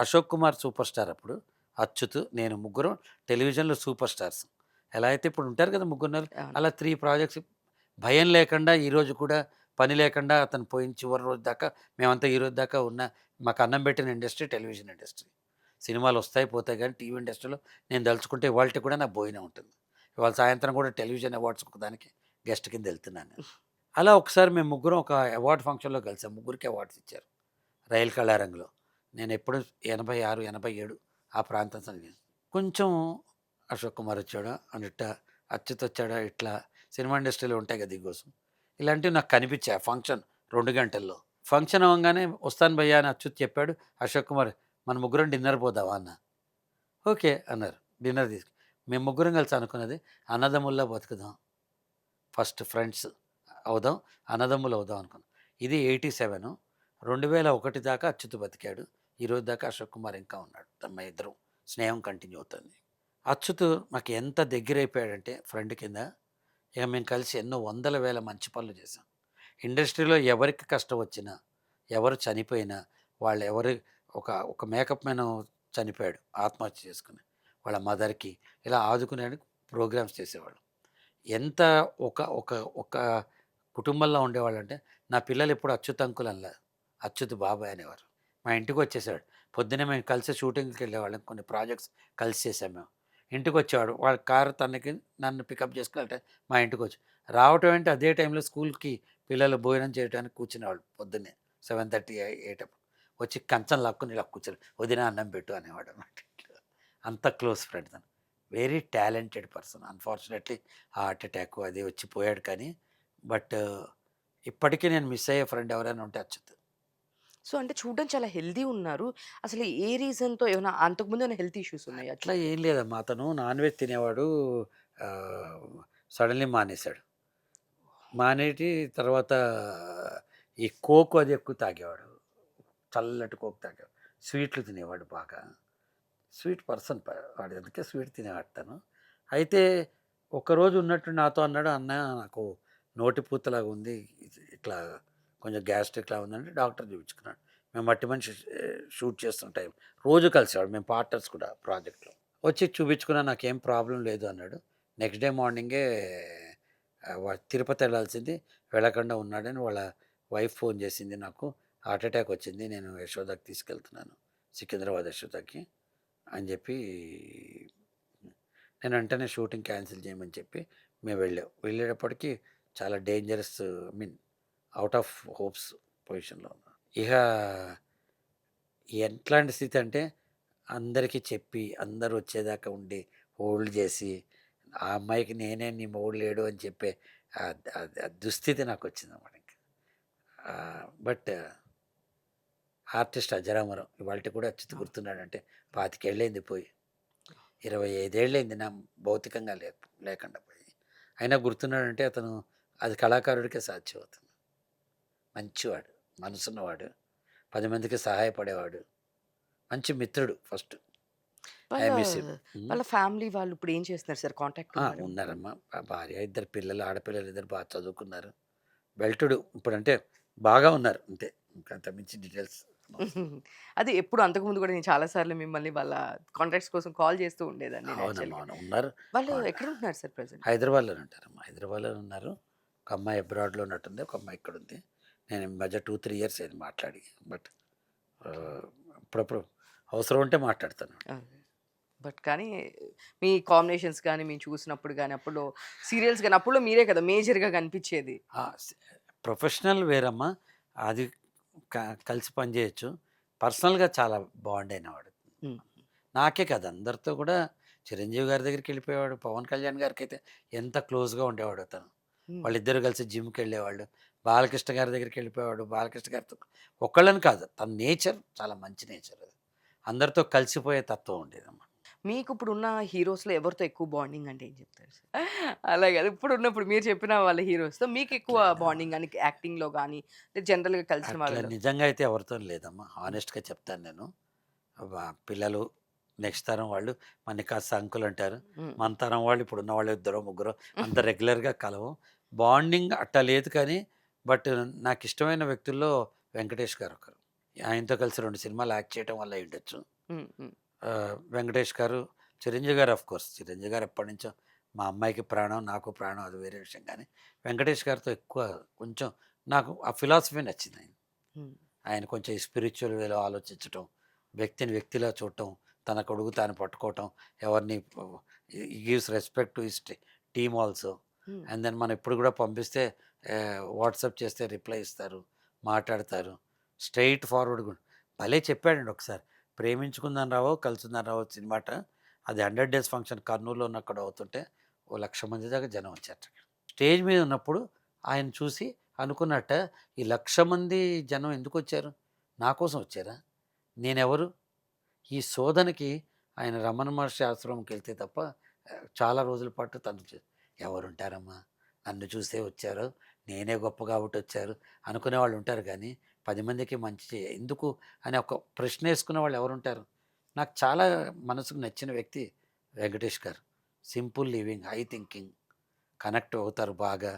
అశోక్ కుమార్ సూపర్ స్టార్ అప్పుడు. అచ్యుత్, నేను ముగ్గురం టెలివిజన్‌లో సూపర్ స్టార్స్. ఎలా అయితే ఇప్పుడు ఉంటారు కదా ముగ్గురున్నర, అవును. అలా 3 ప్రాజెక్ట్స్ భయం లేకుండా ఈరోజు కూడా పని లేకుండా అతను పోయిన చివరి రోజు దాకా మేమంతా ఈరోజు దాకా ఉన్న మాకు అన్నం పెట్టిన ఇండస్ట్రీ టెలివిజన్ ఇండస్ట్రీ. సినిమాలు వస్తాయి పోతాయి కానీ టీవీ ఇండస్ట్రీలో నేను తలుచుకుంటే ఇవాల్టికి కూడా నా భోజనం ఉంటుంది. ఇవాళ సాయంత్రం కూడా టెలివిజన్ అవార్డ్స్ ఒకదానికి గెస్ట్ కింద వెళ్తున్నాను నేను. అలా ఒకసారి మేము ముగ్గురం ఒక అవార్డ్ ఫంక్షన్‌లో కలిసాం. ముగ్గురికి అవార్డ్స్ ఇచ్చారు. రైలు కళారంగంలో. నేనెప్పుడు 86, 87 ఆ ప్రాంతం సంగతి. కొంచెం అశోక్ కుమార్ వచ్చాడా అనిట్ట, అచ్యుత్ వచ్చాడా ఇట్లా సినిమా ఇండస్ట్రీలో ఉంటాయి కదా ఈగోస్. ఇలాంటివి నాకు కనిపించాయి ఆ ఫంక్షన్ 2 గంటల్లో. ఫంక్షన్ అవ్వంగానే వస్తాను భయ్యా అని అచ్యుత్ చెప్పాడు. అశోక్ కుమార్, మన ముగ్గురం డిన్నర్ పోదామా అన్నా. ఓకే అన్నారు. డిన్నర్ మేము ముగ్గురం కలిసి అనుకున్నది అన్నదమ్ముల్లా బతుకుదాం. ఫస్ట్ ఫ్రెండ్స్ అవుదాం. అన్నదమ్ములు అవుదాం అనుకున్నాం. ఇది 87. 2001 దాకా అచ్యుత్ బతికాడు. ఈరోజు దాకా అశోక్ కుమార్ ఇంకా ఉన్నాడు. మా ఇద్దరం స్నేహం కంటిన్యూ అవుతుంది. అచ్యుత్ మాకు ఎంత దగ్గరైపోయాడంటే ఫ్రెండ్ కింద. ఇక మేము కలిసి ఎన్నో వందల వేల మంచి పనులు చేశాం. ఇండస్ట్రీలో ఎవరికి కష్టం వచ్చినా, ఎవరు చనిపోయినా, వాళ్ళెవరు ఒక ఒక మేకప్ మ్యాన్ చనిపోయాడు ఆత్మహత్య చేసుకుని. వాళ్ళ మదర్‌కి ఇలా ఆదుకునేందుకు ప్రోగ్రామ్స్ చేసేవాళ్ళం. ఎంత ఒక ఒక ఒక కుటుంబంలో ఉండేవాళ్ళంటే, నా పిల్లలు ఎప్పుడు అచ్యుత్ అంకుల్ అనలే. అచ్యుత్ బాబాయ్ అనేవారు. మా ఇంటికొచ్చేసాడు. పొద్దున్నే మేము కలిసి షూటింగ్‌కెళ్ళేవాళ్ళం. కొన్ని ప్రాజెక్ట్స్ కలిసి చేసాం మేము. ఇంటికొచ్చేవాడు. వాడి కారు తనకి నన్ను పికప్ చేసుకెళ్ళటే మా ఇంటికొచ్చి రావటం ఏంటి అదే టైంలో స్కూల్‌కి పిల్లలు భోజనం చేయడానికి కూర్చునేవాళ్ళు పొద్దున్నే 7:30, 8 వచ్చి కంచం లాక్కొని ఇలా కూర్చొని వదిన అన్నం పెట్టు అనేవాడనమాట. అంత క్లోజ్ ఫ్రెండ్ తను. Very talented person. Unfortunately heart attack అది వచ్చి పోయాడు కానీ, బట్ ఇప్పటికీ నేను మిస్ అయ్యే ఫ్రెండ్ ఎవరైనా ఉంటే అచ్యుత్. సో, అంటే చూడడానికి చాలా హెల్తీ ఉన్నారు. అసలు ఏ రీజన్‌తో ఏమైనా అంతకుముందు ఏమైనా హెల్త్ ఇష్యూస్ ఉన్నాయా అట్లా అచ్యుత్‌కి? ఏం లేదమ్మా. అతను నాన్ వెజ్ తినేవాడు. ఆహ్, సడన్‌లీ మానేశాడు. మానేటి తర్వాత ఈ కోక్ అది ఎక్కువ తాగేవాడు. చల్లటి కోక్ తాగేవాడు. స్వీట్లు తినేవాడు బాగా. స్వీట్ పర్సన్ వాడు, అందుకే స్వీట్ తినేవాడు తను. అయితే ఒకరోజు ఉన్నట్టు నాతో అన్నాడు, "అన్న నాకు నోటిపూతలాగా ఉంది. ఇట్లా కొంచెం గ్యాస్ట్రిక్‌లా ఉందంటే" డాక్టర్ చూపించుకున్నాడు. మేము మట్టి మనిషి షూట్ చేస్తున్న టైం రోజు కలిసేవాడు. మేము పార్ట్నర్స్ కూడా ప్రాజెక్ట్‌లో. వచ్చి చూపించుకున్నా, "నాకేం ప్రాబ్లమ్ లేదు" అన్నాడు. నెక్స్ట్ డే మార్నింగే తిరుపతి వెళ్ళాల్సింది వెళ్ళకుండా ఉన్నాడని వాళ్ళ వైఫ్ ఫోన్ చేసింది నాకు. హార్ట్ అటాక్ వచ్చింది. నేను యశోదకి తీసుకెళ్తున్నాను. సికింద్రాబాద్ యశోదకి అని చెప్పి, నేను వెంటనే షూటింగ్ క్యాన్సిల్ చేయమని చెప్పి మేము వెళ్ళాం. వెళ్ళేటప్పటికి చాలా dangerous, I mean out of hopes పొజిషన్‌లో ఉన్నాను. ఇక ఎట్లాంటి స్థితి అంటే, అందరికీ చెప్పి, అందరూ వచ్చేదాకా ఉండి, హోల్డ్ చేసి, ఆ అమ్మాయికి నేనే నీ మొగుడు లేడు అని చెప్పే దుస్థితి నాకొచ్చిందన్నమాట ఇంక. But artist అజరామరం. ఇవాల్టికి కూడా అచ్యుత్ ఆ! గుర్తున్నాడంటే 25 ఏళ్ళయింది పోయి. 25 ఏళ్ళయింది నా భౌతికంగా లేకుండా పోయి. అయినా గుర్తున్నాడంటే అతను అది కళాకారుడికే సాధ్యమవుతుంది. మంచివాడు, మనసున్నవాడు, 10 మందికి సహాయపడేవాడు, మంచి మిత్రుడు ఫస్ట్. ఐ వాళ్ళ మిస్ హిమ్. హ్మ్. వాళ్ళ ఫ్యామిలీ వాళ్ళు ఇప్పుడు ఏం చేస్తున్నారు సార్? కాంటాక్ట్ ఉన్నారా మీకు? ఉన్నారమ్మా. భార్య, ఇద్దరు పిల్లలు, ఆడపిల్లలు ఇద్దరు బాగా చదువుకున్నారు. వెల్టుడు ఇప్పుడంటే బాగా ఉన్నారు అంతే. ఇంకా అంతకు మించి డీటెయిల్స్ అనవసరం. అది ఎప్పుడు అంతకుముందు కూడా నేను చాలా సార్లు మిమ్మల్ని వాళ్ళ కాంటాక్ట్స్ కోసం కాల్ చేస్తూ ఉండేదాన్ని నేను అవునమ్మా. యాక్చువల్‌గా. అవును. ఉన్నారు. వాళ్ళు కాన్ ఎక్కడ ఉంటున్నారు సార్ ప్రెజెంట్? హైదరాబాద్‌లోనే ఉంటారమ్మా. హైదరాబాద్‌లోనే ఉన్నారు. ఒక అమ్మాయి అబ్రాడ్‌లో ఉన్నట్టుంది. ఒక అమ్మాయి ఇక్కడుంది. నేను ఈ మధ్య 2, 3 ఇయర్స్ అయింది మాట్లాడి. But okay. ఆహ్, అప్పుడప్పుడు అవసరం ఉంటే మాట్లాడతాను. అదే. బట్ కానీ మీ కాంబినేషన్స్ గాని, మేము చూసినప్పుడు గాని, అప్పట్లో సీరియల్స్ గాని, అప్పట్లో మీరే కదా మేజర్‌గా కనిపించేది. ఆ! ప్రొఫెషనల్ వేరమ్మా. అది క కలిసి పని చేయొచ్చు. పర్సనల్‌గా చాలా బాండ్ అయినవాడు. హ్మ్. నాకే కాదు, అందరితో కూడా. చిరంజీవి గారి దగ్గరికెళ్ళిపోయేవాడు. పవన్ కళ్యాణ్ గారికైతే ఎంత క్లోజ్‌గా ఉండేవాడో తను. హ్మ్. వాళ్ళిద్దరూ కలిసి జిమ్‌కెళ్ళేవాళ్ళు. బాలకృష్ణ గారి దగ్గరికెళ్ళిపోయేవాడు. బాలకృష్ణ గారితో ఒక్కళ్ళని కాదు, తన నేచర్ చాలా మంచి నేచర్ అది. అందరితో కలిసిపోయే తత్వం ఉండేదమ్మా. మీకు ఇప్పుడున్న హీరోస్‌లో ఎవరితో ఎక్కువ బాండింగ్ అంటే ఏం చెప్తారు సార్? అలా కాదు. ఇప్పుడున్నప్పుడు మీరు చెప్పిన వాళ్ళ హీరోస్‌తో మీకెక్కువ అట్లా బాండింగ్ గాని, యాక్టింగ్‌లో గాని, జనరల్‌గా కలిసిన అట్లా వాళ్ళలో? నిజంగా అయితే ఎవరితోని లేదమ్మా. హ్మ్. హానెస్ట్‌గా చెప్తాను నేను. పిల్లలు, నెక్స్ట్ తరం వాళ్ళు మనని కాస్త అంకుల్ అంటారు. హ్మ్. మన తరం వాళ్ళు ఇప్పుడున్న వాళ్ళు ఇద్దరో, ముగ్గురో అంత రెగ్యులర్‌గా కలవం. బాండింగ్ అట్టా లేదు కానీ, బట్ నాకిష్టమైన వ్యక్తుల్లో వెంకటేష్ గారు ఒకరు. ఆయనతో కలిసి 2 సినిమాలు యాక్ట్ చేయటం వల్ల అయ్యుండొచ్చు. హ్మ్. హ్మ్. వెంకటేష్ గారు, చిరంజీవి గారు ఆఫ్‌కోర్స్. చిరంజీవి గారు ఎప్పటినుంచో మా అమ్మాయికి ప్రాణం, నాకు ప్రాణం, అది వేరే విషయం కానీ, వెంకటేష్ గారితో ఎక్కువ కొంచెం నాకు ఆ ఫిలాసఫీ నచ్చింది. హ్మ్. ఆయన కొంచెం స్పిరిచువల్ వేలో ఆలోచించటం, వ్యక్తిని వ్యక్తిలా చూడటం, తన కొడుకు తాను పట్టుకోవటం, ఎవరిని gives respect to his team also. హ్మ్. అండ్ దెన్ మనం ఎప్పుడు కూడా పంపిస్తే వాట్సాప్ చేస్తే రిప్లై ఇస్తారు, మాట్లాడతారు. స్ట్రెయిట్ ఫార్వర్డ్ కూడా. భలే చెప్పాడండి ఒకసారి. 'ప్రేమించుకుందాం రావో కలిసుందాం రావో' సినిమాట, అది 100 డేస్ ఫంక్షన్ కర్నూలులో ఉన్నక్కడ అవుతుంటే ఓ 1,00,000 మంది దాకా జనం వచ్చారట. స్టేజ్ మీద ఉన్నప్పుడు ఆయన చూసి అనుకున్నట్ట, ఈ 1,00,000 మంది జనం ఎందుకొచ్చారు? నా కోసం వచ్చారా? నేనెవరు? ఈ శోధనకి ఆయన రమణ మహర్షి ఆశ్రమంకెళ్తే తప్ప చాలా రోజుల పాటు తను ఎవరుంటారమ్మా? నన్ను చూసే వచ్చారు. నేనే గొప్ప కాబట్టి వచ్చారు అనుకునేవాళ్ళు ఉంటారు గానీ, 10 మందికి మంచి ఎందుకు అని ఒక ప్రశ్న ఏసుకునే వాళ్ళు ఎవరుంటారు? నాకు చాలా మనసుకు నచ్చిన వ్యక్తి వెంకటేష్ గారు. Simple living, high thinking, connect అవుతారు బాగా.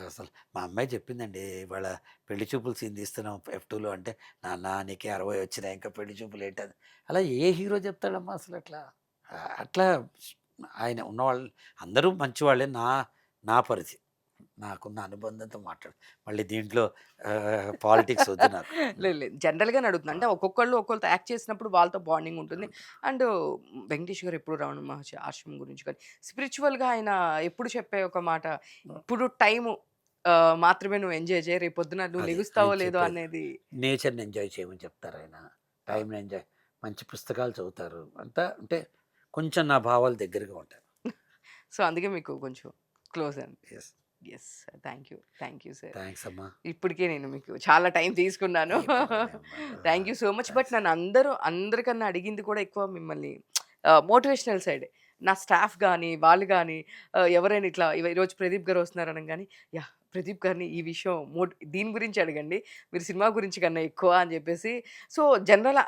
అసలు మా అమ్మాయి చెప్పిందండి, "ఇవాళ పెళ్లి చూపులు సీన్ తీస్తున్నాం F2లో" అంటే, "నాన్న నీకే 60 వచ్చినాయి ఇంకా పెళ్లి చూపులు ఏంటని." అలా ఏ హీరో చెప్తాడమ్మా అసలట్లా? అట్లా ఆయన ఉన్నవాళ్ళు అందరూ మంచివాళ్ళే. నా నా పరిధి. నాకున్న అనుబంధంతో మళ్ళీ దీంట్లో పాలిటిక్స్ వద్దు నాకు. లేదు లేదు. జనరల్‌గానే అడుగుతున్నా. ఆ! అంటే ఒక్కొక్కళ్ళు ఒక్కొక్కళ్ళతో యాక్ట్ చేసినప్పుడు వాళ్ళతో బాండింగ్ ఉంటుంది. అవును. అండ్ వెంకటేష్ గారు ఎప్పుడు రమణ మహర్షి ఆశ్రమం గురించి కానీ, స్పిరిచువల్‌గా ఆయన ఎప్పుడు చెప్పే ఒక మాట, ఇప్పుడు టైము మాత్రమే నువ్వు ఎంజాయ్ చేయి. రేపొద్దున నువ్వు అదే ఆయన లెగుస్తావో లేదో చెప్పేది. అనేది. నేచర్‌ని ఎంజాయ్ చేయమని చెప్తారాయన. ఆ! టైమ్‌ని ఎంజాయ్, మంచి పుస్తకాలు చదువుతారు. అంతా అంటే కొంచెం నా భావాలు దగ్గరగా ఉంటాయి. సో, అందుకే మీకు కొంచెం క్లోజ్ అండి. Yes. Yes. Thank you sir. Thanks అమ్మా. ఇప్పటికే నేను మీకు చాలా టైం తీసుకున్నాను. ఏ పర్వాలేదమ్మా. Thank you so much. But thanks. నన్ను అందరికన్నా అడిగింది కూడా ఎక్కువ మిమ్మల్ని మోటివేషనల్ సైడే. నా స్టాఫ్ గాని, వాళ్ళు గాని ఎవరైనా ఇట్లా ఈరోజు ప్రదీప్ గారు వస్తున్నారు అనంగానే, యాహ్! ప్రదీప్ గారిని ఈ విషయం దీని గురించి అడగండి. మీరు సినిమా గురించి కన్నా ఎక్కువ అని చెప్పేసి. సో, జనాలు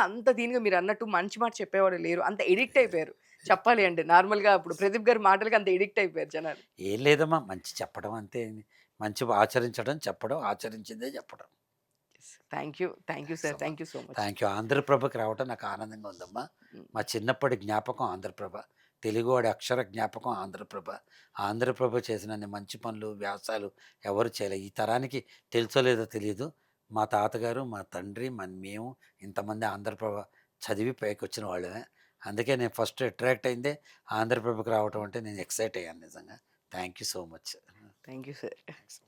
అంత దీనిగా మీరన్నట్టు మంచి మాట చెప్పేవాళ్ళు లేరు. అంత ఎడిక్ట్ అయిపోయారు. చెప్పాలి అంటే నార్మల్‌గా ఇప్పుడు ప్రదీప్ గారి మాటలకి అంత ఎడిక్ట్ అయిపోయారు జనాలు. ఏం లేదమ్మా. మంచి చెప్పడం అంతే. మంచి ఆచరించడం, చెప్పడం, ఆచరించిందే చెప్పడం. Thank you thanks sir. అమ్మా. Thank you so much. Thank you. ఆంధ్రప్రభకి రావటం నాకు ఆనందంగా ఉందమ్మా. హ్మ్. మా చిన్నప్పటి జ్ఞాపకం ఆంధ్రప్రభ. తెలుగువాడి అక్షర జ్ఞాపకం ఆంధ్రప్రభ. ఆంధ్రప్రభ చేసినన్ని మంచి పనులు, వ్యాసాలు ఎవరు చేయలే. ఈ తరానికి తెలుసో లేదో తెలీదు. మా తాతగారు, మా తండ్రి, మేము ఇంతమంది ఆంధ్రప్రభ చదివి పైకొచ్చిన వాళ్ళమే. అందుకే నేను ఫస్ట్ అట్రాక్ట్ అయిందే ఆంధ్రప్రభకి రావటం అంటే నేను ఎక్సైట్ అయ్యాను నిజంగా. Thank you so much. Thank you sir. Thanks.